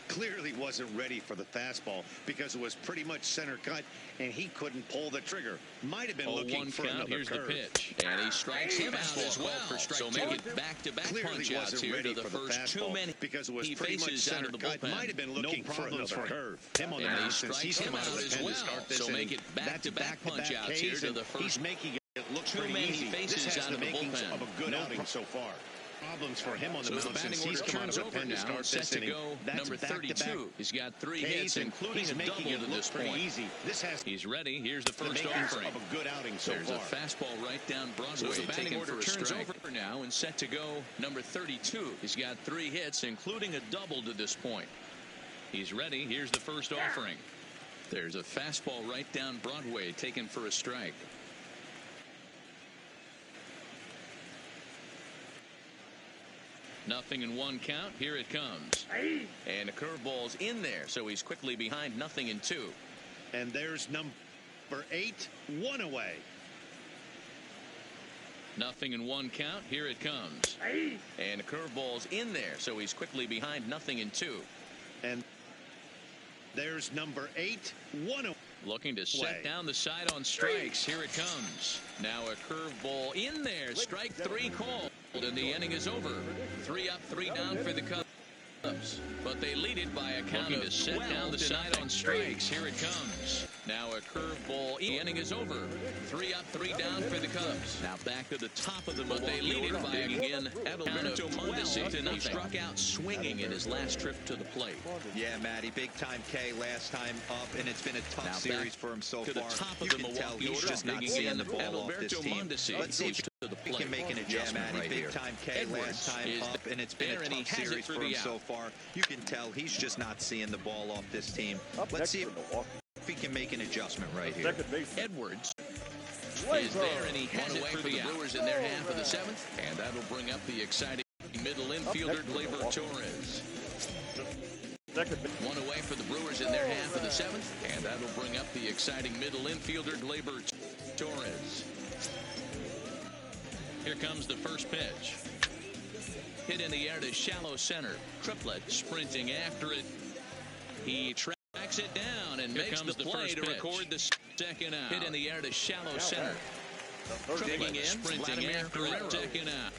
Clearly wasn't ready for the fastball because it was pretty much center cut and he couldn't pull the trigger. Might have been looking for another Here's curve. the pitch, and he strikes him out as well for strike 2. So make it back-to-back punch outs here to the first 2 men because it was he pretty much faces center out of the cut. bullpen. Might have been looking for another curve. Him on the And he mound since strikes he's him come out out of the as pen well. to start this So inning. make it back-to-back punch outs here to the first. He's making it look 2 pretty men he easy. faces This has out the of the makings bullpen. of a good outing so far. Problems for him on the So mound the batting since he's order come out of turns the over pen to now. start Set this to inning. go That's number 32. He's got 3 hits, including a double to this point. Easy. This has He's ready. Here's the first makings offering. of a good outing so There's far. a fastball right down Broadway. So the batting order turns over now and set to go number 32. He's got 3 hits, including a double to this point. He's ready. Here's the first offering. There's a fastball right down Broadway taken for a strike. Nothing in 1 count. Here it comes. And a curveball's in there, so he's quickly behind 0-2. And there's number 8, 1 away. Nothing in 1 count. Here it comes. And a curveball's in there, so he's quickly behind 0-2. And there's number 8, 1 away. Looking to set down the side on strikes. Here it comes. Now a curveball in there. Strike 3 called, and the inning is over. 3 up, 3 down for the Cubs. But they lead it by a count of 12 to set down the side on strikes. Here it comes. Now a curveball. The inning is over. 3 up, 3 down for the Cubs. Now back to the top of the Milwaukee. But they lead it by again a count of 12 to 0. He struck out swinging in his last trip to the plate. Yeah, Matty, big time K last time up, and it's been a tough series for him so far. To the top of you the can tell Milwaukee he's order, just not seeing the ball off this team. Let's see if to the we can make an adjustment right here. Big time K last time up, and it's been a tough series for him so far. You can tell he's just not seeing the ball off this team. Let's see if we can make an adjustment right here. Edwards is there, and he has it for the Brewers in their half of the 7th, and that'll bring up the exciting middle infielder Gleyber Torres. 1 away for the Brewers in their half of the 7th, and that'll bring up the exciting middle infielder Gleyber Torres. Here comes the first pitch. Hit in the air to shallow center. Triplett sprinting after it. He tracks it down and makes the play to record the second out. Hit in the air to shallow center. Digging in, sprinting after it, second out.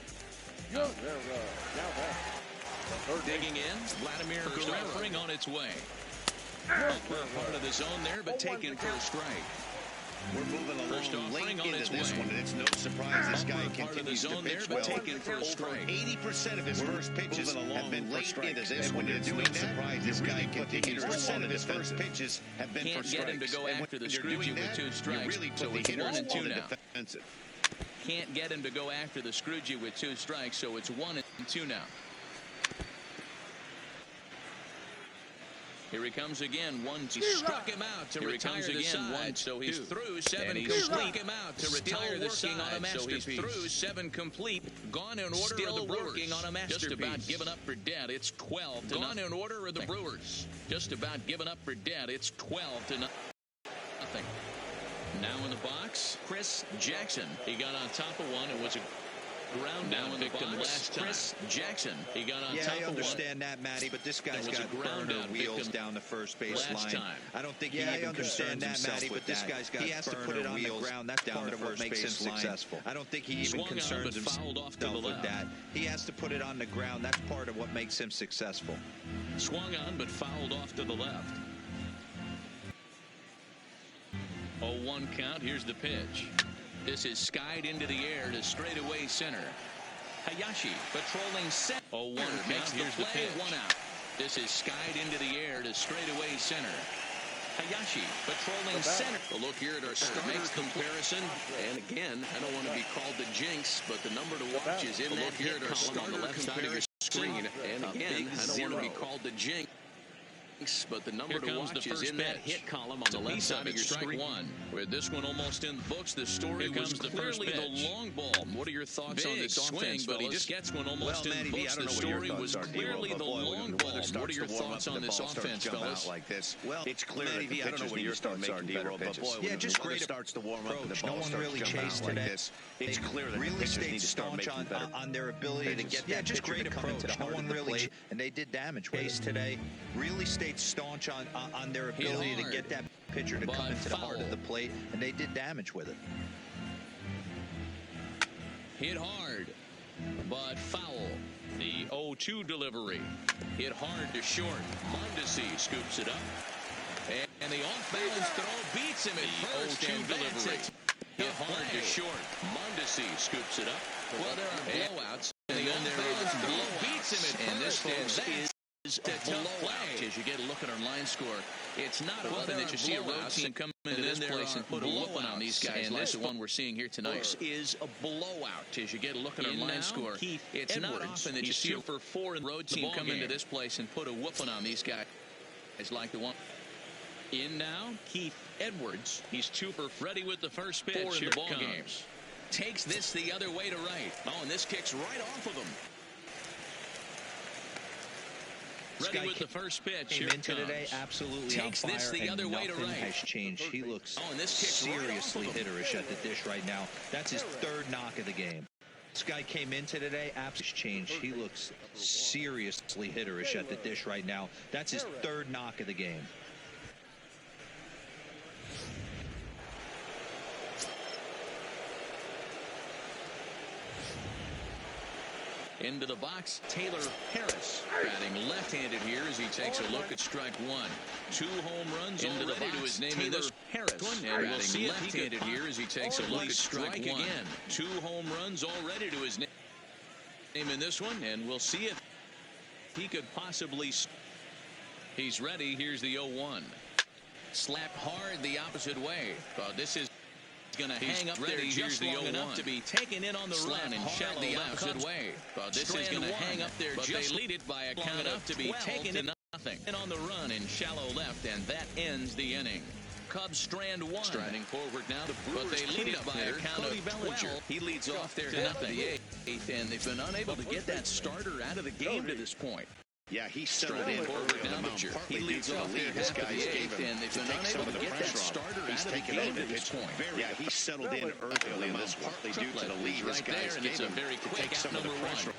Digging in, Vladimir Guerrero on its way. Part of the zone there, but taken for a strike. We're moving along late into this one, and it's no surprise this guy continues to pitch well. Over 80% of his first pitches have been late into this one. It's no surprise this guy continues to percent of his first pitches have been for strikes. Can't get him to go after the Scrooge with 2 strikes, so it's 1-2 now. Can't get him to go after the Scrooge with 2 strikes, so it's 1-2 now. Here he comes again. He struck him out to retire the side. So he's through 7 complete. Struck him out to retire the side. On a masterpiece. So he's through 7 complete. Gone in order. Still of the Brewers. Working on a masterpiece. Just about given up for dead. It's 12 to Gone in order of the Brewers. Just about given up for dead. It's 12 to nothing. Now in the box, Chris Jackson. He got on top of one. It was a ground down victim last time. Chris Jackson. He got on top of one. I understand that, Matty, but this guy's got burner wheels down the first base line. I don't think he even concerns himself with that. He has to put it on the ground. That's part of what makes him successful. I don't think he even concerns himself with that. He has to put it on the ground. That's part of what makes him successful. Swung on, but fouled off to the left. 0-1 count. Here's the pitch. This is skied into the air to straightaway center. Hayashi patrolling center. 0-1 count. Here's the pitch. 1 out. This is skied into the air to straightaway center. Hayashi patrolling center. A look here at our strike's comparison. And again, I don't want to be called the jinx, but the number to watch is in that hit column on the left side of your screen. And again, I don't want to be called the jinx. But the number to watch is in that hit column on the left side of your screen. With this one almost in the books, the story was clearly the long ball. What are your thoughts on this offense, but he just gets one almost in the books. The story was clearly the long ball. What are your thoughts on this offense, fellas? Like this. Well, it's clear that the pitchers need to start making better pitches. Yeah, just great starts to warm up and the no ball one starts really to jump chased out today. like this. It's clear that the really pitchers need stayed to start staunch making better on their ability to get that just pitcher great to come into the approach. No heart one of the really plate, and they did damage with it today. Really stayed staunch on their ability to get that pitcher to come into the heart of the plate, and they did damage with it. Hit hard, but foul. The 0-2 delivery. Hit hard to short. Mondesi scoops it up. And the off-balance throw beats him at first. 0-2 delivery. Hit hard to short. Mondesi scoops it up. Well, there are blowouts. And the off-balance throw beats him at first. And this is a blowout. As you get a look at our line score, it's not often that you see a road team come into this place and put a whooping on these guys. And this one we're seeing here tonight. This is a blowout. As you get a look at our line score, it's not often that you see a 4 in the road team come into this place and put a whooping on these guys. It's like the one. In now, Keith Edwards. He's 2 for ready with the first pitch. Here ball games. Takes this the other way to right. Oh, and this kicks right off of him. Ready with the first pitch. Here it comes. Today, absolutely takes on fire, this the other way to right. Has changed. He looks and this seriously hitterish at the dish right now. That's his 3rd knock of the game. This guy came into today, absolutely changed. He looks seriously hitterish at the dish right now. That's his 3rd knock of the game. Into the box, Taylor Harris. Batting left-handed here as he takes a look at strike 1. 2 home runs into the box. To his name Taylor Harris. And we'll see left-handed here as he takes a look at strike 1. 2 home runs already to his name in this one, and we'll see if he could possibly. He's ready. Here's the 0-1. Slapped hard the opposite way. This is going to hang up there just long enough to be taken in on the run and shallow the opposite way. This is going to hang up there just they lead it by a count of to be taken to nothing. And on the run in shallow left, and that ends the inning. Cubs strand 1. Striding forward now, but they lead it by a count of 12. He leads off there to nothing. The 8th, and they've been unable to get that starter out of the game to this point. Yeah, he's settled in early in the mound. He leads off there this guy's game, and they've been unable to get that starter out of the game to this point. Yeah, he's settled in early in this partly due to the lead this guy's game to take some of the pressure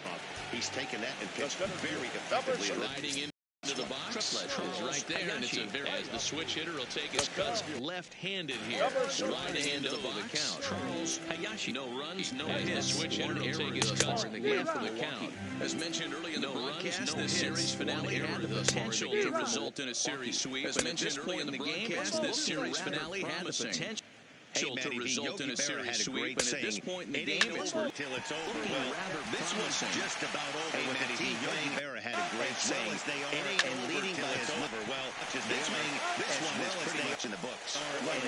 off. He's taken that and pitched very effectively. Riding into the box, Charles right there, and it's a very, as the switch hitter will take his cuts left-handed here. Riding into the box, Charles Hayashi. No runs, no hits. The switch hitter will take his cuts in the game for the count. As mentioned early in the broadcast, this series finale had the potential to result in a series sweep. As mentioned early in the broadcast, this series finale had the potential to result in a series sweep, and at this point in the game, it's until it's over. Well, this was just about over with the team. Yogi Berra had a great saying, and leading by his over. Well, this one is pretty much in the books.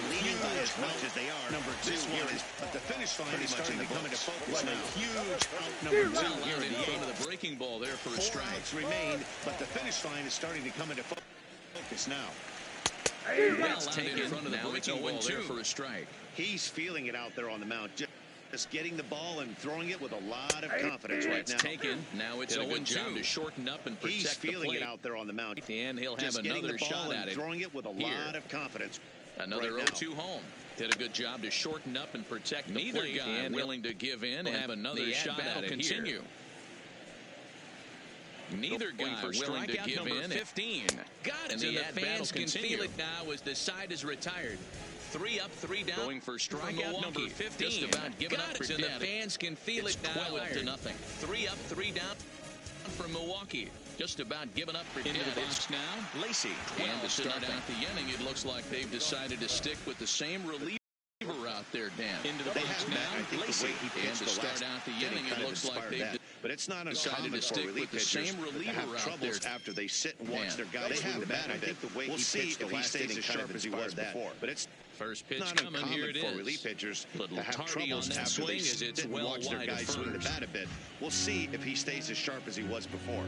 Leading by his much as they are. Number 2 here is, but the finish line is starting to come into focus now. Huge out number 2 here in the front of the breaking ball there for a strike. 4 outs remain, but the finish line is starting to come into focus now. That's taken in front of the breaking ball there for a strike. He's feeling it out there on the mound. Just getting the ball and throwing it with a lot of confidence right now. Taken. Now it's a good job to shorten up and protect He's feeling the plate. it out there on the mound. And he'll have another shot at it. Throwing it with a lot of confidence. Another 0-2 home. Did a good job to shorten up and protect the plate. Guy and willing to give in and have another shot at it continue. Neither guy willing to give in. 15. Got it. And the fans can feel it now as the side is retired. 3 up, 3 down. Going for strikeout number 15. Just about giving up for dead. And the fans can feel it now. 12-0. 3 up, 3 down from Milwaukee. Just about giving up for dead. Into the box now, Lacey. And to start out the inning, it looks like they've decided to stick with the same reliever out there, Dan. Into the box now, Lacey. And to start out the inning, it looks like they've but it's not uncommon for relief pitchers to have troubles after they sit and watch their guys swing the bat a bit. We'll see if he stays as sharp as he was before. But it's first pitch not coming. uncommon Here it for is. relief pitchers Little to have troubles on that after swing they as it's sit and well watch their wide guys swing the bat a bit. We'll see if he stays as sharp as he was before.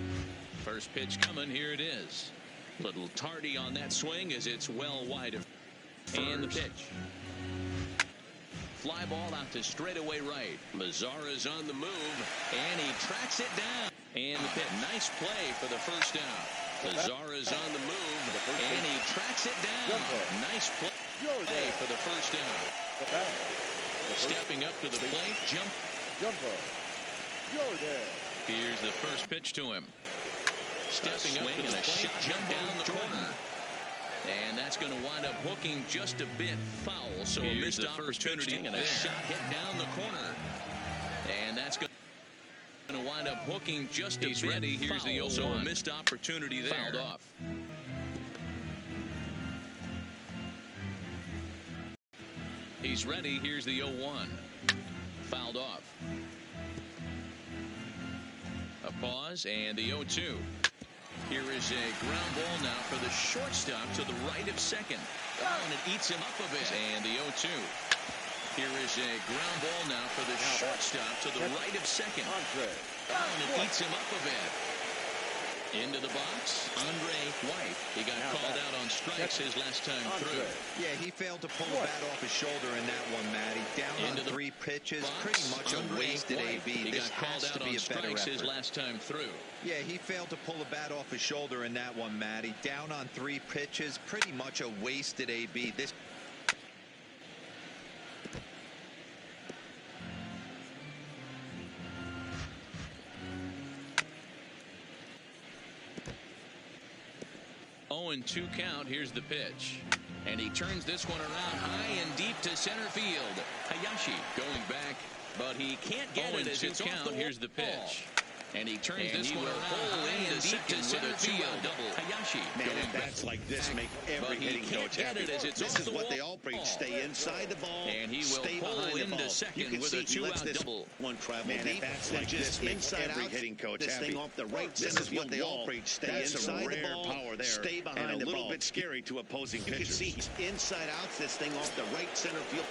First pitch coming. Here it is. Little tardy on that swing as it's well wide of first. And the pitch. Fly ball out to straightaway right. Mazara's on the move, and he tracks it down. And the pitch. Nice play for the first out. Mazara's on the move, and he tracks it down. Nice play for the first out. Stepping up to the plate, jumper. Here's the first pitch to him. Stepping up to the plate, jump down the corner. And that's going to wind up hooking just a bit foul. So a missed opportunity and a shot hit down the corner. And that's going to wind up hooking just a bit ready. Here's the 0-1. So a missed opportunity there. Fouled off. He's ready. Here's the 0-1. Fouled off. A pause and the 0-2. Here is a ground ball now for the shortstop to the right of second. Oh, and it eats him up a bit. And the 0-2. Here is a ground ball now for the shortstop to the right of second. Oh, and it eats him up a bit. Into the box, Andre White. He got called out on strikes his last time through. Yeah, he failed to pull the bat off his shoulder in that one, Matty. Down on 3 pitches, pretty much a wasted AB. He got called out on strikes his last time through. Yeah, he failed to pull the bat off his shoulder in that one, Matty. Down on 3 pitches, pretty much a wasted AB. This. And 2 count. Here's the pitch. And he turns this one around high and deep to center field. Hayashi going back, but he can't get it as it's count. Here's the pitch. And he turns this one around high and deep to center field. Hayashi going back. Bats like this make every hitting coach happy. This is what they all preach. Stay inside the ball. And he will pull into second with a 2-out double. One travel deep. Bats like this make every hitting coach happy. This thing off the right center field. This is what they all preach. Stay inside the ball. Power there. Stay behind the ball. And a little bit scary to opposing pitchers. You can see he's inside out this thing off the right center field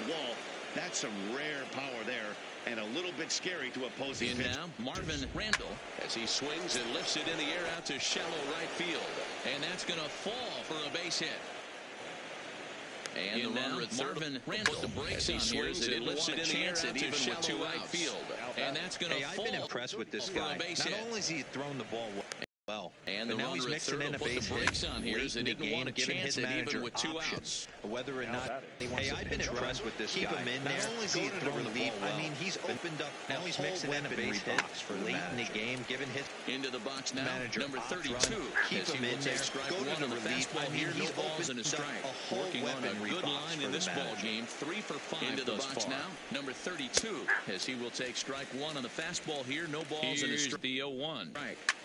wall. That's some rare power there. And a little bit scary to opposing pitchers. Now, Marvin Randall, as he swings and lifts it in the air out to shallow right field. And that's going to fall for a base hit. And the runner at Marvin Randall put the brakes on here as it lifts it in the air out to shallow right field. And that's going to fall. I've been impressed with this guy. Not only has he thrown the ball well, and now he's mixing in a base hit on here as they didn't want to chance it even with 2 outs. Whether or not hey, I've been impressed with this guy. Keep him in there. Not only is he throwing the ball well, I mean, he's opened up. Now he's mixing in a base hit for late in the game, giving his into the box now. Number 32. Keep him in there. Go to the relief. I mean, he's balls and a strike. Working on a good line in this ball game. 3 for 5 into the box now. Number 32, as he will take strike 1 on the fastball here. No balls and a strike. The 0-1.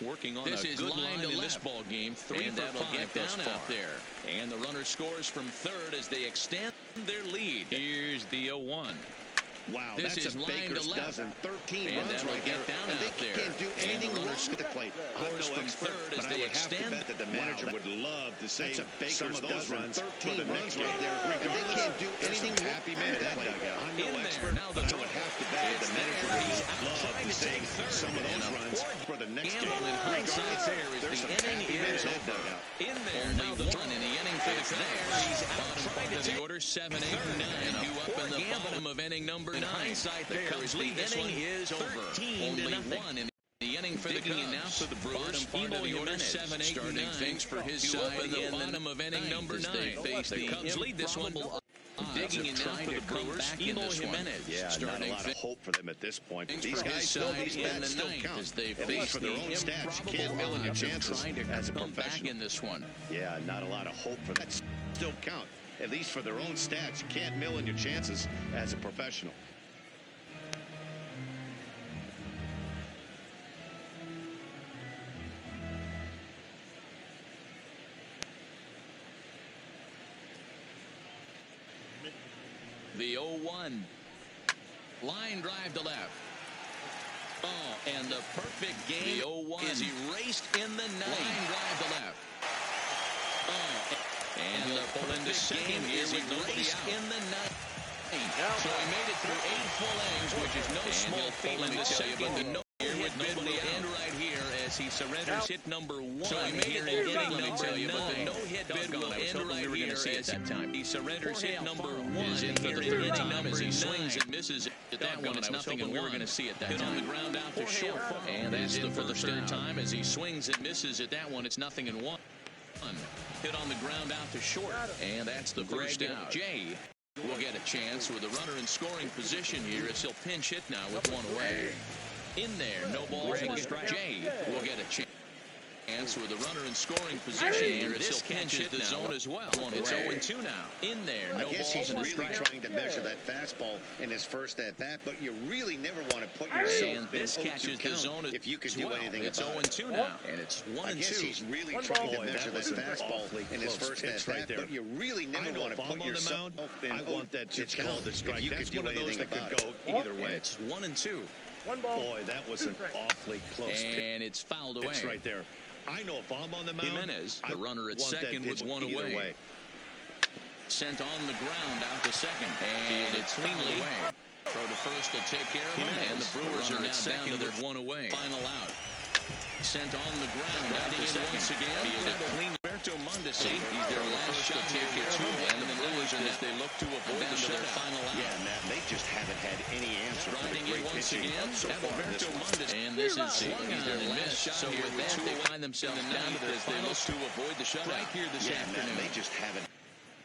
Working on a good line in this ball game. 3 for 5 get down out there. And the runner scores from third as they extend their lead. Here's the 0-1. Wow, This that's is a line baker's to left. dozen. 13 And runs right there. And they can't do anything wrong with the plate. I'm no expert, but I would have to bet that the manager would love to say some of those runs. 13 runs right there. And they can't do anything wrong. Happy man at that dugout. I'm no expert, but I would have to bet that the manager would love to say some of those runs for the next game. In hindsight, there's some happy men at that dugout. In there, now the one in the inning finish there. He's out part of the order, 7, 8, 9. Due up in the bottom of inning number 9. Hindsight, the Cubs lead. This one is over. Only one in the inning for the Cubs. Now for the Brewers. Bottom part of the order, 7, 8, 9. Starting things for his side in the bottom of inning number 9. They face the Cubs lead this one. Digging in now for the Brewers. Emo Jimenez. Yeah, not a lot of hope for them at this point. These guys still, these bats still count. As they at least for their own stats, you can't mill in your chances as a come back professional. in this one. Yeah, not a lot of hope for that. Still count. At least for their own stats, you can't mill in your chances as a professional. The 0-1. Line drive to left. Oh, and the perfect game. The 0-1 is erased in the 9. Line drive to left. Oh, and the perfect game is erased in the 9. So he made it through 8 full innings, which is no small feat in the second. No here with nobody out. And right here as he surrenders hit number 1. So he made it through inning number 9. No hit bid will end right here as he surrenders hit number 1. And here in inning number 9 swings and misses at that one. It's nothing, and we were going to see it that time. Hit on the ground out to short. And that's the third time as he swings and misses at that one. It's nothing and 1. Hit on the ground out to short. And that's the first out. Jay will get a chance with a runner in scoring position here as he'll pinch hit now with 1 away. In there, no balls, one strike. Jay will get a chance with a runner in scoring position here as he'll pinch hit the zone as well. It's 0-2 now. In there, no balls, I guess he's really trying to measure that fastball in his first at bat, but you really never want to put yourself and this catches the zone if you can do anything it's about it. It's 0-2 now, and it's 1-2. I guess he's really trying to measure that fastball in his first at bat, but you really never want to put yourself in. I want that to count the strike. You could do anything that could go either way. It's 1-2. Boy, that was an awfully close pitch. And it's fouled away. It's right there. I know if I'm on the mound, Jimenez, the runner at second, was 1 away. Sent on the ground out to second, and it's cleanly away. Throw to first will take care of him, and the Brewers are now down to their 1 away. Final out. Sent on the ground out to second. Once again, clean. Roberto Mondesi, he's their last shot here for 2, and the Brewers as they look to avoid the final out. Yeah, Matt, they just haven't had any answer for the great pitching so far in this one. And this is swung on and missed. So with that, they find themselves down to as they look to avoid the shutout here this afternoon. They just haven't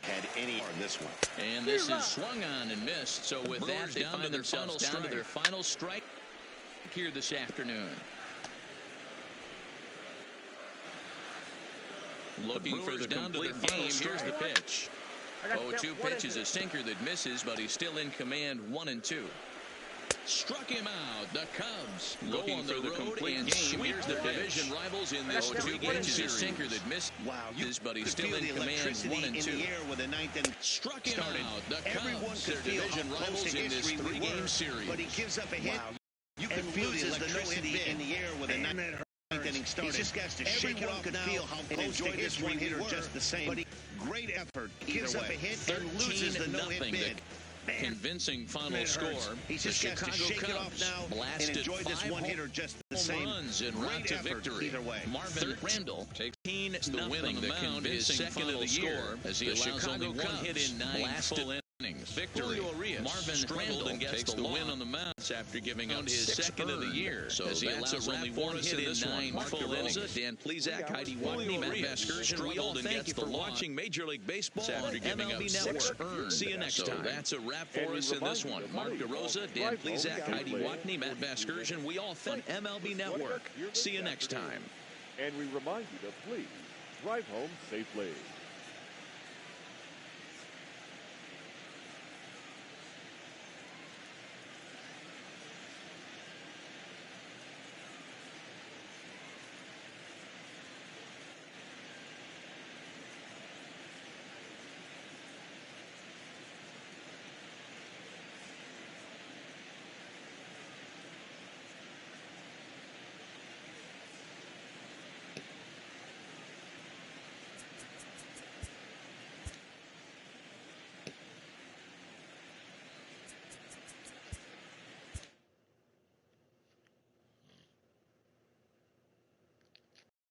had any on this one. And this is swung on and missed. So with that, they find themselves down to their final strike here this afternoon. Looking for the complete game. Here's the pitch. 0-2 pitch is a sinker that misses, but he's still in command. 1-2. Struck him out. The Cubs looking for the complete game. Here's the division rivals in this 0-2 game series. A sinker that missed. Wow, but he's still in command. 1-2. Struck him out. The Cubs, their division rivals in this 3-game series. But he gives up a hit. You can feel the electricity in the air with a ninth inning started. He just has to shake it off now feel how close to his one hitter just the same. But great effort. Gives up a hit and loses the no-hit bid. Convincing final score. He's just got to shake it off now and enjoy this one hitter just the same. Runs and route to victory. Either way. Marvin Randall takes the win on the mound. His second of the year as he allows only 1 hit in 9 full innings. Victory. Marvin Randall takes the win on the mound after giving up his second of the year. So as he allows only 1 hit in 9 full innings. Dan Plezak, Heidi Watney, Matt Vasgersian. We all thank you for watching Major League Baseball after giving up 6 earned. See you next time. That's a wrap for us in this one. Mark DeRosa, Dan Plezak, Heidi Watney, Matt Vasgersian. We all thank MLB Network. See you next time. And we remind you to please drive home safely.